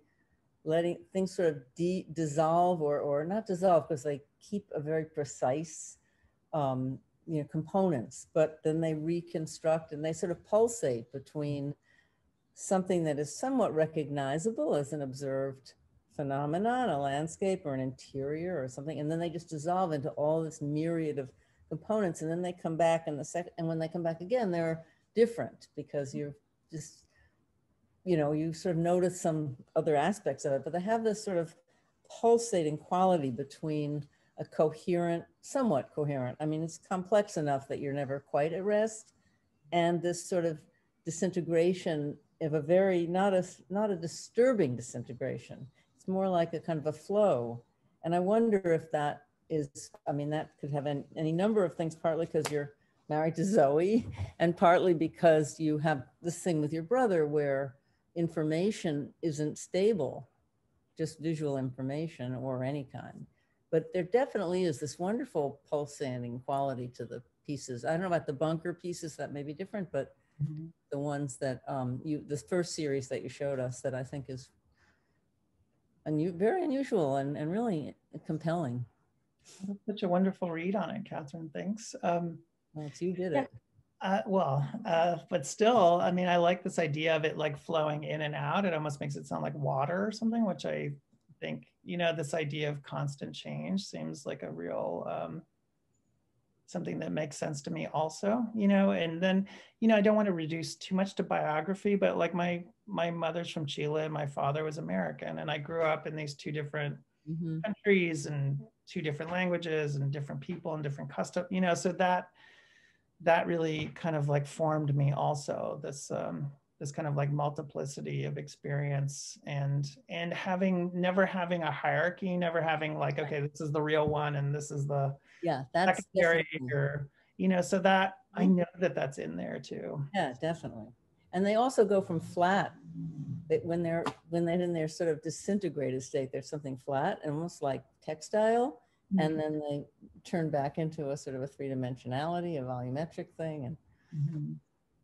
letting things sort of dissolve or not dissolve, because they keep a very precise, you know, components, but then they reconstruct and they sort of pulsate between something that is somewhat recognizable as an observed phenomenon, a landscape or an interior or something, and then they just dissolve into all this myriad of components, and then they come back in the second, and when they come back again, they're different because you're just, you know, you sort of notice some other aspects of it, but they have this sort of pulsating quality between a coherent, somewhat coherent, I mean, it's complex enough that you're never quite at rest, and this sort of disintegration of a very, not a disturbing disintegration. It's more like a kind of a flow. And I wonder if that is, I mean, that could have any number of things, partly because you're married to Zoe, and partly because you have this thing with your brother where information isn't stable, just visual information or any kind. But there definitely is this wonderful pulsating quality to the pieces. I don't know about the bunker pieces, that may be different, but the ones that this first series that you showed us, that I think is very unusual and really compelling. That's such a wonderful read on it, Catherine. Thanks. Well, it's you did it. But still, I mean, I like this idea of it like flowing in and out. It almost makes it sound like water or something, which I think, you know, this idea of constant change seems like a real something that makes sense to me also, you know. And then, you know, I don't want to reduce too much to biography, but like my mother's from Chile, my father was American, and I grew up in these two different countries and two different languages and different people and different customs, you know, so that really kind of like formed me also, this this kind of like multiplicity of experience, and never having a hierarchy, never having like, okay, this is the real one and this is the that's secondary, or, you know, so that I know that that's in there too. Yeah, definitely. And they also go from flat, when they're in their sort of disintegrated state, there's something flat, almost like textile, and then they turn back into a sort of a three-dimensionality, a volumetric thing, and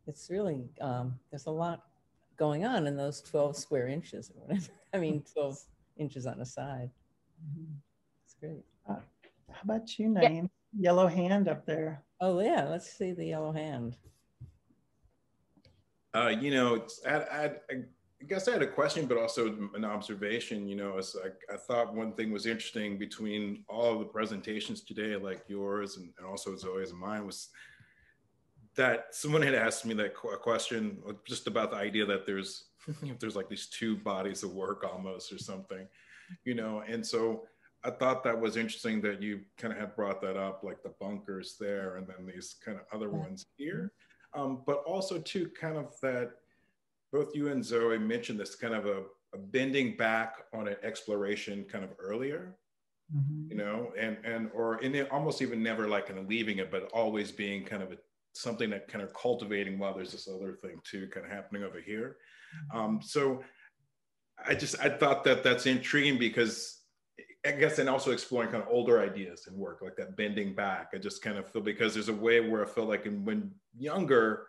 it's really there's a lot going on in those 12 square inches or whatever. I mean, 12 inches on a side. It's great. How about you, Naeem? Yellow hand up there. Oh yeah, let's see the yellow hand. You know, I guess I had a question, but also an observation. You know, I thought one thing was interesting between all of the presentations today, like yours and also Zoe's and mine, was that someone had asked me that question just about the idea that there's like these two bodies of work almost or something, you know. And so I thought that was interesting that you kind of had brought that up, like the bunkers there, and then these kind of other ones here. But also too, kind of that both you and Zoe mentioned this kind of a bending back on an exploration kind of earlier, you know, and or in it almost even never like kind of leaving it, but always being kind of something that kind of cultivating while there's this other thing too kind of happening over here. So I thought that that's intriguing because I guess, and also exploring kind of older ideas in work, like that bending back. I just kind of feel, because there's a way where I feel like when younger,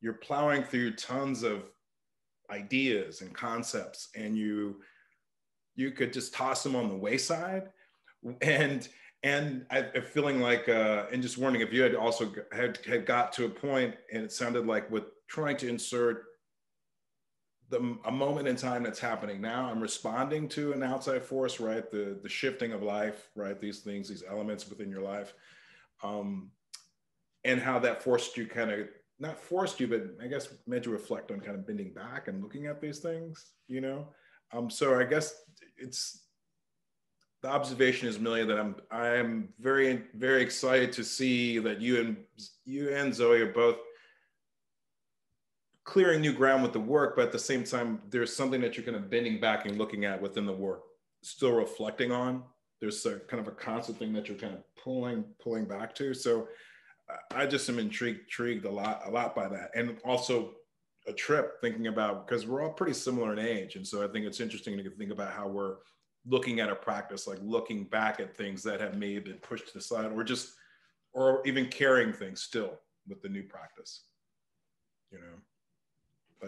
you're plowing through tons of ideas and concepts, and you could just toss them on the wayside. And I'm feeling like, and just wondering if you had also had got to a point, and it sounded like with trying to insert a moment in time that's happening now. I'm responding to an outside force, right? The shifting of life, right? These things, these elements within your life, and how that forced you kind of, not forced you, but I guess made you reflect on kind of bending back and looking at these things, you know? So I guess the observation is, Millie, that I'm very, very excited to see that you and Zoe are both clearing new ground with the work, but at the same time, there's something that you're kind of bending back and looking at within the work, still reflecting on. There's a kind of a constant thing that you're kind of pulling back to. So I just am intrigued a lot by that. And also a trip thinking about, because we're all pretty similar in age. And so I think it's interesting to think about how we're looking at a practice, like looking back at things that have maybe been pushed to the side, or even carrying things still with the new practice, you know?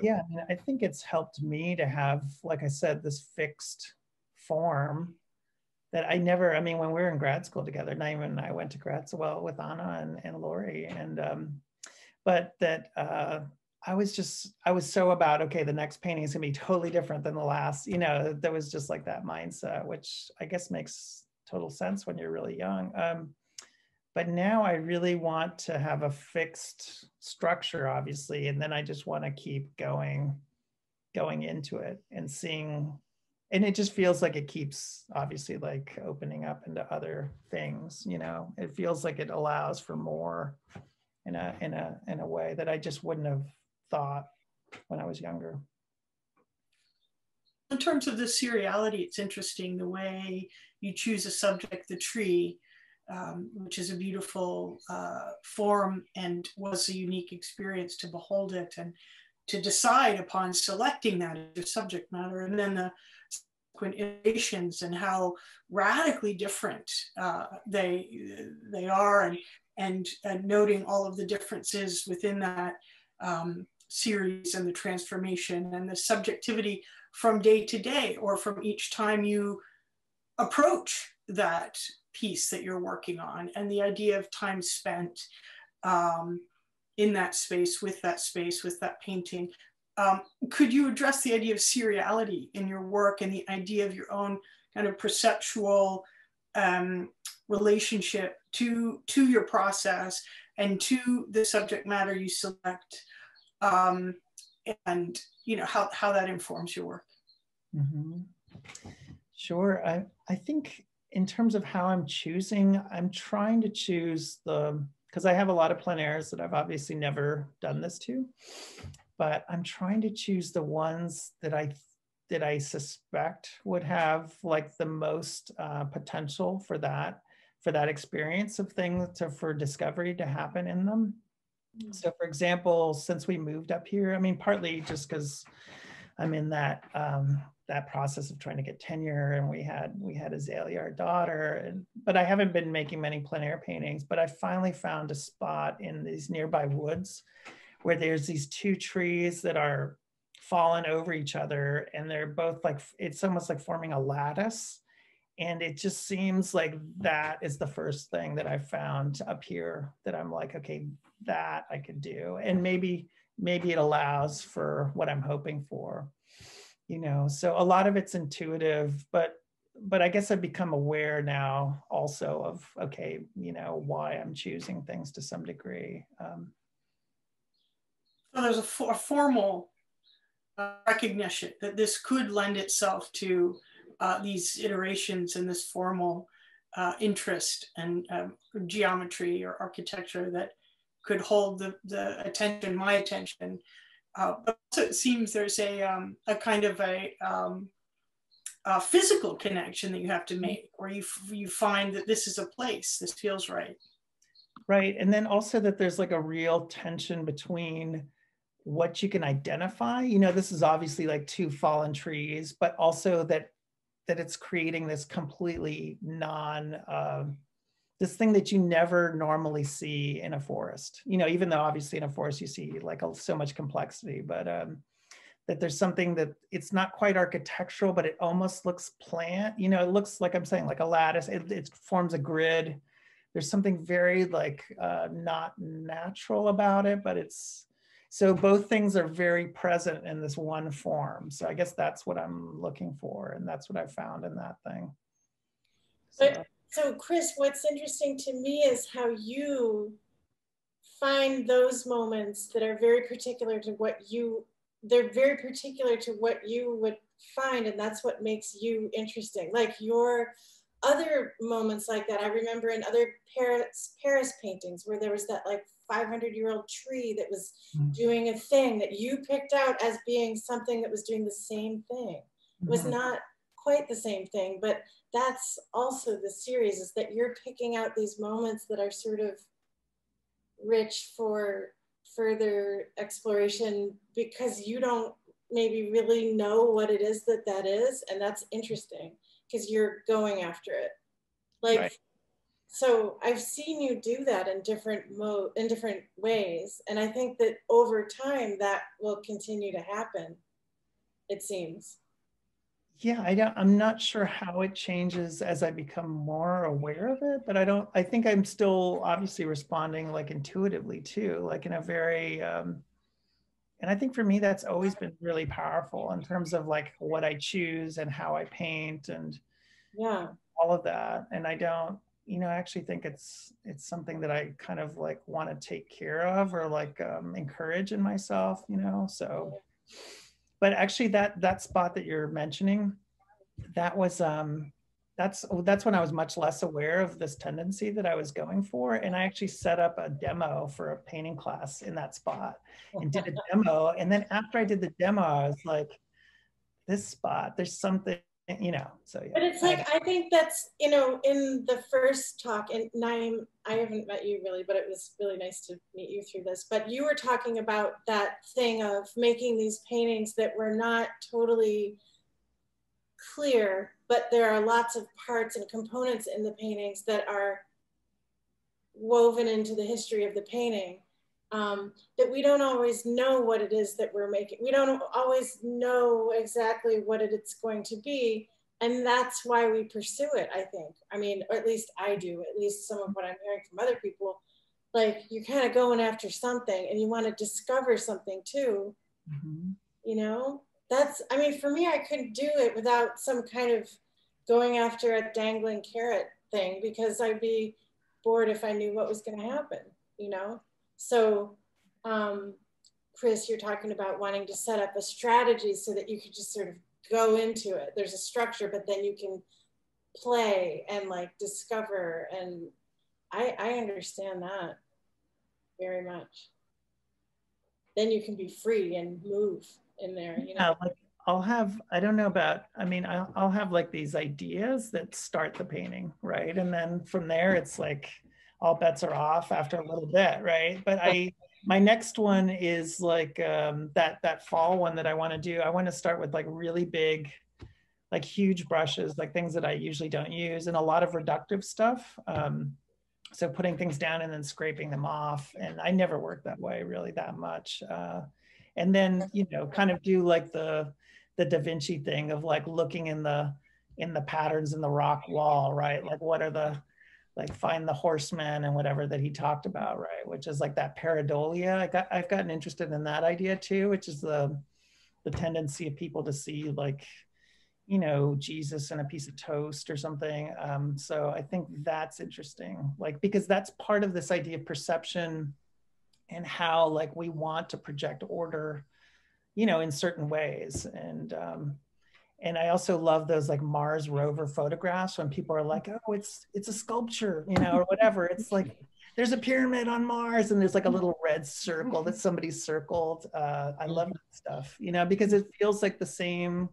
Yeah, I mean, I think it's helped me to have, like I said, this fixed form that I never, I mean, when we were in grad school together, Naima and I went to grad school with Anna and Lori, and, but that I was so about, okay, the next painting is gonna be totally different than the last, you know, there was just like that mindset, which I guess makes total sense when you're really young. But now I really want to have a fixed structure, obviously, and then I just want to keep going into it and seeing, and it just feels like it keeps obviously like opening up into other things, you know. It feels like it allows for more in a way that I just wouldn't have thought when I was younger. In terms of the seriality, it's interesting the way you choose a subject, the tree, which is a beautiful form and was a unique experience to behold it and to decide upon selecting that as your subject matter, and then the subsequent iterations and how radically different they are, and noting all of the differences within that series and the transformation and the subjectivity from day to day, or from each time you approach that piece that you're working on, and the idea of time spent in that space, with that painting. Could you address the idea of seriality in your work and the idea of your own kind of perceptual relationship to your process and to the subject matter you select, and you know how that informs your work? Mm-hmm. Sure. I think in terms of how I'm choosing, I'm trying to choose because I have a lot of plein airs that I've obviously never done this to, but I'm trying to choose the ones that I suspect would have like the most potential for that experience of things, for discovery to happen in them. So for example, since we moved up here, I mean, partly just because I'm in that process of trying to get tenure, and we had Azalea, our daughter, but I haven't been making many plein air paintings, but I finally found a spot in these nearby woods where there's these two trees that are fallen over each other, and they're both like, it's almost like forming a lattice. And it just seems like that is the first thing that I found up here that I'm like, okay, that I could do. And maybe it allows for what I'm hoping for, you know. So a lot of it's intuitive, but I guess I've become aware now also of, okay, you know, why I'm choosing things to some degree. So there's a formal recognition that this could lend itself to these iterations and this formal interest and geometry or architecture that could hold the attention, my attention. But also it seems there's a kind of a physical connection that you have to make, where you find that this is a place, this feels right. Right, and then also that there's like a real tension between what you can identify. You know, this is obviously like two fallen trees, but also that it's creating this completely this thing that you never normally see in a forest. You know, even though obviously in a forest you see like so much complexity, but that there's something that it's not quite architectural, but it almost looks plant. You know, it looks like I'm saying like a lattice. It forms a grid. There's something very like not natural about it, but it's, so both things are very present in this one form. So I guess that's what I'm looking for, and that's what I found in that thing. So Chris, what's interesting to me is how you find those moments that are very particular to what you, they're very particular to what you would find, and that's what makes you interesting. Like your other moments like that, I remember in other Paris paintings where there was that like 500-year-old tree that was doing a thing that you picked out as being something that was doing the same thing. It was not quite the same thing, but that's also the series, is that you're picking out these moments that are sort of rich for further exploration because you don't maybe really know what it is that is, and that's interesting because you're going after it. Like, right. So I've seen you do that in different ways, and I think that over time that will continue to happen, it seems. Yeah, I'm not sure how it changes as I become more aware of it, but I think I'm still obviously responding like intuitively too, like in a very, and I think for me, that's always been really powerful in terms of like what I choose and how I paint and all of that. And I don't, you know, I actually think it's something that I kind of like want to take care of or like encourage in myself, you know, so. But actually that spot that you're mentioning, that was, that's when I was much less aware of this tendency that I was going for. And I actually set up a demo for a painting class in that spot and did a demo. And then after I did the demo, I was like, this spot, there's something, you know, so yeah. But it's like, I think that's, you know, in the first talk, and Naeem, I haven't met you really, but it was really nice to meet you through this, but you were talking about that thing of making these paintings that were not totally clear, but there are lots of parts and components in the paintings that are woven into the history of the painting, that we don't always know what it is that we're making. We don't always know exactly what it's going to be. And that's why we pursue it, I think. I mean, or at least I do, at least some of what I'm hearing from other people. Like you're kind of going after something and you want to discover something too, you know? That's, I mean, for me, I couldn't do it without some kind of going after a dangling carrot thing because I'd be bored if I knew what was going to happen, you know? So, Chris, you're talking about wanting to set up a strategy so that you could just sort of go into it. There's a structure, but then you can play and like discover. And I understand that very much. Then you can be free and move in there, you know? Yeah, like I'll have, I don't know about, I mean, I'll have like these ideas that start the painting, right? And then from there, it's like all bets are off after a little bit, right? But my next one is like that fall one that I want to do. I want to start with like really big, like huge brushes, like things that I usually don't use, and a lot of reductive stuff. So putting things down and then scraping them off. And I never work that way really that much. And then, you know, kind of do like the Da Vinci thing of like looking in the patterns in the rock wall, right? Like what are the, like find the horsemen and whatever that he talked about, right? Which is like that pareidolia. I've gotten interested in that idea too, which is the tendency of people to see like, you know, Jesus and a piece of toast or something. So I think that's interesting, like, because that's part of this idea of perception and how like we want to project order, you know, in certain ways. And I also love those like Mars rover photographs when people are like, oh, it's a sculpture, you know, or whatever. It's like, there's a pyramid on Mars and there's like a little red circle that somebody circled. I love that stuff, you know, because it feels like the same,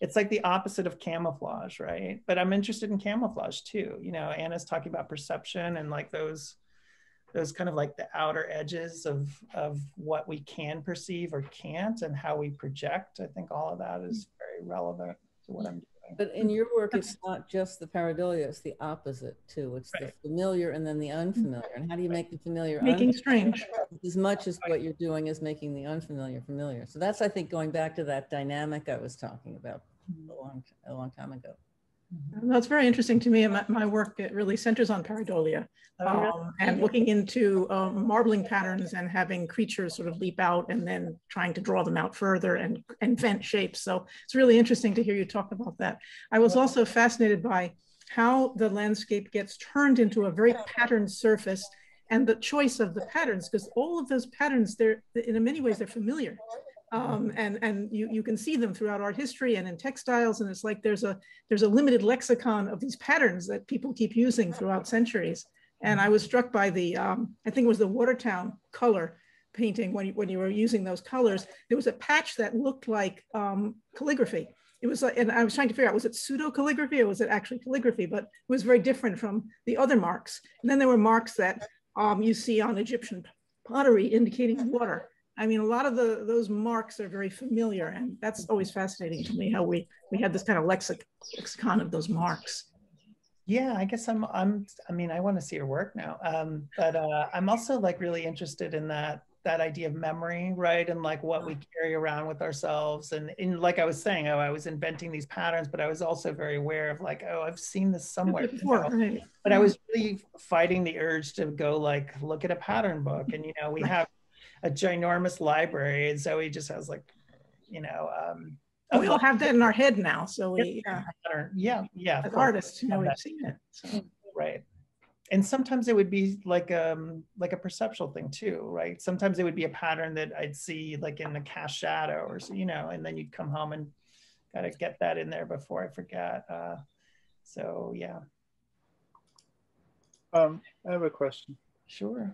it's like the opposite of camouflage, right? But I'm interested in camouflage too. You know, Anna's talking about perception and like those kind of like the outer edges of what we can perceive or can't and how we project. I think all of that is very relevant to what I'm doing. But in your work, it's not just the pareidolia, it's the opposite too. It's the familiar and then the unfamiliar. And how do you make the familiar Making unfamiliar? strange. As much as what you're doing is making the unfamiliar familiar. So that's, I think, going back to that dynamic I was talking about a long time ago. That's very interesting to me. My work, it really centers on pareidolia and looking into marbling patterns and having creatures sort of leap out and then trying to draw them out further and invent shapes. So it's really interesting to hear you talk about that. I was also fascinated by how the landscape gets turned into a very patterned surface and the choice of the patterns, because all of those patterns, they're in many ways, they're familiar. And you can see them throughout art history and in textiles, and it's like there's a limited lexicon of these patterns that people keep using throughout centuries. And I was struck by the I think it was the Watertown color painting when you were using those colors. There was a patch that looked like calligraphy. It was like, and I was trying to figure out, was it pseudo calligraphy or was it actually calligraphy? But it was very different from the other marks. And then there were marks that you see on Egyptian pottery indicating water. I mean, a lot of those marks are very familiar, and that's always fascinating to me how we had this kind of lexicon of those marks. Yeah, I guess I mean, I want to see your work now, but I'm also like really interested in that idea of memory, right? And like what we carry around with ourselves, and in like I was saying, oh, I was inventing these patterns, but I was also very aware of like, oh, I've seen this somewhere before, right? But I was really fighting the urge to go like look at a pattern book, and you know, we have a ginormous library, and Zoe just has like, you know, we all have that in our head now, so we yeah, as artists, you know, we've seen it, so. Right. And sometimes it would be like a perceptual thing too, right? Sometimes it would be a pattern that I'd see like in a cast shadow or, you know, and then you'd come home and gotta get that in there before I forget. So yeah. I have a question. Sure.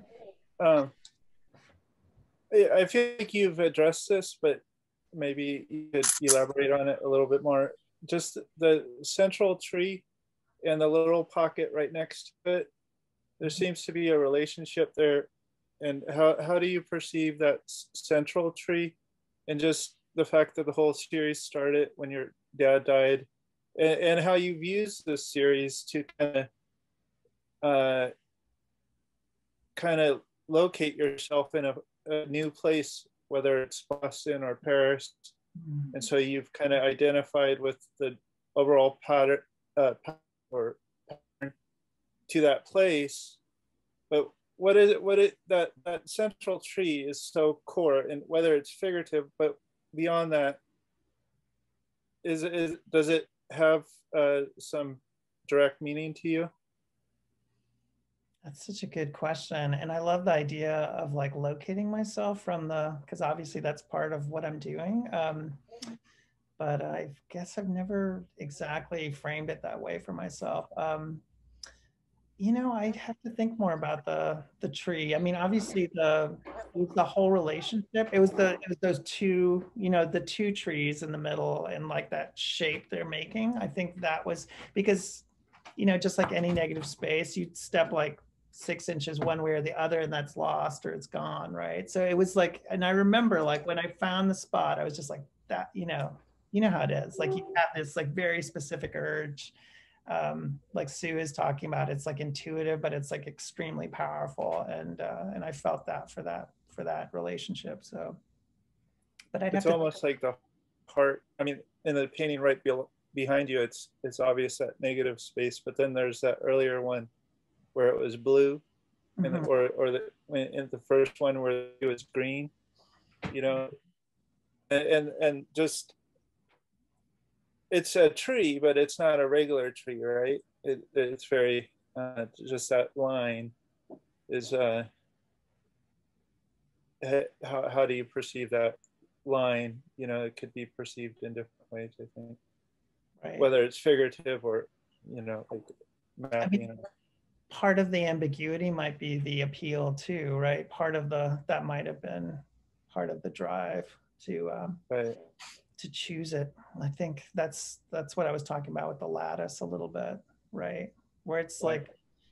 I feel like you've addressed this, but maybe you could elaborate on it a little bit more. Just the central tree and the little pocket right next to it, there seems to be a relationship there. And how do you perceive that central tree, and just the fact that the whole series started when your dad died, and how you've used this series to kind of locate yourself in a new place, whether it's Boston or Paris. And so you've kind of identified with the overall pattern to that place. But what is it that central tree is so core, and whether it's figurative, but beyond that, does it have some direct meaning to you? That's such a good question. And I love the idea of like locating myself from because obviously that's part of what I'm doing. But I guess I've never exactly framed it that way for myself. You know, I'd have to think more about the tree. I mean, obviously the whole relationship. It was those two, you know, the two trees in the middle and like that shape they're making. I think that was because, you know, just like any negative space, you'd step like 6 inches one way or the other and that's lost or it's gone, right? So it was like, and I remember like when I found the spot, I was just like that, you know how it is. Like you have this like very specific urge, like Sue is talking about. It's like intuitive, but it's like extremely powerful, and I felt that for that relationship. So, but it's almost like the heart. I mean, in the painting right behind you, it's obvious that negative space, but then there's that earlier one where it was blue, and in the first one where it was green, you know, and just. It's a tree, but it's not a regular tree, right? It's very, just that line is, how do you perceive that line? You know, it could be perceived in different ways, I think. Right. whether it's figurative or, like mapping. I mean, part of the ambiguity might be the appeal too, right? That might have been part of the drive to right. to choose it. I think that's what I was talking about with the lattice a little bit, right? Where it's like,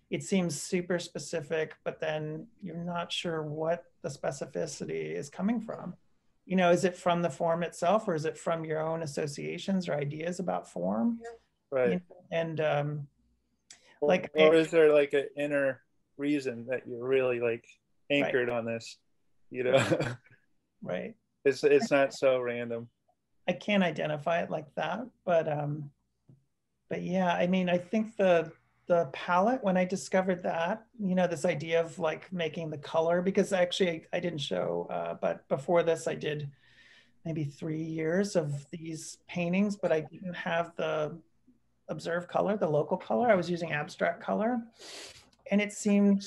it seems super specific, but then you're not sure what the specificity is coming from. Is it from the form itself, or is it from your own associations or ideas about form? Right. And or is there like an inner reason that you're really like anchored on this, Right. It's not so random. I can't identify it like that, but yeah, I mean, I think the palette, when I discovered that, this idea of like making the color, because actually I didn't show, but before this I did maybe 3 years of these paintings, but I didn't have the observed color, the local color. I was using abstract color, and it seemed,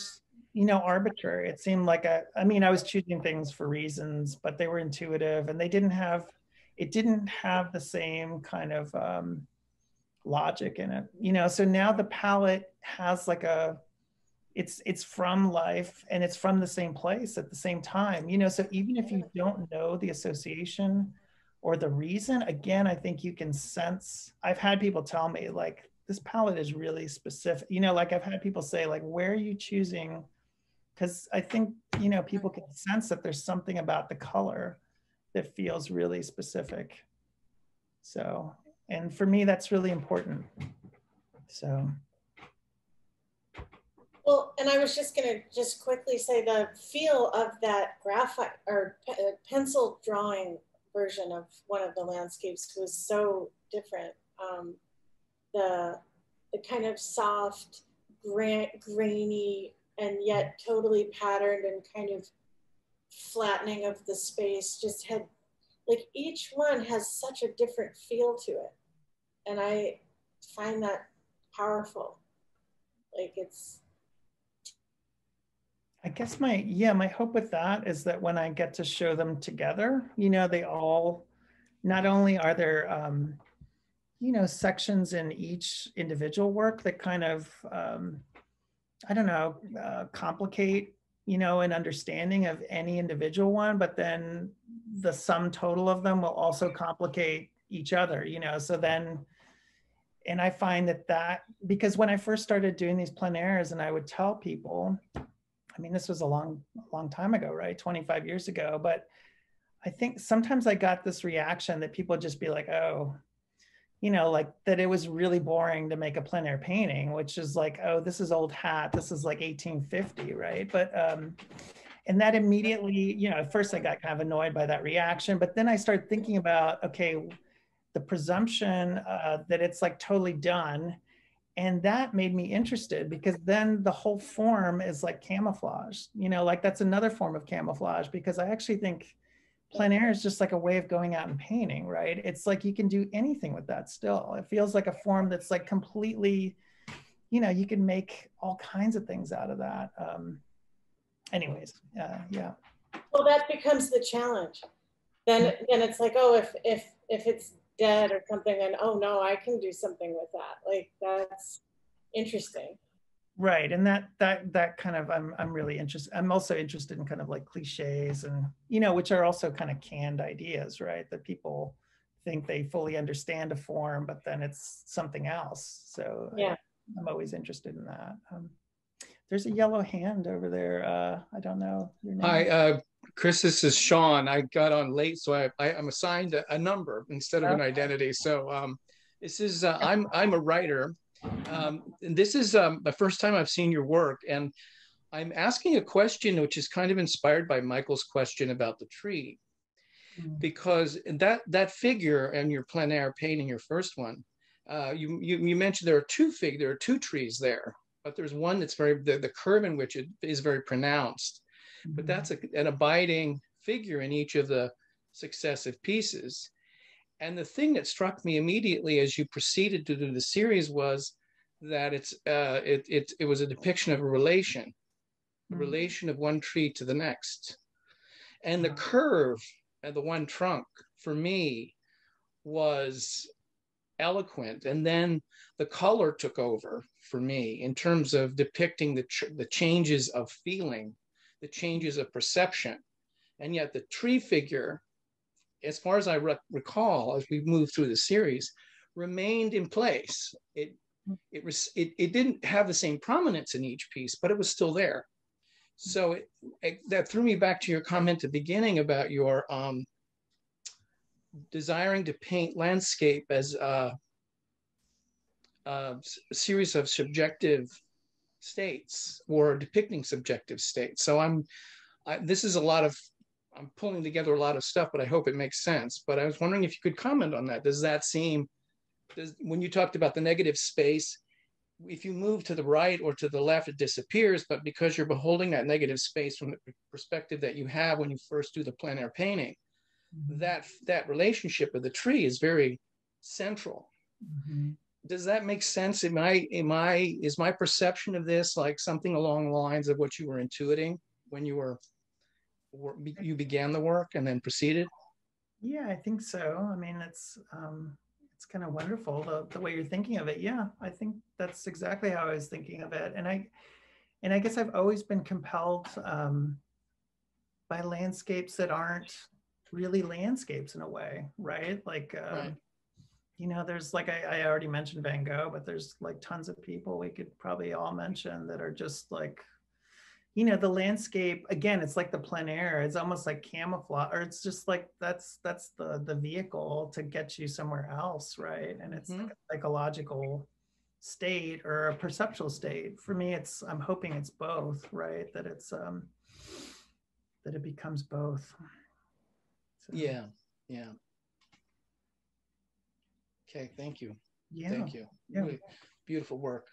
arbitrary. It seemed like I was choosing things for reasons, but they were intuitive, and it didn't have the same kind of logic in it, so now the palette has like it's from life, and it's from the same place at the same time, so even if you don't know the association or the reason, again, I think you can sense. I've had people tell me like, this palette is really specific, like I've had people say like, where are you choosing? Because I think, people can sense that there's something about the color that feels really specific. So, and for me, that's really important. So. Well, and I was just going to quickly say the feel of that graphite or pencil drawing version of one of the landscapes was so different. The kind of soft, grainy, and yet totally patterned and kind of flattening of the space just had, like, each one has such a different feel to it. And I find that powerful. Like, it's, I guess my hope with that is that when I get to show them together, they all, not only are there, sections in each individual work that kind of, complicate, an understanding of any individual one, but then the sum total of them will also complicate each other, so then, and I find that because when I first started doing these plein airs and I would tell people, I mean, this was a long time ago, right? 25 years ago. But I think sometimes I got this reaction that people just be like, oh, like that it was really boring to make a plein air painting, which is like, oh, this is old hat. This is like 1850, right? But, and that immediately, at first I got kind of annoyed by that reaction, but then I started thinking about, okay, the presumption that it's like totally done. And that made me interested, because then the whole form is like camouflage, like that's another form of camouflage, because I actually think plein air is just like a way of going out and painting, right? It's like you can do anything with that still. It feels like a form that's like completely, you can make all kinds of things out of that. Anyways, yeah. Well, that becomes the challenge. Then it's like, oh, if it's dead or something, and oh no, I can do something with that. Like, that's interesting. Right, and that kind of, I'm really interested. I'm also interested in kind of like cliches, and which are also kind of canned ideas, right? That people think they fully understand a form, but then it's something else. So yeah, I'm always interested in that. There's a yellow hand over there. I don't know your name. Hi, Chris, this is Sean. I got on late, so I'm assigned a number instead of an identity. So this is, I'm a writer. And this is the first time I've seen your work. And I'm asking a question which is kind of inspired by Michael's question about the tree. Because that figure in your plein air painting, your first one, you mentioned there are two trees there. But there's one that's the curve in which it is very pronounced. But that's an abiding figure in each of the successive pieces. And the thing that struck me immediately as you proceeded to do the series was that it was a depiction of a relation, the relation of one tree to the next. And the curve of the one trunk, for me, was eloquent. And then the color took over for me in terms of depicting the changes of feeling, the changes of perception. And yet the tree figure, as far as I recall, as we moved through the series, remained in place. It didn't have the same prominence in each piece, but it was still there. So that threw me back to your comment at the beginning about your desiring to paint landscape as a series of subjective states or depicting subjective states. So this is I'm pulling together a lot of stuff, but I hope it makes sense. But I was wondering if you could comment on that. Does that seem, when you talked about the negative space, if you move to the right or to the left, it disappears, but because you're beholding that negative space from the perspective that you have when you first do the plein air painting, that relationship with the tree is very central. Does that make sense? Is my perception of this like something along the lines of what you were intuiting when you began the work and then proceeded? Yeah, I think so. I mean, it's kind of wonderful the way you're thinking of it. Yeah, I think that's exactly how I was thinking of it. And I guess I've always been compelled by landscapes that aren't really landscapes in a way, right? Like, right. You know, there's like, I already mentioned Van Gogh, but there's like tons of people we could probably all mention that are just like, you know, the landscape, again, it's like the plein air, it's almost like camouflage, or it's just like, that's the vehicle to get you somewhere else, right? And it's like a psychological state or a perceptual state. For me, I'm hoping it's both, right? That it's, that it becomes both. So. Yeah. Okay, thank you. Yeah. Thank you. Yeah. Really beautiful work.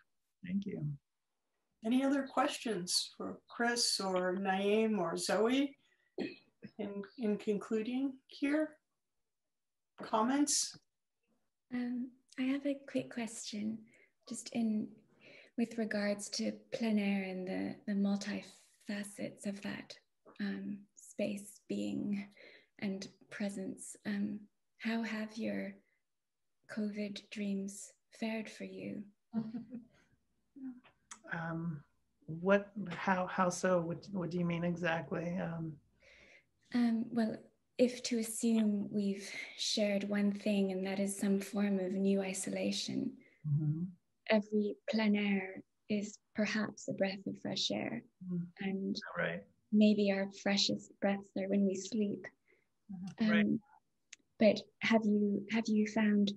Thank you. Any other questions for Chris or Naeem or Zoe in concluding here? Comments? I have a quick question, just with regards to plein air and the multifacets of that space being and presence. How have your COVID dreams fared for you? How so? What do you mean exactly? Well, if to assume we've shared one thing, and that is some form of new isolation, every plein air is perhaps a breath of fresh air, and right. maybe our freshest breaths are when we sleep. Right. But have you found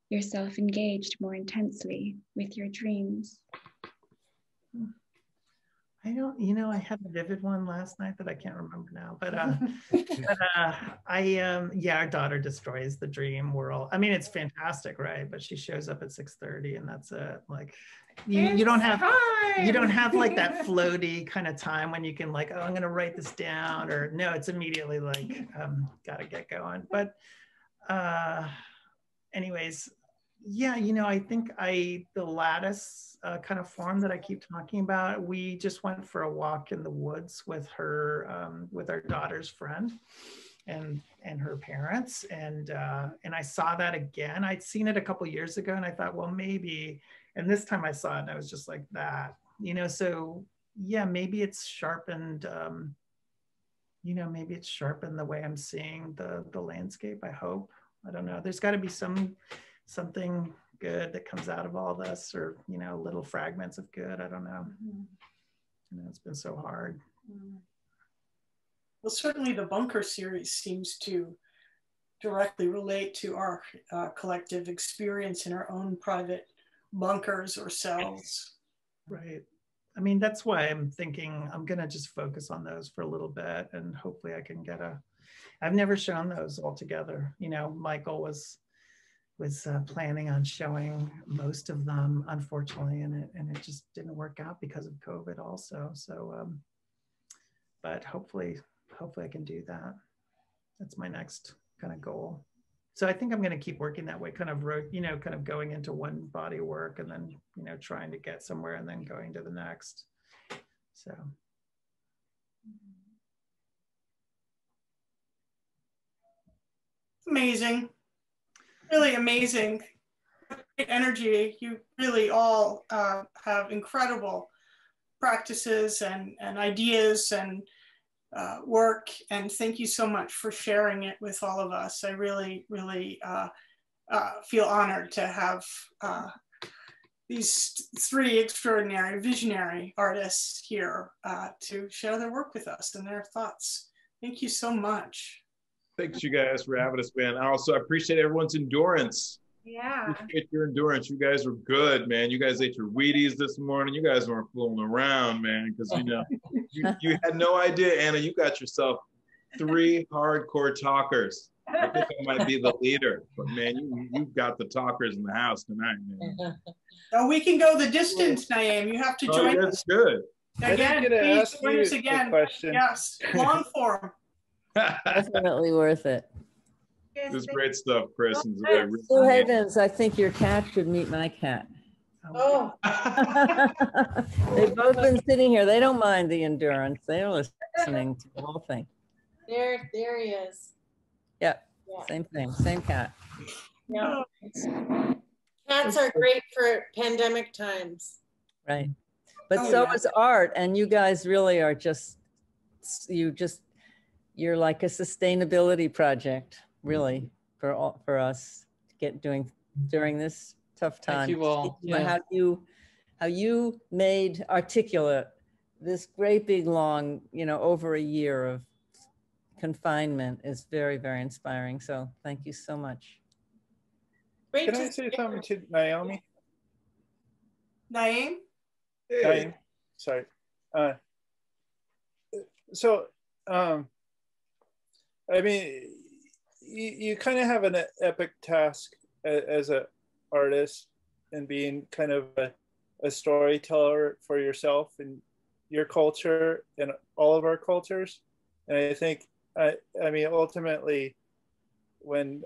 yourself engaged more intensely with your dreams? I don't, I had a vivid one last night that I can't remember now, but our daughter destroys the dream world. I mean, it's fantastic, right? But she shows up at 6:30 and that's it. Like you don't have like that floaty kind of time when you can like, oh, I'm going to write this down, or no, it's immediately like, got to get going. But anyways, yeah, I think the lattice kind of form that I keep talking about, we just went for a walk in the woods with with our daughter's friend and her parents. And I saw that again. I'd seen it a couple years ago and I thought, well, maybe, and this time I saw it and I was just like that, so yeah, maybe it's sharpened, maybe it's sharpened the way I'm seeing the landscape, I hope. I don't know. There's got to be something good that comes out of all this, or little fragments of good. I don't know. It's been so hard. Well, certainly the bunker series seems to directly relate to our collective experience in our own private bunkers or cells. Right. I mean, that's why I'm thinking I'm going to just focus on those for a little bit, and hopefully I can get I've never shown those all together. Michael was planning on showing most of them, unfortunately, and it just didn't work out because of COVID also. So, but hopefully I can do that. That's my next kind of goal. So I think I'm going to keep working that way, kind of going into one body of work and then, trying to get somewhere and then going to the next. So. Amazing. Really amazing. energy. You really all have incredible practices and ideas and work. And thank you so much for sharing it with all of us. I really, really feel honored to have these three extraordinary visionary artists here to share their work with us and their thoughts. Thank you so much. Thanks you guys for having us, man. I appreciate everyone's endurance. Yeah. Appreciate your endurance. You guys were good, man. You guys ate your Wheaties this morning. You guys weren't fooling around, man, because you had no idea, Anna. You got yourself 3 hardcore talkers. I think I might be the leader, but man, you got the talkers in the house tonight, man. Oh, we can go the distance, Naeem. You have to join us. Good. Again, please join us again. Yes, long form. Definitely worth it. It was great stuff, Chris. And Blue Havens, I think your cat should meet my cat. Oh. They've both been sitting here. They don't mind the endurance. They're listening to the whole thing. There he is. Yeah, same thing, same cat. Yeah. Cats are great for pandemic times. Right. But so is art. And you guys really are you're like a sustainability project, really, for us to get doing during this tough time. Thank you all. Yeah. How you made articulate this great big long, over a year of confinement is very, very inspiring. So thank you so much. Can I say something to Naomi? Naeem? Hey. Naeem, sorry. I mean, you kind of have an epic task as an artist and being kind of a storyteller for yourself and your culture and all of our cultures. And I think, I mean, ultimately, when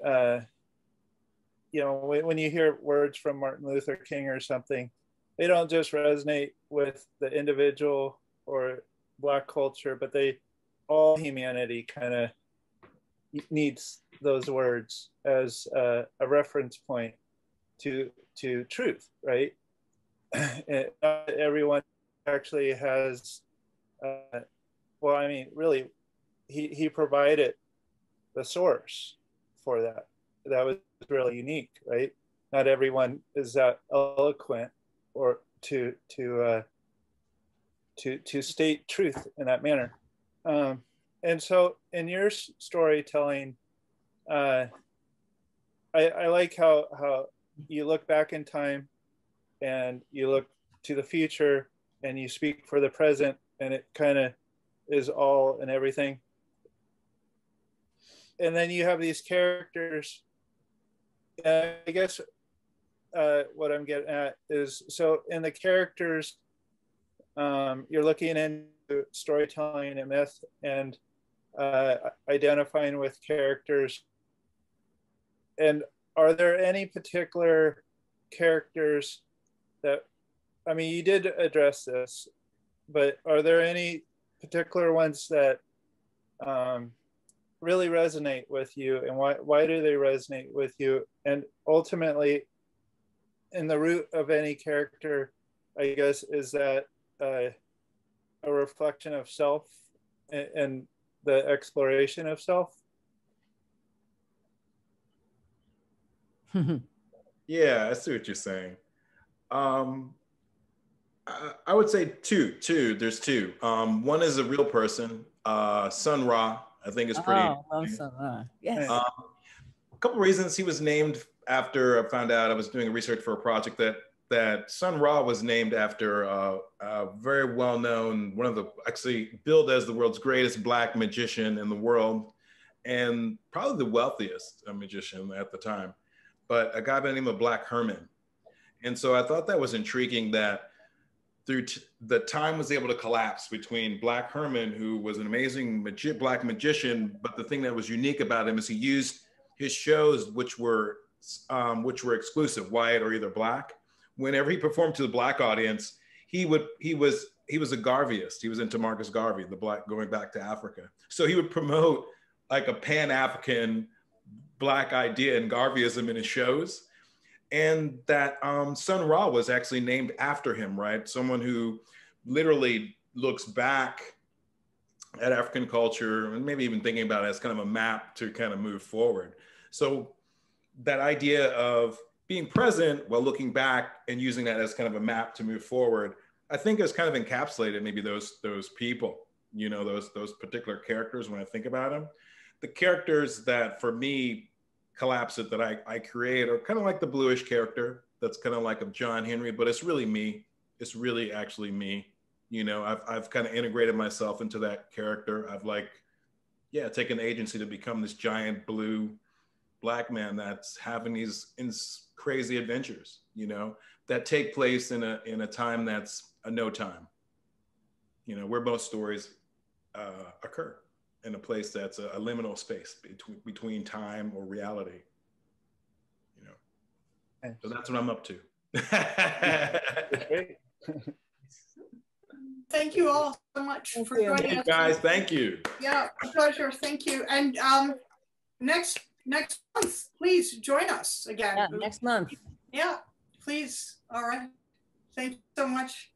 you hear words from Martin Luther King or something, they don't just resonate with the individual or Black culture, but all humanity kind of needs those words as a reference point to truth, right? And not everyone actually has, well, I mean, really, he provided the source for that. That was really unique, right? Not everyone is that eloquent or to state truth in that manner. And so in your storytelling, I like how you look back in time and you look to the future and you speak for the present, and it kind of is all and everything. And then you have these characters. I guess what I'm getting at is, so in the characters, you're looking into storytelling and myth and identifying with characters. And are there any particular characters that, I mean, you did address this, but are there any particular ones that really resonate with you, and why do they resonate with you? And ultimately, in the root of any character, I guess, is that a reflection of self and the exploration of self? Yeah, I see what you're saying. I would say two. There's two. One is a real person, Sun Ra. I think is pretty. Oh, love Sun Ra. Yes. A couple of reasons. He was named after, I found out I was doing research for a project that Sun Ra was named after a very well-known, actually billed as the world's greatest Black magician in the world, and probably the wealthiest magician at the time, but a guy by the name of Black Herman. And so I thought that was intriguing that through the time was able to collapse between Black Herman, who was an amazing Black magician, but the thing that was unique about him is he used his shows, which were exclusive, white or either Black. Whenever he performed to the Black audience, he was a Garveyist. He was into Marcus Garvey, the Black going back to Africa. So he would promote like a Pan-African Black idea and Garveyism in his shows. and that Sun Ra was actually named after him, right? Someone who literally looks back at African culture and maybe even thinking about it as kind of a map to kind of move forward. So that idea of being present while looking back and using that as kind of a map to move forward, I think has kind of encapsulated maybe those people, you know, those particular characters when I think about them. The characters that for me collapse it that I create are kind of like the bluish character that's kind of like a John Henry, but it's really me. It's really actually me. You know, I've kind of integrated myself into that character. I've taken agency to become this giant blue Black man that's having these crazy adventures, you know, that take place in a time that's a no time, you know, where most stories occur in a place that's a liminal space between time or reality, you know. So that's what I'm up to. Thank you all so much for joining us. Guys, thank you. Yeah, a pleasure. Thank you. And next month, please join us again. Yeah, next month. Yeah, please. All right. Thank you so much.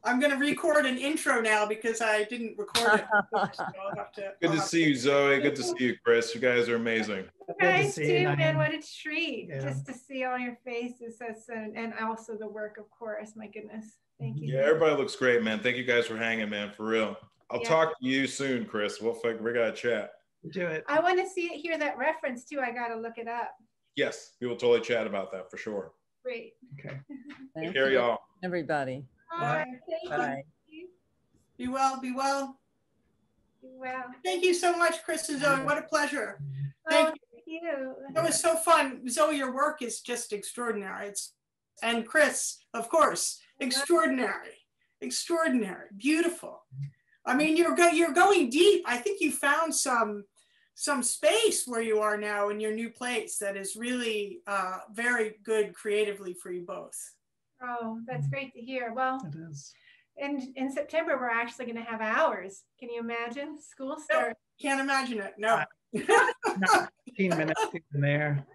I'm going to record an intro now because I didn't record it. So I'll have to, Good to see you, Zoe. Good to see you, Chris. You guys are amazing. Guys too, man. What a treat just to see all your faces. And also the work, of course. My goodness. Thank you. Yeah, everybody looks great, man. Thank you guys for hanging, man, for real. I'll talk to you soon, Chris. We got to chat. Do it. I want to hear that reference too. I got to look it up. Yes, we will totally chat about that for sure. Great. Okay. Take care, y'all. Everybody. Bye. Bye. Be well. Be well. Be well. Thank you so much, Chris and Zoe. What a pleasure. Thank you. It was so fun. Zoe, your work is just extraordinary. And Chris, of course, extraordinary, beautiful. I mean, you're going deep. I think you found some space where you are now in your new place that is really very good creatively for you both. Oh, that's great to hear. Well, it is. In September, we're actually going to have hours. Can you imagine? School starts. No, can't imagine it. No. 15 minutes in there.